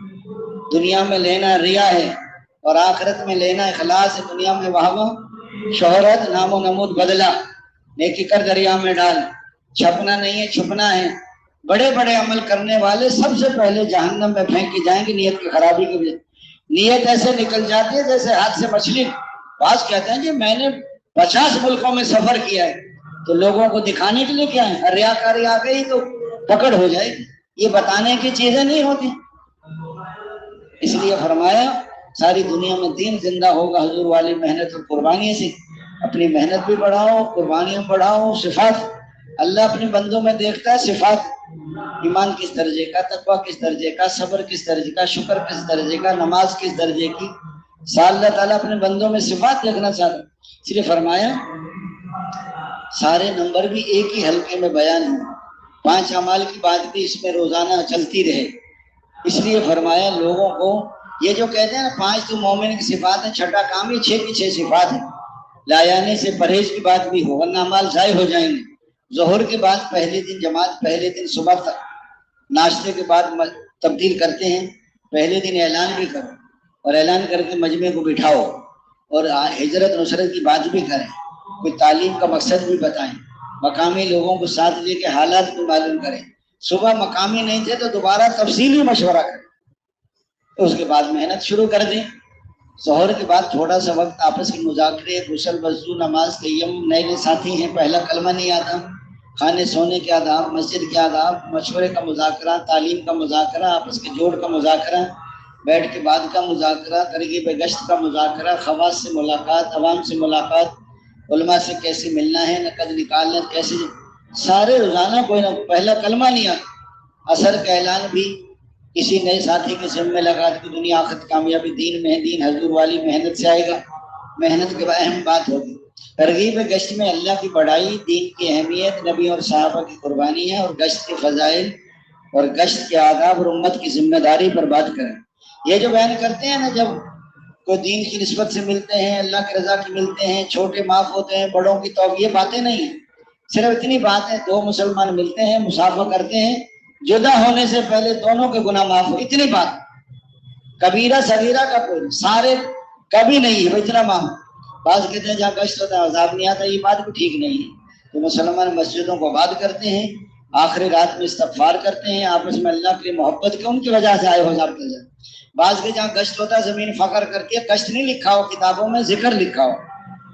دنیا میں لینا ریا ہے اور آخرت میں لینا اخلاص ہے۔ دنیا میں وہاں شہرت، نام و نمود بدلا، نیکی کر دریا میں ڈال، چھپنا نہیں ہے چھپنا ہے۔ بڑے بڑے عمل کرنے والے سب سے پہلے جہنم میں پھینک کے جائیں گے نیت کی خرابی کی وجہ۔ نیت ایسے نکل جاتی ہے جیسے ہاتھ سے مچھلی۔ بعض کہتے ہیں جی میں نے 50 ملکوں میں سفر کیا ہے، تو لوگوں کو دکھانے کے لیے کیا ہے؟ ریاکاری آ گئی تو پکڑ ہو جائے گی، یہ بتانے کی چیزیں نہیں ہوتی۔ اس لیے فرمایا ساری دنیا میں دین زندہ ہوگا حضور والی محنت اور قربانی سے۔ اپنی محنت بھی بڑھاؤ، قربانیاں بڑھاؤ۔ صفات اللہ اپنے بندوں میں دیکھتا ہے، صفات ایمان کس درجے کا، تقویٰ کس درجے کا، صبر کس درجے کا، شکر کس درجے کا، نماز کس درجے کی۔ اللہ تعالیٰ اپنے بندوں میں صفات دیکھنا چاہتا ہے۔ اس لیے فرمایا سارے نمبر بھی ایک ہی حلقے میں بیان ہیں، 5 اعمال کی بات بھی اس میں روزانہ چلتی رہے۔ اس لیے فرمایا لوگوں کو یہ جو کہتے ہیں نا 5 تو مومن کی صفات ہیں، چھٹا کام ہی 6 کی 6 صفات ہیں۔ لایانی سے پرہیز کی بات بھی ہو ورنہ اعمال ضائع ہو جائیں گے۔ ظہر کے بعد پہلے دن جماعت، پہلے دن صبح تک ناشتے کے بعد تبدیل کرتے ہیں، پہلے دن اعلان بھی کرو اور اعلان کر کے مجمع کو بٹھاؤ اور ہجرت نصرت کی بات بھی کریں، کوئی تعلیم کا مقصد بھی بتائیں، مقامی لوگوں کو ساتھ لے کے حالات کو معلوم کریں۔ صبح مقامی نہیں تھے تو دوبارہ تفصیلی مشورہ کریں، تو اس کے بعد محنت شروع کر دیں۔ ظہر کے بعد تھوڑا سا وقت آپس کے مذاکرے، غسل وضو، نماز، تیمم، نئے نئے ساتھی ہیں، پہلا کلمہ نہیں آتا، کھانے سونے کے آداب، مسجد کے آداب، مشورے کا مذاکرہ، تعلیم کا مذاکرہ، آپس کے جوڑ کا مذاکرہ، بیٹھ کے بعد کا مذاکرہ، ترغیب گشت کا مذاکرہ، خواص سے ملاقات، عوام سے ملاقات، علماء سے کیسے ملنا ہے، نقد نکالنا کیسے، سارے روزانہ کوئی نہ پہلا کلمہ نہیں آتا۔ عصر کا اعلان بھی کسی نئے ساتھی کے ذمہ لگا کہ دنیا آخرت کامیابی دین میں ہے، دین حضور والی محنت سے آئے گا۔ محنت کے بعد اہم بات ہوگی ترغیب گشت میں اللہ کی بڑائی، دین کی اہمیت، نبی اور صحابہ کی قربانی ہے، اور گشت کے فضائل اور گشت کے آداب اور امت کی ذمہ داری پر بات کریں۔ یہ جو بیان کرتے ہیں نا، جب کوئی دین کی نسبت سے ملتے ہیں، اللہ کی رضا کی ملتے ہیں، چھوٹے معاف ہوتے ہیں، بڑوں کی توبہ، یہ باتیں نہیں ہیں، صرف اتنی بات ہے 2 مسلمان ملتے ہیں، مصافحہ کرتے ہیں، جدا ہونے سے پہلے دونوں کے گناہ معاف ہو، اتنی بات۔ کبیرہ صغیرہ کا کوئی سارے کبھی نہیں ہے، اتنا معاف۔ بعض کہتے ہیں جہاں گشت ہوتا ہے عذاب نہیں آتا، یہ بات بھی ٹھیک نہیں ہے۔ تو مسلمان مسجدوں کو آباد کرتے ہیں، آخری رات میں استغفار کرتے ہیں، آپس میں اللہ کے لیے محبت کے ان کی وجہ سے آئے ہو جاتے ہیں۔ بعض کے جہاں گشت ہوتا ہے زمین فخر کرتی ہے، گشت نہیں لکھا ہو کتابوں میں، ذکر لکھا ہو،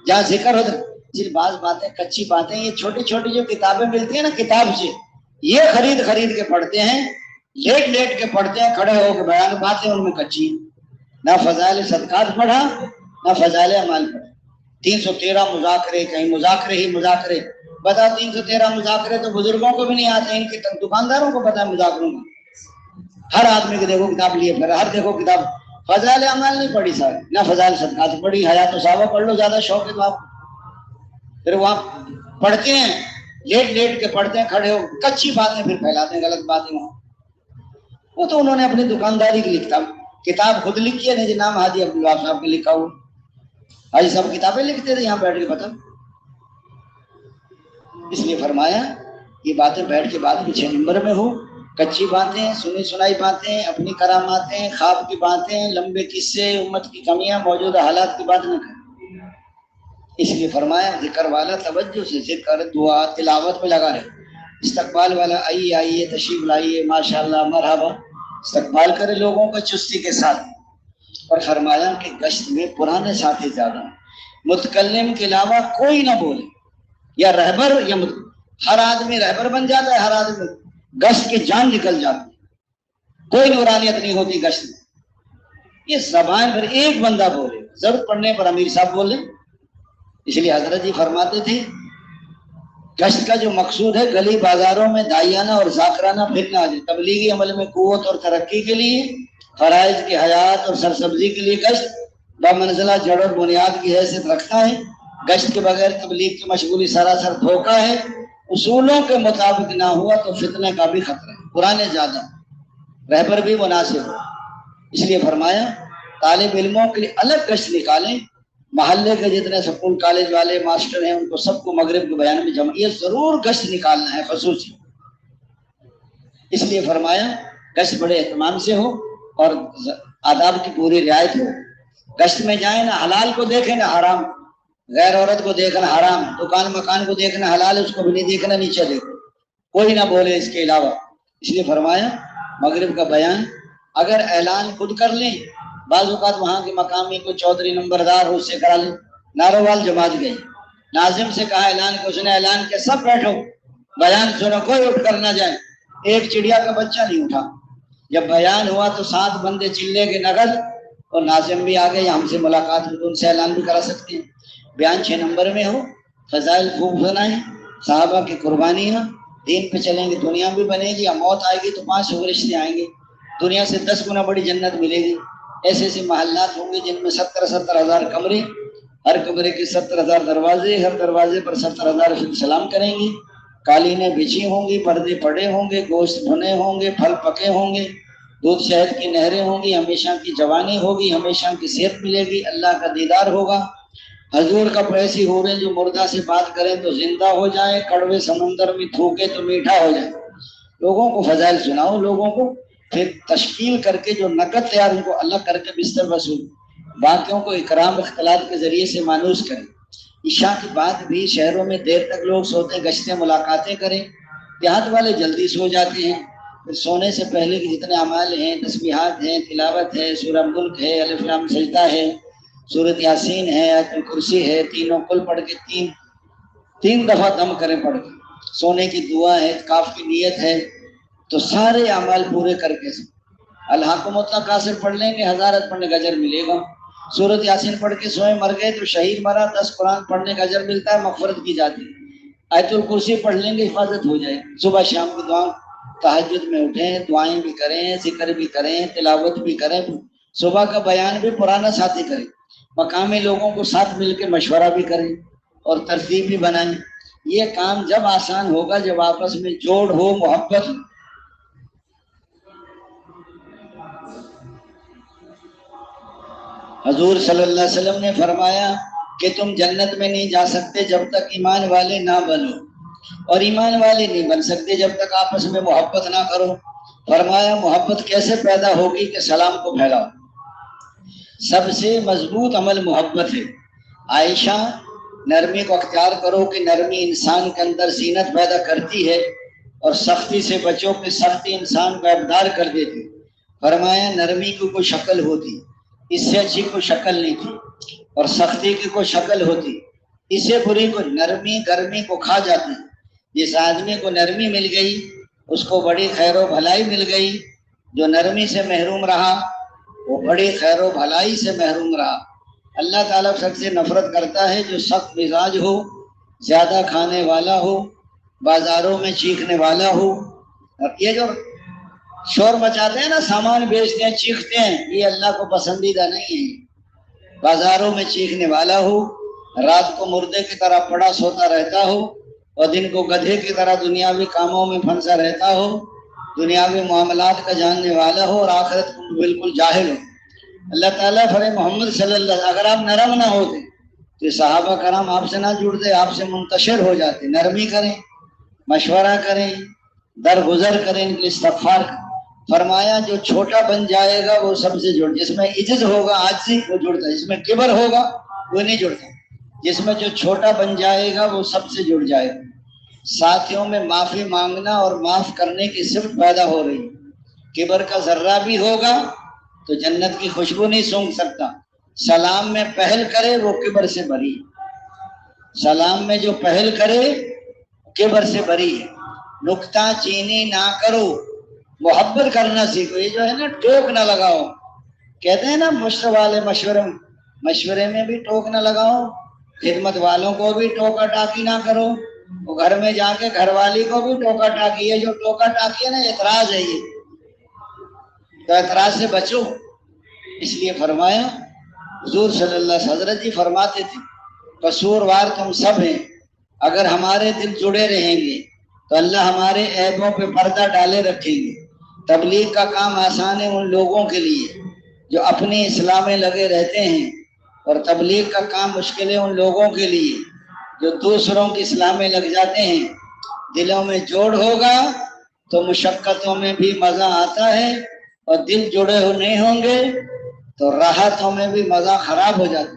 جہاں ذکر ہوتا ہے۔ صرف بعض باتیں کچی باتیں، یہ چھوٹی چھوٹی جو کتابیں ملتی ہیں نا کتاب سے، یہ خرید خرید کے پڑھتے ہیں، لیٹ لیٹ کے پڑھتے ہیں، کھڑے ہو کے بیان، باتیں ان میں کچی، نہ فضائل صدقات پڑھا نہ فضائل اعمال پڑھا۔ 313 مذاکرے، کہیں مذاکرے ہی مذاکرے، بتا 313 مذاکرے تو بزرگوں کو بھی نہیں آتے، ان کے دکانداروں کو پتا ہے مذاکروں کا۔ ہر آدمی کو دیکھو کتاب لیے پھر، ہر دیکھو کتاب، فضائل اعمال نہیں پڑھی سارے، نہ فضائل صدقات پڑھی، حیات و صحابہ پڑھ لو، زیادہ شوق ہے تو آپ پھر وہاں پڑھتے ہیں، لیٹ لیٹ کے پڑھتے ہیں، کھڑے ہو کچی باتیں پھر پھیلاتے ہیں، غلط باتیں وہاں۔ وہ تو انہوں نے اپنی دکانداری کی لکھتا، کتاب خود لکھی ہے، نہیں نام حاجی عبدالوہاب صاحب نے لکھا ہوا، حاجی صاحب کتابیں لکھتے تھے یہاں بیٹھ کے، پتہ۔ اس لیے فرمایا یہ باتیں بیٹھ کے بعد پیچھے نمبر میں ہو، کچی باتیں، سنی سنائی باتیں، اپنی کراماتیں، خواب کی باتیں، لمبے قصے، امت کی کمیاں، موجودہ حالات کی بات نہ کریں۔ اس لیے فرمایا ذکر والا توجہ سے ذکر، دعا، تلاوت میں لگا رہے، استقبال والا آئیے آئیے تشریف لائیے، ماشاءاللہ مرحبا، استقبال کرے لوگوں کا چستی کے ساتھ۔ اور فرمایا کہ گشت میں پرانے ساتھی زیادہ، متکلم کے علاوہ کوئی نہ بولے، یا رہبر یا ہر آدمی رہبر بن جاتا ہے، ہر آدمی گشت کی جان نکل جاتی ہے۔ کوئی نورانیت نہیں ہوتی گشت میں. یہ زبان پر ایک بندہ بولے, ضرورت پڑنے پر امیر صاحب بولے. اس لیے حضرت جی فرماتے تھے گشت کا جو مقصود ہے گلی بازاروں میں دائیانہ اور ذاکرانہ پھرنا ہے. تبلیغی عمل میں قوت اور ترقی کے لیے, فرائض کی حیات اور سرسبزی کے لیے گشت بمنزلہ جڑ اور بنیاد کی حیثیت رکھتا ہے. گشت کے بغیر تبلیغ کی مشغولی سراسر دھوکہ ہے. اصولوں کے مطابق نہ ہوا تو فتنے کا بھی خطرہ ہے. قرآن زیادہ رہبر بھی مناسب ہو. اس لیے فرمایا طالب علموں کے لیے الگ گشت نکالیں. محلے کے جتنے سکول کالج والے ماسٹر ہیں ان کو سب کو مغرب کے بیان میں جمع, یہ ضرور گشت نکالنا ہے خصوصی. اس لیے فرمایا گشت بڑے اہتمام سے ہو اور آداب کی پوری رعایت ہو. گشت میں جائیں نہ حلال کو دیکھیں نہ حرام, غیر عورت کو دیکھنا حرام, دکان مکان کو دیکھنا حلال, اس کو بھی نہیں دیکھنا, نیچے دیکھو, کوئی نہ بولے اس کے علاوہ. اس لیے فرمایا مغرب کا بیان اگر اعلان خود کر لیں, بعض اوقات وہاں کے مقامی کو چودھری نمبردار ہو اس سے کرا لیں. نارووال جماعت گئی, ناظم سے کہا اعلان کو, اس نے اعلان کیا سب بیٹھو بیان سنو, کوئی اٹھ کر نہ جائے. ایک چڑیا کا بچہ نہیں اٹھا. جب بیان ہوا تو 7 بندے چلے کے نقد, اور ناظم بھی آ گئے, ہم سے ملاقات ہوئی, ان سے اعلان بھی کرا سکتے ہیں. بیان 6 نمبر میں ہو, فضائل خوب سنائیں, صحابہ کی قربانیاں, دین پہ چلیں گے دنیا بھی بنے گی, یا موت آئے گی تو 5 فرشتے آئیں گے, دنیا سے 10 گنا بڑی جنت ملے گی. ایسے ایسے محلات ہوں گے جن میں 70,000 کمرے, ہر کمرے کے 70,000 دروازے, ہر دروازے پر 70,000 سلام کریں گے. قالینیں بچھی ہوں گی, پردے پڑے ہوں گے, گوشت بھنے ہوں گے, پھل پکے ہوں گے, دودھ شہد کی نہریں ہوں گی, ہمیشہ کی جوانی ہوگی, ہمیشہ کی صحت ملے گی, اللہ کا دیدار ہوگا. حضور کا ایسی ہو رہے جو مردہ سے بات کریں تو زندہ ہو جائے, کڑوے سمندر میں تھوکے تو میٹھا ہو جائے. لوگوں کو فضائل سناؤ, لوگوں کو پھر تشکیل کر کے جو نقد تیار ان کو الگ کر کے بستر وصول, باقیوں کو اکرام اختلاط کے ذریعے سے مانوس کریں. عشاء کے بعد بھی شہروں میں دیر تک لوگ سوتے, گشتیں ملاقاتیں کریں. دیہات والے جلدی سو جاتے ہیں. پھر سونے سے پہلے کے جتنے اعمال ہیں, تسبیحات ہیں, تلاوت ہے, سورہ ملک ہے, الف لام سجدہ ہے, سورۃ یاسین ہے, آیت الکرسی ہے, تینوں کل پڑھ کے تین دفعہ دم کریں پڑھ کے, سونے کی دعا ہے, اعتکاف کی نیت ہے, تو سارے اعمال پورے کر کے الحاکم التکاثر پڑھ لیں گے, ہزارت پڑھنے کا اجر ملے گا. سورۃ یاسین پڑھ کے سوئے مر گئے تو شہید مرا, 10 قرآن پڑھنے کا اجر ملتا ہے, مغفرت کی جاتی ہے. آیت الکرسی پڑھ لیں گے, حفاظت ہو جائے. صبح شام کی دعا, تہجد میں اٹھیں, دعائیں بھی کریں, ذکر بھی کریں, تلاوت بھی کریں, صبح کا بیان بھی پرانا ساتھی کریں, مقامی لوگوں کو ساتھ مل کے مشورہ بھی کریں اور ترتیب بھی بنائیں. یہ کام جب آسان ہوگا جب آپس میں جوڑ ہو, محبت ہو. حضور صلی اللہ علیہ وسلم نے فرمایا کہ تم جنت میں نہیں جا سکتے جب تک ایمان والے نہ بنو, اور ایمان والے نہیں بن سکتے جب تک آپس میں محبت نہ کرو. فرمایا محبت کیسے پیدا ہوگی کہ سلام کو پھیلاؤ. سب سے مضبوط عمل محبت ہے. عائشہ نرمی کو اختیار کرو کہ نرمی انسان کے اندر زینت پیدا کرتی ہے, اور سختی سے بچو کہ سختی انسان کو ابدار کر دیتی. فرمایا نرمی کی کوئی شکل ہوتی, اس سے اچھی کوئی شکل نہیں تھی, اور سختی کی کوئی شکل ہوتی, اس سے بری کو نرمی گرمی کو کھا جاتی. جس آدمی کو نرمی مل گئی اس کو بڑی خیر و بھلائی مل گئی, جو نرمی سے محروم رہا وہ بڑی خیر و بھلائی سے محروم رہا. اللہ تعالیٰ سب سے نفرت کرتا ہے جو سخت مزاج ہو, زیادہ کھانے والا ہو, بازاروں میں چیخنے والا ہو. اور یہ جو شور مچاتے ہیں نا, سامان بیچتے ہیں, چیختے ہیں, یہ اللہ کو پسندیدہ نہیں ہے. بازاروں میں چیخنے والا ہو, رات کو مردے کی طرح پڑا سوتا رہتا ہو, اور دن کو گدھے کی طرح دنیاوی کاموں میں پھنسا رہتا ہو, دنیاوی معاملات کا جاننے والا ہو, اور آخرت کو بالکل جاہل ہو. اللہ تعالیٰ فرے محمد صلی اللہ علیہ وسلم اگر آپ نرم نہ ہوتے تو صحابہ کرام آپ سے نہ جڑتے, آپ سے منتشر ہو جاتے. نرمی کریں, مشورہ کریں, درگزر کریں, ان کے استغفار کریں. فرمایا جو چھوٹا بن جائے گا وہ سب سے جڑ, جس میں عجز ہوگا عاجزی وہ جڑتا ہے, جس میں کبر ہوگا وہ نہیں جڑتا. جس میں جو چھوٹا بن جائے گا وہ سب سے جڑ جائے گا. ساتھیوں میں معافی مانگنا اور معاف کرنے کی صفت پیدا ہو رہی. کبر کا ذرہ بھی ہوگا تو جنت کی خوشبو نہیں سونگھ سکتا. سلام میں پہل کرے وہ کبر سے بری, سلام میں جو پہل کرے کبر سے بری ہے. نکتہ چینی نہ کرو, محبت کرنا سیکھو. یہ جو ہے نا ٹوک نہ لگاؤ. کہتے ہیں نا والے مشورے میں بھی ٹوک نہ لگاؤ, خدمت والوں کو بھی ٹوکا ٹاکی نہ کرو, وہ گھر میں جا کے گھر والی کو بھی ٹوکا ٹاکی ہے. جو ٹوکا ٹاکی ہے نا اعتراض ہے, یہ تو اعتراض سے بچو. اس لیے فرمایا حضور صلی اللہ علیہ وسلم حضرت جی فرماتے تھے قصوروار تم سب ہیں, اگر ہمارے دل جڑے رہیں گے تو اللہ ہمارے عیبوں پہ پردہ ڈالے رکھیں گے. تبلیغ کا کام آسان ہے ان لوگوں کے لیے جو اپنی اصلاح میں لگے رہتے ہیں, اور تبلیغ کا کام مشکل ہے ان لوگوں کے لیے جو دوسروں کی اصلاح میں لگ جاتے ہیں. دلوں میں جوڑ ہوگا تو مشقتوں میں بھی مزہ آتا ہے, اور دل جڑے ہو نہیں ہوں گے تو راحتوں میں بھی مزہ خراب ہو جاتا.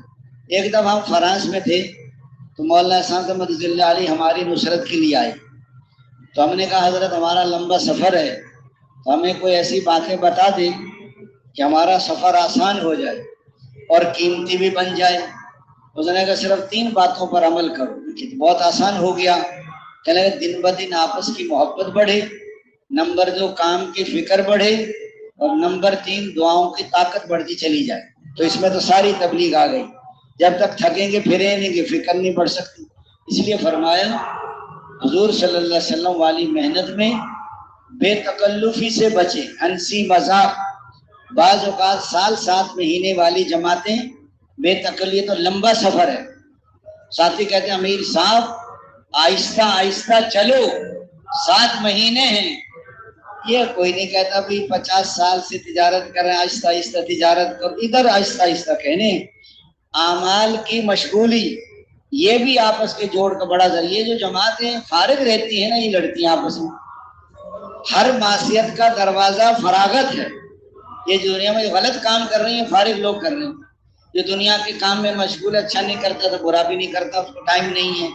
ایک دفعہ ہم فرانس میں تھے تو مولانا احسان احمد رضی اللہ علیہ ہماری نصرت کے لیے آئے. تو ہم نے کہا حضرت ہمارا لمبا سفر ہے, تو ہمیں کوئی ایسی باتیں بتا دیں کہ ہمارا سفر آسان ہو جائے اور قیمتی بھی بن جائے. اس نے کہا صرف 3 باتوں پر عمل کرو. بہت آسان ہو گیا. کہنے لگے دن بدن آپس کی محبت بڑھے, نمبر 2 کام کی فکر بڑھے, اور نمبر 3 دعاؤں کی طاقت بڑھتی چلی جائے. تو اس میں تو ساری تبلیغ آ گئی. جب تک تھکیں گے پھریں نہیں گے فکر نہیں بڑھ سکتی. اس لیے فرمایا حضور صلی اللہ علیہ وسلم والی محنت میں بے تکلفی سے بچے, ہنسی مذاق. بعض اوقات 7 مہینے والی جماعتیں بے تکلف, تو لمبا سفر ہے. ساتھی کہتے ہیں امیر صاحب آہستہ آہستہ چلو, 7 مہینے ہیں. یہ کوئی نہیں کہتا بھی 50 سال سے تجارت کر رہے ہیں آہستہ آہستہ تجارت کر, ادھر آہستہ آہستہ کہنے. اعمال کی مشغولی یہ بھی آپس کے جوڑ کا بڑا ذریعہ. جو جماعتیں فارغ رہتی ہیں نا, یہ لڑتی ہیں آپس میں. ہر معصیت کا دروازہ فراغت ہے. یہ جو دنیا میں غلط کام کر رہی ہیں فارغ لوگ کر رہے ہیں. جو دنیا کے کام میں مشغول, اچھا نہیں کرتا تو برا بھی نہیں کرتا, اس کو ٹائم نہیں ہے.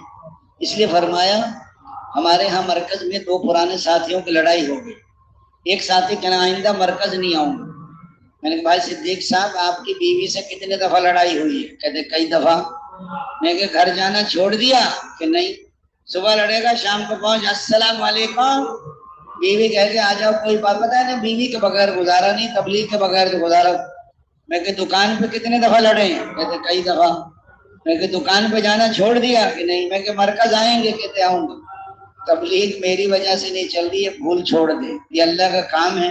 اس لیے فرمایا ہمارے ہاں مرکز میں 2 پرانے ساتھیوں کی لڑائی ہو گئی. ایک ساتھی کہنا آئندہ مرکز نہیں آؤں گا. میں نے کہا بھائی صدیق صاحب آپ کی بیوی سے کتنے دفعہ لڑائی ہوئی ہے؟ کہتے کئی دفعہ. میں کہ گھر جانا چھوڑ دیا؟ کہ نہیں. صبح لڑے گا شام کو پہنچ السلام علیکم, بیوی کہہ کے آ جاؤ. کوئی بات پتہ ہے نا, بیوی کے بغیر گزارا نہیں, تبلیغ کے بغیر تو گزارا. میں کہ دکان پہ کتنے دفعہ لڑے ہیں؟ کہتے کئی دفعہ. میں کہ دکان پہ جانا چھوڑ دیا؟ کہ نہیں. میں کہ مرکز آئیں گے؟ کہتے آؤں گا. تبلیغ میری وجہ سے نہیں چل رہی ہے, بھول چھوڑ دے, یہ اللہ کا کام ہے.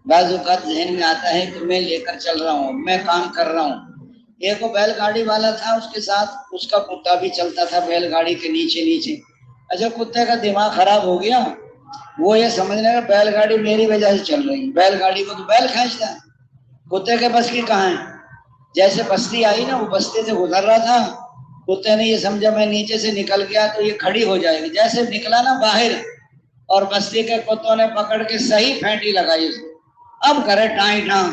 بعض اوقات ذہن میں آتا ہے کہ میں لے کر چل رہا ہوں, میں کام کر رہا ہوں. ایک وہ بیل گاڑی والا تھا, اس کے ساتھ اس کا کتا بھی چلتا تھا بیل گاڑی کے نیچے نیچے. اچھا کتے کا دماغ خراب ہو گیا, وہ یہ سمجھنے کا بیل گاڑی میری وجہ سے چل رہی ہے. بیل گاڑی کو تو بیل کھینچتا ہے, کتے کے بس کی کہاں ہے. جیسے بستی آئی نا, وہ بستی سے گزر رہا تھا, کتے نے یہ سمجھا میں نیچے سے نکل گیا تو یہ کھڑی ہو جائے گی. جیسے نکلا نا باہر, اور بستی کے کتوں نے پکڑ کے صحیح پھینٹی لگائی اس کو. اب کرے ٹائیں ٹاں,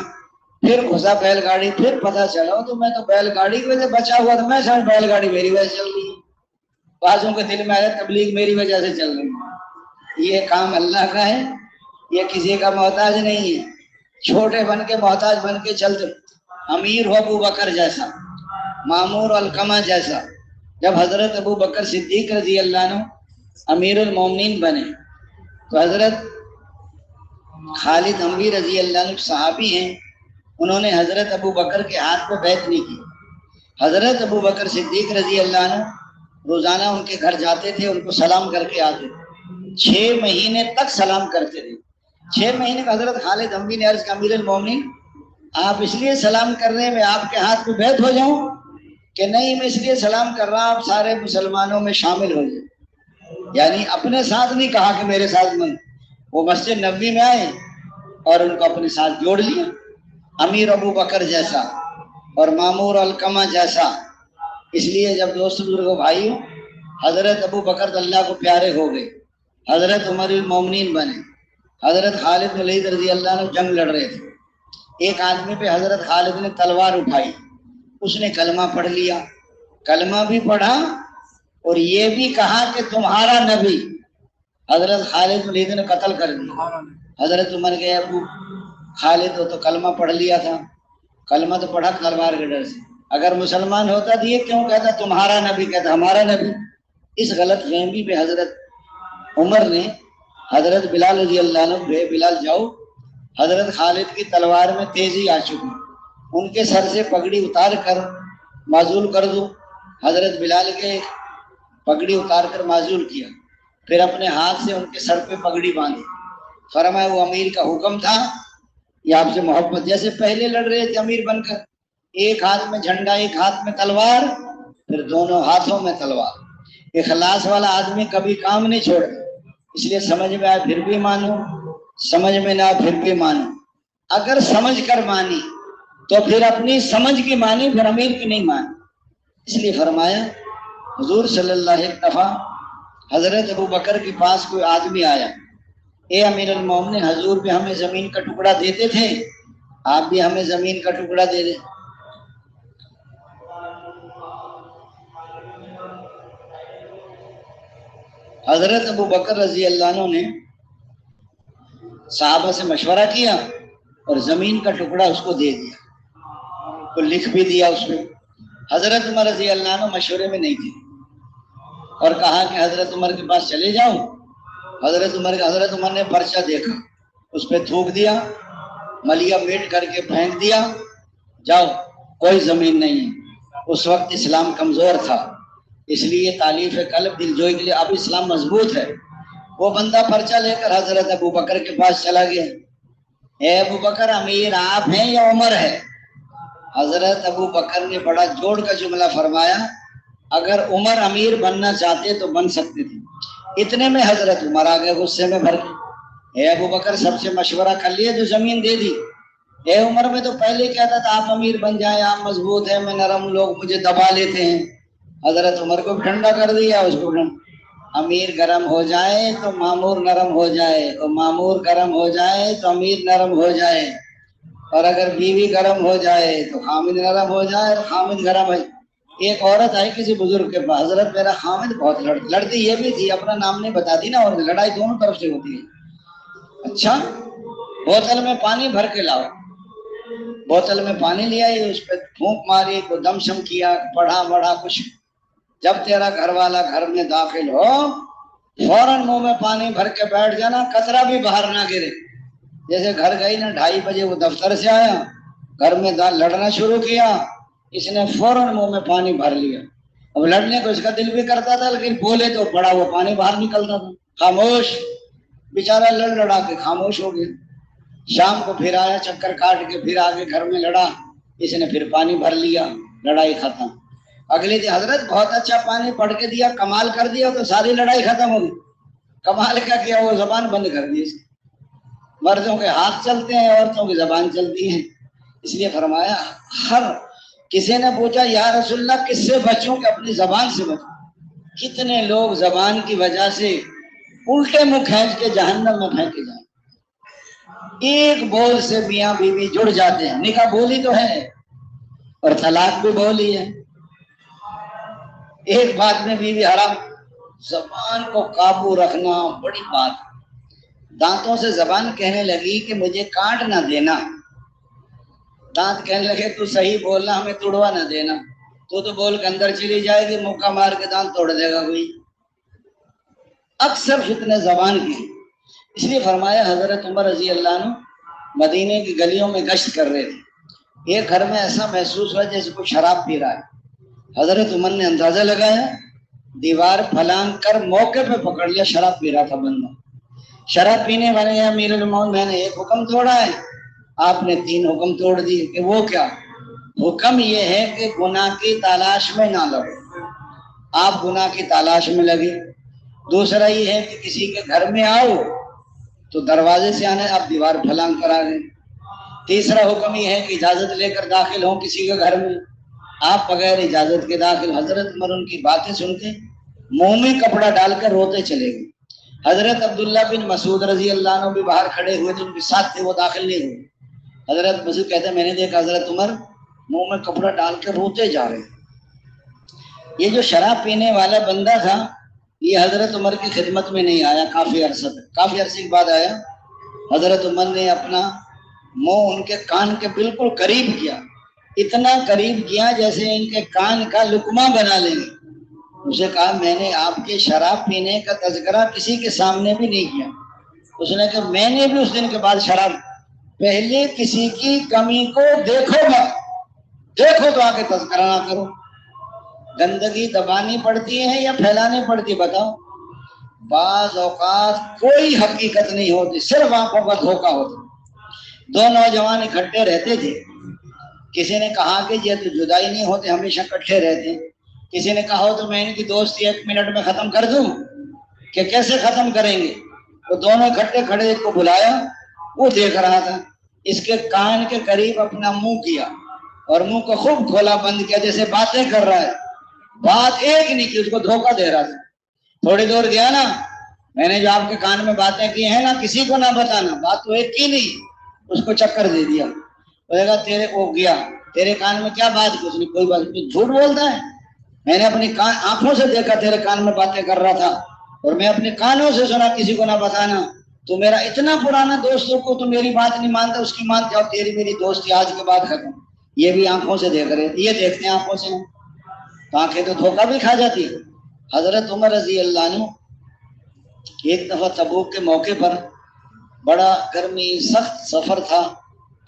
پھر گھسا بیل گاڑی. پھر پتا چلا تو میں تو بیل گاڑی کی وجہ سے بچا ہوا تھا, میں سمجھ بیل گاڑی میری وجہ سے چل رہی ہے. بعضوں کے دل میں آیا تبلیغ میری وجہ سے چل رہی ہے. یہ کام اللہ کا ہے, یہ کسی کا محتاج نہیں ہے. چھوٹے بن کے محتاج بن کے چلتے. امیر ہو ابو بکر جیسا, مامور القمہ جیسا. جب حضرت ابو بکر صدیق رضی اللہ عنہ امیر المومنین بنے تو حضرت خالد حموی رضی اللہ عنہ صحابی ہیں, انہوں نے حضرت ابو بکر کے ہاتھ پہ بیعت نہیں کی. حضرت ابو بکر صدیق رضی اللہ عنہ روزانہ ان کے گھر جاتے تھے, ان کو سلام کر کے آتے تھے. 6 مہینے تک سلام کرتے تھے. 6 مہینے کا حضرت خالد حموی نے عرض کیا امیر المومنین آپ اس لیے سلام کر رہے ہیں میں آپ کے ہاتھ پہ بیعت ہو جاؤں؟ کہ نہیں میں اس لیے سلام کر رہا ہوں آپ سارے مسلمانوں میں شامل ہو جائیں. یعنی اپنے ساتھ نہیں کہا کہ میرے ساتھ من. وہ مسجد نبوی میں آئے اور ان کو اپنے ساتھ جوڑ لیا. امیر ابو بکر جیسا اور مامور القمہ جیسا. اس لیے جب دوست بزرگوں بھائیوں, حضرت ابو بکر تو اللہ کو پیارے ہو گئے, حضرت عمر المومنین بنے, حضرت خالد بن ولید رضی اللہ عنہ جنگ لڑ رہے تھے. ایک آدمی پہ حضرت خالد نے تلوار اٹھائی, اس نے کلمہ پڑھ لیا. کلمہ بھی پڑھا اور یہ بھی کہا کہ تمہارا نبی. حضرت خالد بن ولید نے قتل کر دیا. حضرت عمر کے ابو خالد تو کلمہ پڑھ لیا تھا, کلمہ تو پڑھا تلوار کے ڈر سے. اگر مسلمان ہوتا تو یہ کیوں کہتا تمہارا نبی, کہتا ہمارا نبی. اس غلط فہمی پہ حضرت عمر نے حضرت بلال رضی اللہ عنہ بے بلال جاؤ، حضرت خالد کی تلوار میں تیزی آ چکی، ان کے سر سے پگڑی اتار کر معزول کر دو۔ حضرت بلال کے پگڑی اتار کر معزول کیا، پھر اپنے ہاتھ سے ان کے سر پہ پگڑی باندھی۔ فرمایا وہ امیر کا حکم تھا، یہ آپ سے محبت، جیسے پہلے لڑ رہے تھے امیر بن کر، ایک ہاتھ میں جھنڈا ایک ہاتھ میں تلوار، پھر دونوں ہاتھوں میں تلوار۔ اخلاص والا آدمی کبھی کام نہیں چھوڑتا، اس لیے سمجھ میں آئے پھر بھی مانو، سمجھ میں نہ آئے پھر بھی مانو۔ اگر سمجھ کر مانی تو پھر اپنی سمجھ کی مانی، پھر امیر کی نہیں مانی۔ اس لیے فرمایا حضور صلی اللہ علیہ وسلم، ایک دفعہ حضرت ابو بکر کے پاس کوئی آدمی آیا، اے امیر المومنین، حضور بھی ہمیں زمین کا ٹکڑا دیتے تھے، آپ بھی ہمیں زمین کا ٹکڑا دے دیں۔ حضرت ابو بکر رضی اللہ عنہ نے صحابہ سے مشورہ کیا اور زمین کا ٹکڑا اس کو دے دیا، کو لکھ بھی دیا اس میں۔ حضرت عمر رضی اللہ عنہ مشورے میں نہیں تھے اور کہا کہ حضرت عمر کے پاس چلے جاؤ۔ حضرت عمر نے پرچہ دیکھا، اس پہ تھوک دیا، ملیا میٹ کر کے پھینک دیا، جاؤ کوئی زمین نہیں ہے۔ اس وقت اسلام کمزور تھا، اس لیے تالیف قلب دلجوئی کے لیے اب اسلام مضبوط ہے۔ وہ بندہ پرچہ لے کر حضرت ابو بکر کے پاس چلا گیا، اے ابو بکر، امیر آپ ہیں یا عمر ہے؟ حضرت ابو بکر نے بڑا جوڑ کا جملہ فرمایا، اگر عمر امیر بننا چاہتے تو بن سکتے تھے۔ اتنے میں حضرت عمر آ گئے غصے میں بھر کے، اے ابو بکر سب سے مشورہ کر لیے تو زمین دے دی، اے عمر میں تو پہلے کہتا تھا آپ امیر بن جائیں، آپ مضبوط ہیں، میں نرم، لوگ مجھے دبا لیتے ہیں۔ حضرت عمر کو ٹھنڈا کر دیا، اس کو امیر گرم ہو جائے تو مامور نرم ہو جائے، اور مامور گرم ہو جائے تو امیر نرم ہو جائے، اور اگر بیوی گرم ہو جائے تو خامد نرم ہو جائے، اور خامد گرم ہے۔ ایک عورت آئی کسی بزرگ کے پاس، حضرت میرا خامد بہت لڑتی یہ بھی تھی، اپنا نام نہیں بتاتی نا، اور لڑائی دونوں طرف سے ہوتی ہے۔ اچھا بوتل میں پانی بھر کے لاؤ، بوتل میں پانی لیا، اس پہ پھونک ماری، کو دم شم کیا، پڑھا بڑھا کچھ۔ جب تیرا گھر والا گھر میں داخل ہو فوراً منہ میں پانی بھر کے بیٹھ جانا، قطرہ بھی باہر نہ گرے۔ جیسے گھر گئی نا 2:30 بجے، وہ دفتر سے آیا، گھر میں لڑنا شروع کیا، اس نے فوراً منہ میں پانی بھر لیا۔ اب لڑنے کو اس کا دل بھی کرتا تھا، لیکن بولے تو بڑا وہ پانی باہر نکلتا تھا۔ خاموش، بیچارہ لڑ لڑا کے خاموش ہو گیا۔ شام کو پھر آیا، چکر کاٹ کے پھر آگے گھر میں لڑا، اس نے پھر پانی بھر لیا، لڑائی ختم۔ اگلے دن حضرت بہت اچھا پانی پڑھ کے دیا، کمال کر دیا، تو ساری لڑائی ختم ہو گئی۔ کمال کیا کیا؟ وہ زبان بند کر دی۔ مردوں کے ہاتھ چلتے ہیں، عورتوں کی زبان چلتی ہے۔ اس لیے فرمایا، ہر کسی نے پوچھا یا رسول اللہ کس سے بچوں کہ اپنی زبان سے بچوں۔ کتنے لوگ زبان کی وجہ سے الٹے منہ کھینچ کے جہنم میں پھینکے جائیں۔ ایک بول سے میاں بیوی جڑ جاتے ہیں، نکاح بولی تو ہے اور طلاق بھی بولی ہے، ایک بات میں بیوی حرام۔ زبان کو قابو رکھنا بڑی بات۔ دانتوں سے زبان کہنے لگی کہ مجھے کاٹ نہ دینا، دانت کہنے لگے تو صحیح بولنا، ہمیں توڑوا نہ دینا، تو بول کے اندر چلی جائے گی، موقع مار کے دانت توڑ دے گا کوئی۔ اکثر فتنے زبان کی۔ اس لیے فرمایا حضرت عمر رضی اللہ عنہ مدینے کی گلیوں میں گشت کر رہے تھے، ایک گھر میں ایسا محسوس ہوا جیسے کوئی شراب پی رہا ہے۔ حضرت عمر نے اندازہ لگایا، دیوار پھلانگ کر موقع پہ پکڑ لیا، شراب پی رہا تھا بندہ۔ شراب پینے والے امیر المومنین، میں نے ایک حکم توڑا ہے، آپ نے 3 حکم توڑ دیے۔ کہ وہ کیا؟ حکم یہ ہے کہ گناہ کی تلاش میں نہ لگو، آپ گناہ کی تلاش میں لگے۔ دوسرا یہ ہے کہ کسی کے گھر میں آؤ تو دروازے سے آنا، آپ دیوار پھلانگ کر آ گئے۔ تیسرا حکم یہ ہے کہ اجازت لے کر داخل ہوں کسی کے گھر میں، آپ بغیر اجازت کے داخل۔ حضرت عمر ان کی باتیں سن کے منہ میں کپڑا ڈال کر روتے چلے گئے۔ حضرت عبداللہ بن مسعود رضی اللہ عنہ بھی باہر کھڑے ہوئے تھے، ان کے ساتھ تھے، وہ داخل نہیں ہوئے۔ حضرت مسعود کہتے ہیں میں نے دیکھا حضرت عمر منہ میں کپڑا ڈال کے روتے جا رہے ہیں۔ یہ جو شراب پینے والا بندہ تھا، یہ حضرت عمر کی خدمت میں نہیں آیا، کافی عرصے کے بعد آیا۔ حضرت عمر نے اپنا منہ ان کے کان کے بالکل قریب کیا، اتنا قریب کیا جیسے ان کے کان کا لقمہ بنا لیں گے۔ اسے کہا میں نے آپ کے شراب پینے کا تذکرہ کسی کے سامنے بھی نہیں کیا، اس نے کہ میں نے بھی اس دن کے بعد شراب، پہلے کسی کی کمی کو دیکھو مت، دیکھو تو آگے تذکرہ نہ کرو۔ گندگی دبانی پڑتی ہے یا پھیلانی پڑتی بتاؤ؟ بعض اوقات کوئی حقیقت نہیں ہوتی، صرف آنکھوں کا دھوکہ ہوتا۔ دو نوجوان اکٹھے رہتے تھے، کسی نے کہا کہ یہ تو جدائی نہیں ہوتے، ہمیشہ اکٹھے رہتے ہیں۔ کسی نے کہا تو میں ان کی دوستی 1 منٹ میں ختم کر دوں، کہ کیسے ختم کریں گے؟ تو دونوں اکٹھے کھڑے، ایک کو بلایا، وہ دیکھ رہا تھا، اس کے کان کے قریب اپنا منہ کیا اور منہ کو خوب کھولا بند کیا، جیسے باتیں کر رہا ہے، بات ایک نہیں کی، اس کو دھوکہ دے رہا تھا۔ تھوڑی دور گیا نا، میں نے جو آپ کے کان میں باتیں کی ہیں نا، کسی کو نہ بتانا، بات تو ایک کی نہیں، اس کو چکر دے دیا۔ تیرے کو گیا، تیرے کان میں کیا بات کی؟ اس نے کوئی بات نہیں، جھوٹ بولتا ہے، میں نے اپنی آنکھوں سے دیکھا تیرے کان میں باتیں کر رہا تھا اور میں اپنے کانوں سے سنا، کسی کو نہ بتانا۔ تو میرا اتنا پرانا دوستوں کو تو میری بات نہیں مانتا، اس کی مانتا، اور تیری میری دوستی آج کے بعد ختم۔ یہ بھی آنکھوں سے دیکھ رہے، یہ دیکھتے ہیں آنکھوں سے، تو آنکھیں تو دھوکہ بھی کھا جاتی ہے۔ حضرت عمر رضی اللہ عنہ ایک دفعہ تبوک کے موقع پر، بڑا گرمی سخت سفر تھا،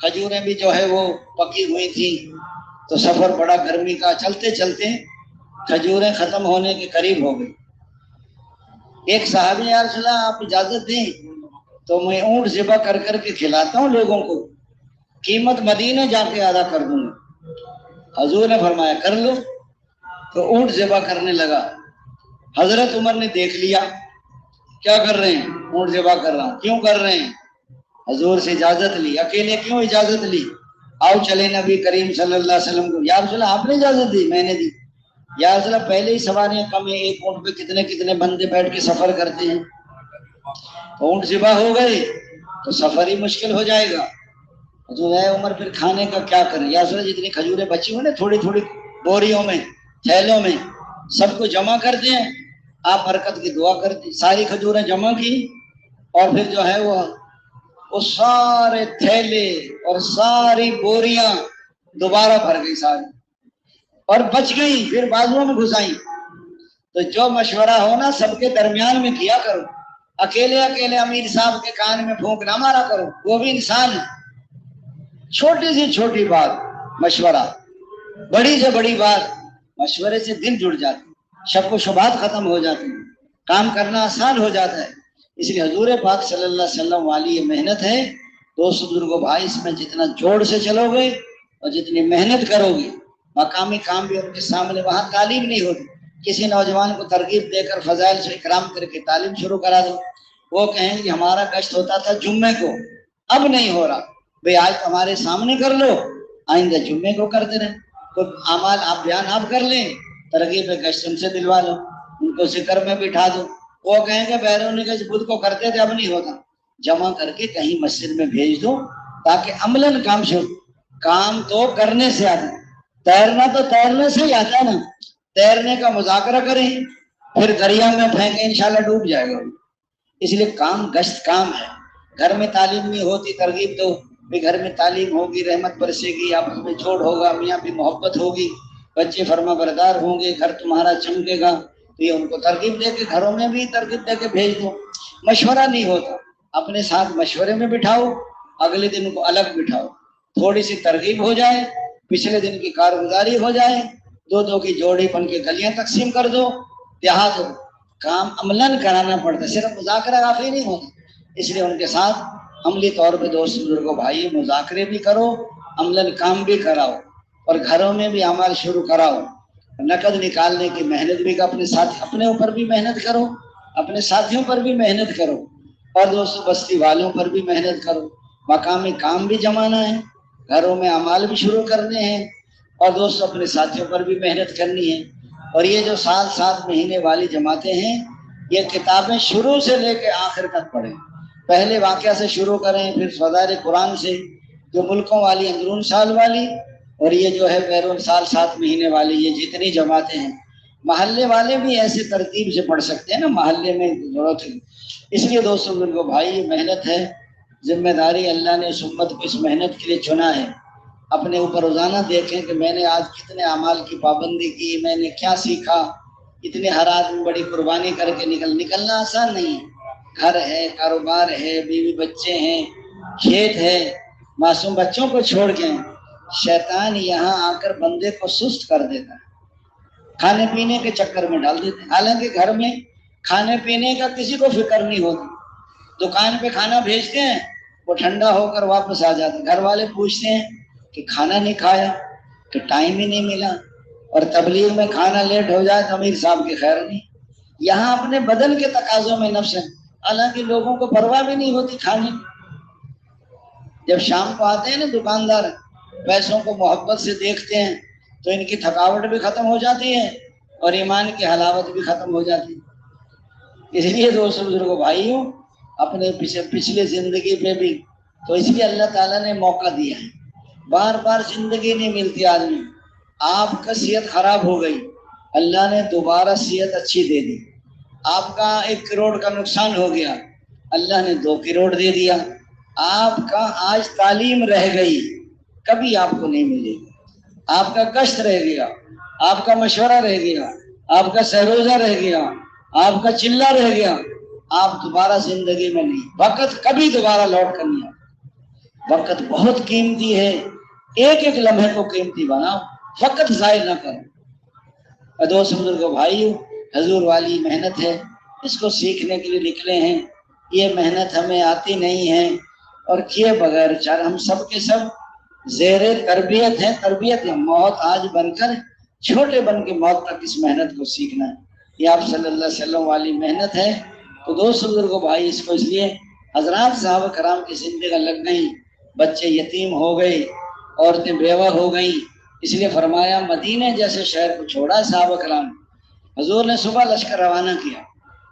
کھجوریں بھی جو ہے وہ پکی ہوئی تھی، تو سفر بڑا گرمی کا، چلتے چلتے کھجوریں ختم ہونے کے قریب ہو گئی۔ ایک صحابی، یا رسول اللہ آپ اجازت دیں تو میں اونٹ ذبح کر کر کے کھلاتا ہوں لوگوں کو، قیمت مدینے جا کے ادا کر دوں گا۔ حضور نے فرمایا کر لو، تو اونٹ ذبح کرنے لگا۔ حضرت عمر نے دیکھ لیا، کیا کر رہے ہیں؟ اونٹ ذبح کر رہا ہوں۔ کیوں کر رہے ہیں؟ حضور سے اجازت لی۔ اکیلے کیوں اجازت لی؟ آؤ چلے نبی کریم صلی اللہ علیہ وسلم کو۔ یا رسول اللہ آپ نے اجازت دی؟ میں نے دی۔ یا رسول اللہ پہلے ہی سواریاں کم ہیں، ایک اونٹ پہ کتنے کتنے بندے بیٹھ کے سفر کرتے ہیں، اونٹ ذبح ہو گئے تو سفر ہی مشکل ہو جائے گا۔ حضور اے عمر پھر کھانے کا کیا کریں؟ یا رسول اللہ جتنی کھجوریں بچی ہوئی نا، تھوڑی تھوڑی بوریوں میں، تھیلوں میں، سب کو جمع کر دیں۔ آپ برکت کی دعا کرتے، ساری کھجوریں جمع کی، اور پھر جو ہے وہ سارے تھیلے اور ساری بوریاں دوبارہ بھر گئی ساری، اور بچ گئی، پھر بازوؤں میں گھسائیں۔ تو جو مشورہ ہو نا سب کے درمیان میں کیا کرو، اکیلے اکیلے امیر صاحب کے کان میں پھونک نہ مارا کرو، وہ بھی انسان ہے۔ چھوٹی سی چھوٹی بات مشورہ، بڑی سے بڑی بات مشورے سے دل جڑ جاتے، شک و شبہات ختم ہو جاتے ہیں، کام کرنا آسان ہو جاتا ہے۔ اس لیے حضور پاک صلی اللہ علیہ وسلم والی یہ محنت ہے۔ دوست بزرگوں بھائی، اس میں جتنا جوڑ سے چلو گے اور جتنی محنت کرو گے، مقامی کام بھی ان کے سامنے، وہاں تعلیم نہیں ہوتی، کسی نوجوان کو ترغیب دے کر فضائل سے اکرام کر کے تعلیم شروع کرا دو، وہ کہیں کہ ہمارا گشت ہوتا تھا جمعے کو، اب نہیں ہو رہا، بھئی آج ہمارے سامنے کر لو، آئندہ جمعے کو کرتے رہیں، کوئی اعمال آپ بیان آپ کر لیں، ترغیب گشت ان سے دلوا لو، ان کو ذکر میں بٹھا دو، وہ کہیں کہ بیرونی گشت خود کو کرتے تھے اب نہیں ہوتا، جمع کر کے کہیں مسجد میں بھیج دو، تاکہ عملاً کام شروع، کام تو کرنے سے آتا ہے، تیرنا تو تیرنے سے ہی آتا ہے نا، تیرنے کا مذاکرہ کریں پھر دریا میں پھینکیں انشاءاللہ ڈوب جائے گا۔ اس لیے کام گشت کام ہے۔ گھر میں تعلیم نہیں ہوتی، ترغیب دو، گھر میں تعلیم ہوگی، رحمت برسے گی، آپس میں جوڑ ہوگا، میاں بھی محبت ہوگی، بچے فرما بردار ہوں گے، گھر تمہارا چمکے گا، تو یہ ان کو ترغیب دے کے گھروں میں بھی ترغیب دے کے بھیج دو۔ مشورہ نہیں ہوتا، اپنے ساتھ مشورے میں بٹھاؤ، اگلے دن کو الگ بٹھاؤ، تھوڑی سی ترغیب ہو جائے، پچھلے دن کی کارگزاری ہو جائے، دو کی جوڑی بن کے گلیاں تقسیم کر دو، دیہات کام عملاً کرانا پڑتا ہے، صرف مذاکرہ کافی نہیں ہوتا۔ اس لیے ان کے ساتھ عملی طور پہ دوست بزرگوں بھائی مذاکرے بھی کرو، عملاً کام بھی کراؤ، اور گھروں میں بھی عمل شروع کراؤ، نقد نکالنے کی محنت بھی، اپنے ساتھ اپنے اوپر بھی محنت کرو، اپنے ساتھیوں پر بھی محنت کرو، اور دوستوں بستی والوں پر بھی محنت کرو، مقامی کام بھی جمانا ہے، گھروں میں اعمال بھی شروع کرنے ہیں، اور دوستوں اپنے ساتھیوں پر بھی محنت کرنی ہے۔ اور یہ جو 7 مہینے والی جماعتیں ہیں، یہ کتابیں شروع سے لے کے آخر تک پڑھیں، پہلے واقعہ سے شروع کریں، پھر فضائل قرآن سے، جو ملکوں والی، اندرون سال والی، اور یہ جو ہے بیرون سال 7 مہینے والی، یہ جتنی جماعتیں ہیں، محلے والے بھی ایسے ترتیب سے پڑھ سکتے ہیں نا، محلے میں ضرورت ہے۔ اس لیے دوستوں بزرگوں بھائی، یہ محنت ہے، ذمہ داری، اللہ نے اس امت کو اس محنت کے لیے چنا ہے۔ اپنے اوپر روزانہ دیکھیں کہ میں نے آج کتنے اعمال کی پابندی کی، میں نے کیا سیکھا، اتنے حالات میں بڑی قربانی کر کے نکلنا آسان نہیں ہے، گھر ہے، کاروبار ہے، بیوی بچے ہیں، کھیت ہے، معصوم بچوں کو چھوڑ کے شیطان یہاں آ کر بندے کو سست کر دیتا ہے، کھانے پینے کے چکر میں ڈال دیتے ہیں۔ حالانکہ گھر میں کھانے پینے کا کسی کو فکر نہیں ہوتی، دکان پہ کھانا بھیجتے ہیں، وہ ٹھنڈا ہو کر واپس آ جاتے ہیں، گھر والے پوچھتے ہیں کہ کھانا نہیں کھایا، کہ ٹائم ہی نہیں ملا، اور تبلیغ میں کھانا لیٹ ہو جائے تو امیر صاحب کی خیر نہیں۔ یہاں اپنے بدن کے تقاضوں میں نفس ہے، حالانکہ لوگوں کو پرواہ بھی نہیں ہوتی کھانے۔ جب شام کو آتے ہیں نا دکاندار، پیسوں کو محبت سے دیکھتے ہیں تو ان کی تھکاوٹ بھی ختم ہو جاتی ہے اور ایمان کی حلاوت بھی ختم ہو جاتی ہے۔ اس لیے دوستو بزرگوں بھائیوں، اپنے پچھلے زندگی پہ بھی تو اس لیے اللہ تعالیٰ نے موقع دیا ہے، بار بار زندگی نہیں ملتی آدمی۔ آپ کا صحت خراب ہو گئی، اللہ نے دوبارہ صحت اچھی دے دی۔ آپ کا 1 کروڑ کا نقصان ہو گیا، اللہ نے 2 کروڑ دے دیا۔ آپ کا آج تعلیم رہ گئی، کبھی آپ کو نہیں ملے گی۔ آپ کا گشت رہ گیا، آپ کا مشورہ رہ گیا، آپ کا سہروزہ رہ گیا، آپ کا چلہ رہ گیا، آپ دوبارہ زندگی میں نہیں، وقت کبھی دوبارہ لوٹ کر نہیں آتا۔ وقت بہت قیمتی ہے، ایک ایک لمحے کو قیمتی بناؤ، وقت ضائع نہ کرو۔ دوست بزرگوں بھائیو، حضور والی محنت ہے، اس کو سیکھنے کے لیے نکلے ہیں۔ یہ محنت ہمیں آتی نہیں ہے اور کیے بغیر چار ہم سب کے سب زیر تربیت ہے، تربیت ہے، موت آج بن کر چھوٹے بن کے موت تک اس محنت کو سیکھنا ہے۔ یہ آپ صلی اللہ علیہ وسلم والی محنت ہے۔ تو دوست بزرگوں بھائی، اس کو اس لیے حضرات صحابہ کرام کی زندگی لگ گئی، بچے یتیم ہو گئے، عورتیں بیوہ ہو گئیں، اس لیے فرمایا مدینے جیسے شہر کو چھوڑا صحابہ کرام۔ حضور نے صبح لشکر روانہ کیا،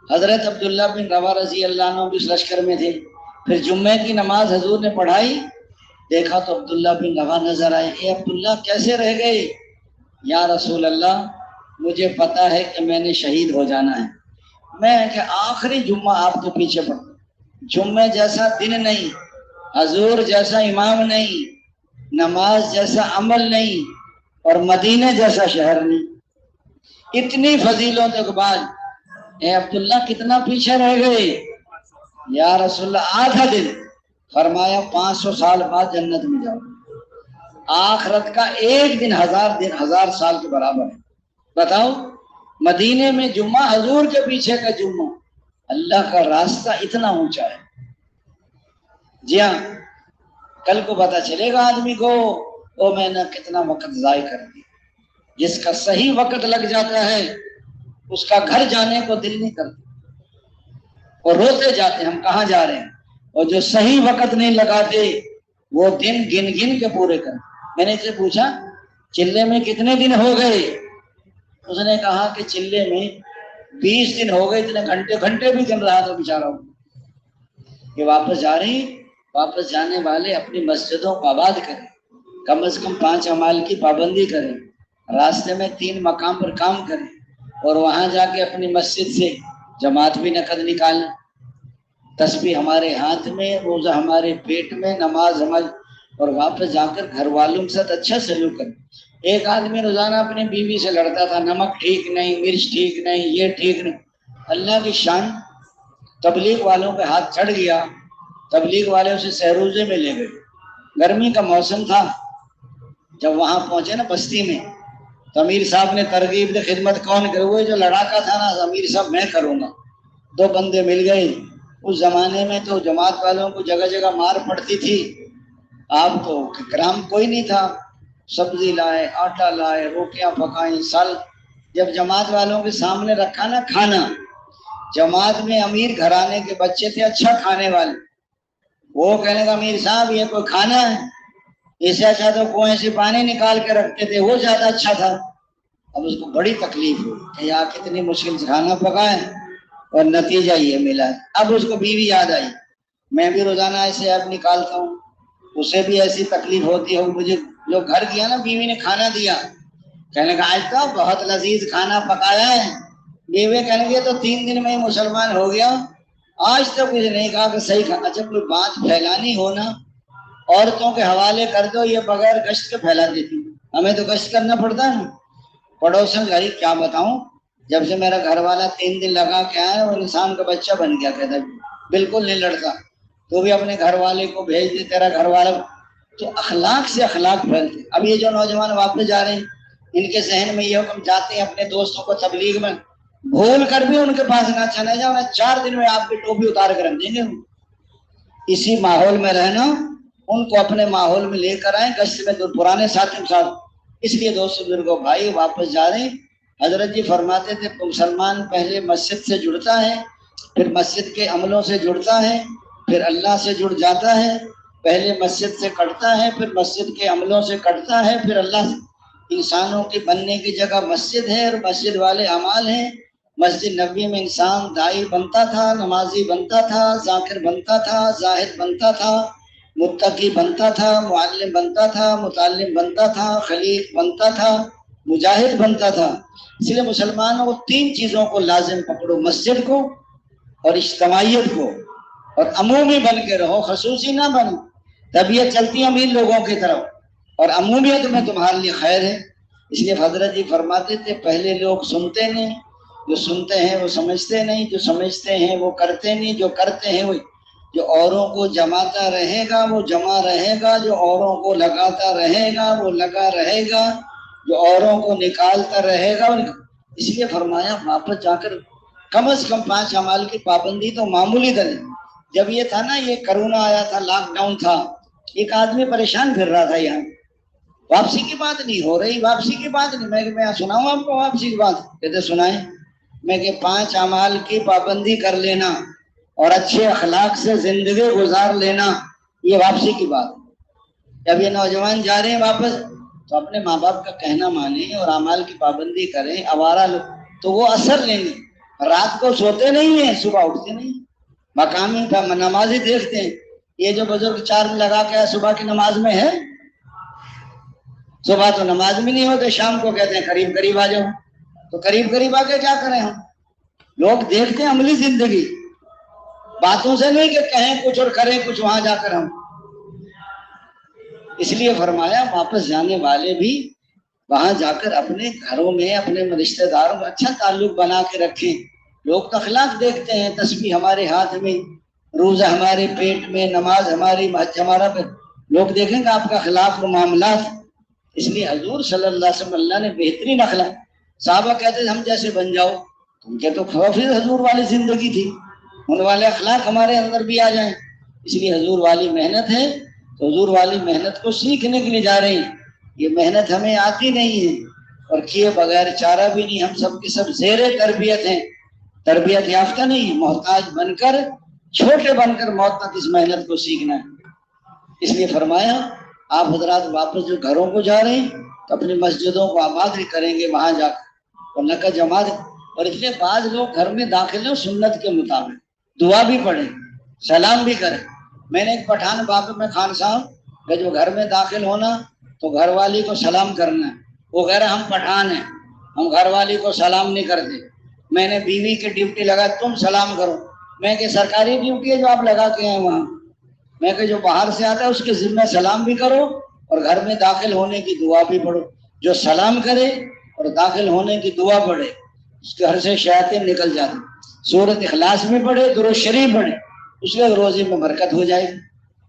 حضرت عبداللہ بن رواحہ رضی اللہ عنہ بھی اس لشکر میں تھے۔ پھر جمعے کی نماز حضور نے پڑھائی، دیکھا تو عبداللہ بن رواحہ نظر آئے۔ اے عبداللہ کیسے رہ گئے؟ یا رسول اللہ، مجھے پتا ہے کہ میں نے شہید ہو جانا ہے، میں کہ آخری جمعہ آپ کے پیچھے پڑھ، جمعے جیسا دن نہیں، حضور جیسا امام نہیں، نماز جیسا عمل نہیں، اور مدینے جیسا شہر نہیں، اتنی فضیلتوں کے بعد اے عبداللہ کتنا پیچھے رہ گئے؟ یا رسول اللہ آدھا دن۔ فرمایا 500 سال بعد جنت میں جاؤ۔ آخرت کا ایک دن 1000 سال کے برابر ہے۔ بتاؤ، مدینے میں جمعہ، حضور کے پیچھے کا جمعہ، اللہ کا راستہ اتنا اونچا ہے۔ جی ہاں، کل کو پتا چلے گا آدمی کو وہ میں نے کتنا وقت ضائع کر دیا۔ جس کا صحیح وقت لگ جاتا ہے اس کا گھر جانے کو دل نہیں کرتا، اور روتے جاتے ہم کہاں جا رہے ہیں۔ اور جو صحیح وقت نہیں لگاتے وہ دن گن گن کے پورے کرتے۔ میں نے اسے پوچھا چلے میں کتنے دن ہو گئے؟ اس نے کہا کہ چلے میں 20 دن ہو گئے، اتنے گھنٹے بھی گن رہا تھا بیچارہ۔ یہ واپس جا رہے ہیں، واپس جانے والے اپنی مسجدوں کو آباد کریں، کم از کم 5 اعمال کی پابندی کریں، راستے میں 3 مقام پر کام کریں، اور وہاں جا کے اپنی مسجد سے جماعت بھی نقد نکالیں، تسبیح ہمارے ہاتھ میں، روزہ ہمارے پیٹ میں، نماز ہماری، اور واپس جا کر گھر والوں کے ساتھ اچھا سلوک کریں۔ ایک آدمی روزانہ اپنی بیوی سے لڑتا تھا، نمک ٹھیک نہیں، مرچ ٹھیک نہیں، یہ ٹھیک نہیں۔ اللہ کی شان، تبلیغ والوں پہ ہاتھ چڑھ گیا، تبلیغ والے اسے سہروزے میں لے گئے۔ گرمی کا موسم تھا، جب وہاں پہنچے نا بستی میں تو امیر صاحب نے ترغیب دی، خدمت کون کرے؟ وہ جو لڑاکا تھا نا، امیر صاحب میں کروں گا۔ 2 بندے مل گئے۔ اس زمانے میں تو جماعت والوں کو جگہ جگہ مار پڑتی تھی، آپ تو کرام کوئی نہیں تھا، سبزی لائے، آٹا لائے، روٹیاں پکائیں، سال جب جماعت والوں کے سامنے رکھا نا کھانا، جماعت میں امیر گھرانے کے بچے تھے اچھا کھانے والے، وہ کہنے کا امیر صاحب یہ کوئی کھانا ہے؟ اس سے اچھا تو کنویں سے پانی نکال کے رکھتے تھے، وہ زیادہ اچھا تھا۔ اب اس کو بڑی تکلیف ہوئی کہ یار کتنی مشکل سے کھانا پکائے اور نتیجہ یہ ملا۔ اب اس کو بیوی یاد آئی، میں بھی روزانہ ایسے ایپ نکالتا ہوں، اسے بھی ایسی تکلیف ہوتی ہو۔ مجھے جو گھر کیا نا، بیوی نے کھانا دیا، کہنے کا آج تو بہت لذیذ کھانا پکایا ہے۔ بیوی کہنے گے تو 3 دن میں ہی مسلمان ہو گیا، آج تک مجھے نہیں کہا کہ صحیح کھانا۔ جب کوئی بات پھیلانی ہو نا، عورتوں کے حوالے کر دو، یہ بغیر گشت کے پھیلا دیتی، ہمیں تو گشت کرنا پڑتا ہے نا۔ پڑوسن غریب کیا بتاؤں، جب سے میرا گھر والا 3 دن لگا کے آیا وہ انسان کا بچہ بن گیا، کہتا بالکل نہیں لڑتا، تو بھی اپنے گھر والے کو بھیج دے، تیرا گھر والا، تو اخلاق سے اخلاق پھیلتے۔ اب یہ جو نوجوان واپس جا رہے ہیں، ان کے ذہن میں یہ حکم، جاتے ہیں اپنے دوستوں کو تبلیغ میں، بھول کر بھی ان کے پاس نہ چلے جاؤ، 4 دن میں آپ کی ٹوپی اتار کر رکھ دیں گے۔ اسی ماحول میں رہنا، ان کو اپنے ماحول میں لے کر آئیں، گشت میں تو پرانے ساتھی کے ساتھ۔ اس لیے دوست بزرگوں بھائی واپس جا رہے ہیں، حضرت جی فرماتے تھے مسلمان پہلے مسجد سے جڑتا ہے، پھر مسجد کے عملوں سے جڑتا ہے، پھر اللہ سے جڑ جاتا ہے، پہلے مسجد سے کٹتا ہے، پھر مسجد کے عملوں سے کٹتا ہے، پھر اللہ سے۔ انسانوں کی بننے کی جگہ مسجد ہے، اور مسجد والے اعمال ہیں۔ مسجد نبوی میں انسان دائی بنتا تھا، نمازی بنتا تھا، ذاکر بنتا تھا، زاہد بنتا تھا، متقی بنتا تھا، معلم بنتا تھا، متعلم بنتا تھا، خلیق بنتا تھا، مجاہد بنتا تھا۔ اس لیے مسلمانوں کو 3 چیزوں کو لازم پکڑو، مسجد کو اور اجتماعیت کو، اور عمومی بن کے رہو، خصوصی نہ بنو۔ طبیعت چلتی ہے امیر لوگوں کی طرف، اور عمومیت میں تمہارے لیے خیر ہے۔ اس لیے حضرت جی فرماتے تھے پہلے لوگ سنتے نہیں، جو سنتے ہیں وہ سمجھتے نہیں، جو سمجھتے ہیں وہ کرتے نہیں، جو کرتے ہیں وہ، جو اوروں کو جماتا رہے گا وہ جمع رہے گا، جو اوروں کو لگاتا رہے گا وہ لگا رہے گا، جو اوروں کو نکالتا رہے گا۔ اس لیے فرمایا واپس جا کر کم از کم 5 اعمال کی پابندی تو معمولی درجے۔ جب یہ تھا نا، یہ کرونا آیا تھا، لاک ڈاؤن تھا، ایک آدمی پریشان پھر رہا تھا یہاں، واپسی کی بات نہیں ہو رہی، واپسی کی بات نہیں، میں سناؤں آپ کو واپسی کی بات؟ کہتے سنائیں۔ میں کہ 5 اعمال کی پابندی کر لینا اور اچھے اخلاق سے زندگی گزار لینا، یہ واپسی کی بات۔ جب یہ نوجوان جا رہے ہیں واپس، تو اپنے ماں باپ کا کہنا مانیں اور اعمال کی پابندی کریں، آوارہ لوگ تو وہ اثر لیں گے۔ رات کو سوتے نہیں ہیں، صبح اٹھتے نہیں، مقامی نمازی دیکھتے ہیں، یہ جو بزرگ چارج لگا کے صبح کی نماز میں ہے، صبح تو نماز میں نہیں ہوتے، شام کو کہتے ہیں قریب قریب آ جاؤ، تو قریب قریب آ کے کیا کریں ہم؟ لوگ دیکھتے ہیں عملی زندگی، باتوں سے نہیں کہ کہیں کچھ اور کریں کچھ وہاں جا کر ہم۔ اس لیے فرمایا واپس جانے والے بھی وہاں جا کر اپنے گھروں میں اپنے رشتہ داروں میں اچھا تعلق بنا کے رکھیں۔ لوگ تو اخلاق دیکھتے ہیں، تسبیح ہمارے ہاتھ میں، روزہ ہمارے پیٹ میں، نماز ہماری، حج ہمارا، لوگ دیکھیں گے آپ کا اخلاق و معاملات۔ اس لیے حضور صلی اللہ علیہ وسلم اللہ نے بہترین اخلاق، صحابہ کہتے ہیں ہم جیسے بن جاؤ، تم کے تو خوفی حضور والی زندگی تھی، ان والے اخلاق ہمارے اندر بھی آ جائیں۔ اس لیے حضور والی محنت ہے، تو حضور والی محنت کو سیکھنے کے لیے جا رہے ہیں۔ یہ محنت ہمیں آتی نہیں ہے، اور کیے بغیر چارہ بھی نہیں، ہم سب کے سب زیر تربیت ہیں، تربیت یافتہ نہیں ہے، محتاج بن کر، چھوٹے بن کر موت تک اس محنت کو سیکھنا ہے۔ اس لیے فرمایا آپ حضرات واپس جو گھروں کو جا رہے ہیں تو اپنی مسجدوں کو آباد بھی کریں گے وہاں جا کر، اور نقل جماعت۔ اور اس لیے بعض لوگ گھر میں داخل ہوں سنت کے مطابق، دعا بھی پڑھیں، سلام بھی کریں۔ میں نے ایک پٹھان بابے میں خان صاحب کہ جو گھر میں داخل ہونا تو گھر والی کو سلام کرنا ہے، وہ کہہ رہا ہم پٹھان ہیں، ہم گھر والی کو سلام نہیں کرتے۔ میں نے بیوی کی ڈیوٹی لگا تم سلام کرو، میں کہ سرکاری ڈیوٹی ہے جو آپ لگا کے ہیں وہاں، میں کہ جو باہر سے آتا ہے اس کے ذمہ سلام بھی کرو اور گھر میں داخل ہونے کی دعا بھی پڑھو۔ جو سلام کرے اور داخل ہونے کی دعا پڑھے اس کے گھر سے شیاطین نکل جاتے۔ سورۃ اخلاص میں پڑھے، درود شریف پڑھے، اس کے روزے میں برکت ہو جائے گی۔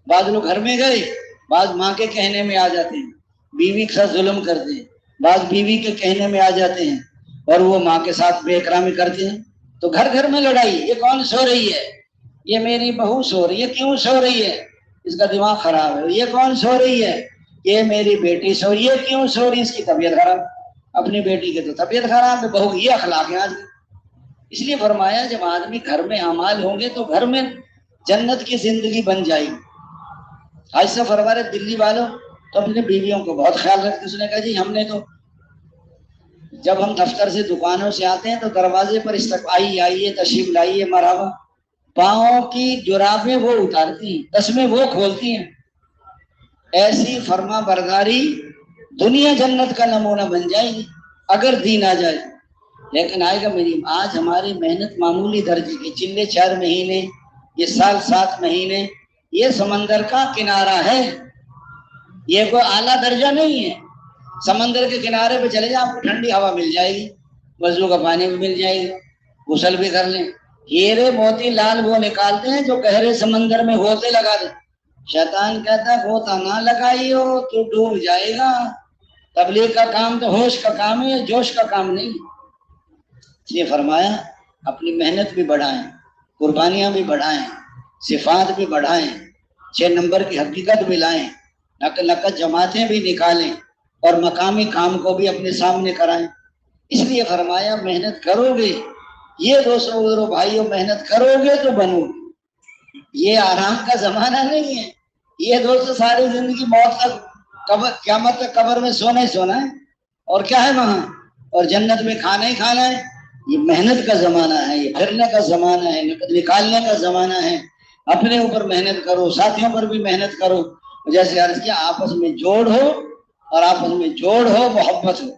بعض لوگ گھر میں گئے، بعض ماں کے کہنے میں آ جاتے ہیں، بیوی کے ساتھ ظلم کرتے ہیں، بعض بیوی کے کہنے میں آ جاتے ہیں اور وہ ماں کے ساتھ بے احترامی کرتے ہیں، تو گھر گھر میں لڑائی۔ یہ کون سو رہی ہے؟ یہ میری بہو سو رہی ہے۔ کیوں سو رہی ہے؟ اس کا دماغ خراب ہے۔ یہ کون سو رہی ہے؟ یہ میری بیٹی سو رہی ہے۔ کیوں سو رہی؟ اس کی طبیعت خراب۔ اپنی بیٹی کی تو طبیعت خراب ہے، بہو یہ اخلاق ہے آج۔ اس لیے فرمایا جب آدمی گھر میں اعمال ہوں گے تو گھر میں جنت کی زندگی بن جائے گی۔ آج سے فرما رہے دلی والوں تو اپنی بیویوں کو بہت خیال رکھتے۔ اس نے کہا جی ہم نے تو جب ہم دفتر سے دکانوں سے آتے ہیں تو دروازے پر آئیے تشریف لائیے مرحبا، پاؤں کی جرابیں وہ اتارتی ہیں، تسمے وہ کھولتی ہیں۔ ایسی فرما برداری دنیا جنت کا نمونہ بن جائے گی اگر دین آ جائے۔ لیکن آئے گا میری آج ہماری محنت معمولی درجے کی، چلے 4 مہینے، یہ سال 7 مہینے، یہ سمندر کا کنارہ ہے، یہ کوئی اعلیٰ درجہ نہیں ہے۔ سمندر کے کنارے پہ چلے جائیں آپ کو ٹھنڈی ہوا مل جائے گی، وضو کا پانی بھی مل جائے گی، غسل بھی کر لیں، ہیرے موتی لال وہ نکالتے ہیں جو گہرے سمندر میں غوطے لگا دے. شیطان کہتا ہے غوطہ نہ لگائی ہو تو ڈوب جائے گا. تبلیغ کا کام تو ہوش کا کام ہے، جوش کا کام نہیں. اس لیے فرمایا اپنی محنت بھی بڑھائیں، قربانیاں بھی بڑھائیں، صفات بھی بڑھائیں، 6 نمبر کی حقیقت بھی لائیں، نقد جماعتیں بھی نکالیں اور مقامی کام کو بھی اپنے سامنے کرائیں. اس لیے فرمایا محنت کرو گے، یہ دوستوں بزرگوں بھائیوں، محنت کرو گے تو بنو گے. یہ آرام کا زمانہ نہیں ہے. یہ دوستوں ساری زندگی موت تک، قیامت تک قبر میں سونا ہی سونا ہے، اور کیا ہے وہاں، اور جنت میں کھانا ہی کھانا ہے. یہ محنت کا زمانہ ہے، یہ پھرنے کا زمانہ ہے، نکالنے کا زمانہ ہے. اپنے اوپر محنت کرو، ساتھیوں پر بھی محنت کرو. جیسے عرض کیا، آپس میں جوڑ ہو، اور آپس میں جوڑ ہو، محبت ہو،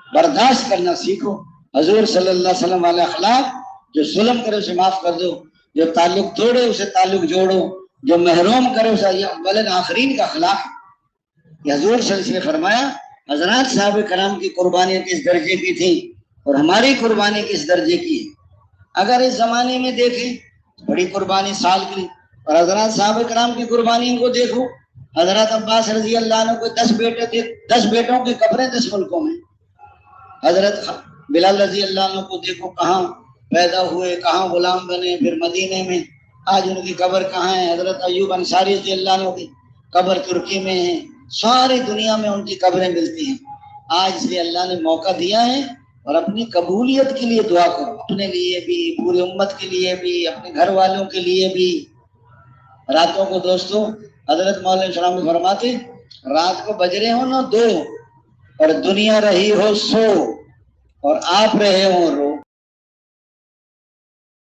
برداشت کرنا سیکھو. حضور صلی اللہ علیہ وسلم والے اخلاق، جو ظلم کرے اسے معاف کر دو، جو تعلق توڑے اسے تعلق جوڑو، جو محروم کرے اسے. یہ اول آخرین کا اخلاق ہے. یہ حضور صلی اللہ علیہ وسلم نے فرمایا حضرات صاحب کرام کی قربانی کس درجے کی تھی اور ہماری قربانی کس درجے کی ہے. اگر اس زمانے میں دیکھیں بڑی قربانی سال کی، اور حضرات صاحب کرام کی قربانی کو دیکھو. حضرت عباس رضی اللہ عنہ کو 10 بیٹے تھے، 10 بیٹوں کی قبریں 10 ملکوں میں. حضرت بلال رضی اللہ عنہ کو دیکھو، کہاں پیدا ہوئے، کہاں غلام بنے، پھر مدینے میں. آج ان کی قبر کہاں ہے؟ حضرت ایوب انصاری رضی اللہ عنہ کی قبر ترکی میں ہے. ساری دنیا میں ان کی قبریں ملتی ہیں. آج اس لیے اللہ نے موقع دیا ہے، اور اپنی قبولیت کے لیے دعا کرو، اپنے لیے بھی، پوری امت کے لیے بھی، اپنے گھر والوں کے لیے بھی. راتوں کو دوستوں حضرت مولانا السلام فرماتے، رات کو بج رہے ہو نا 2 اور دنیا رہی ہو 100 اور آپ رہے ہو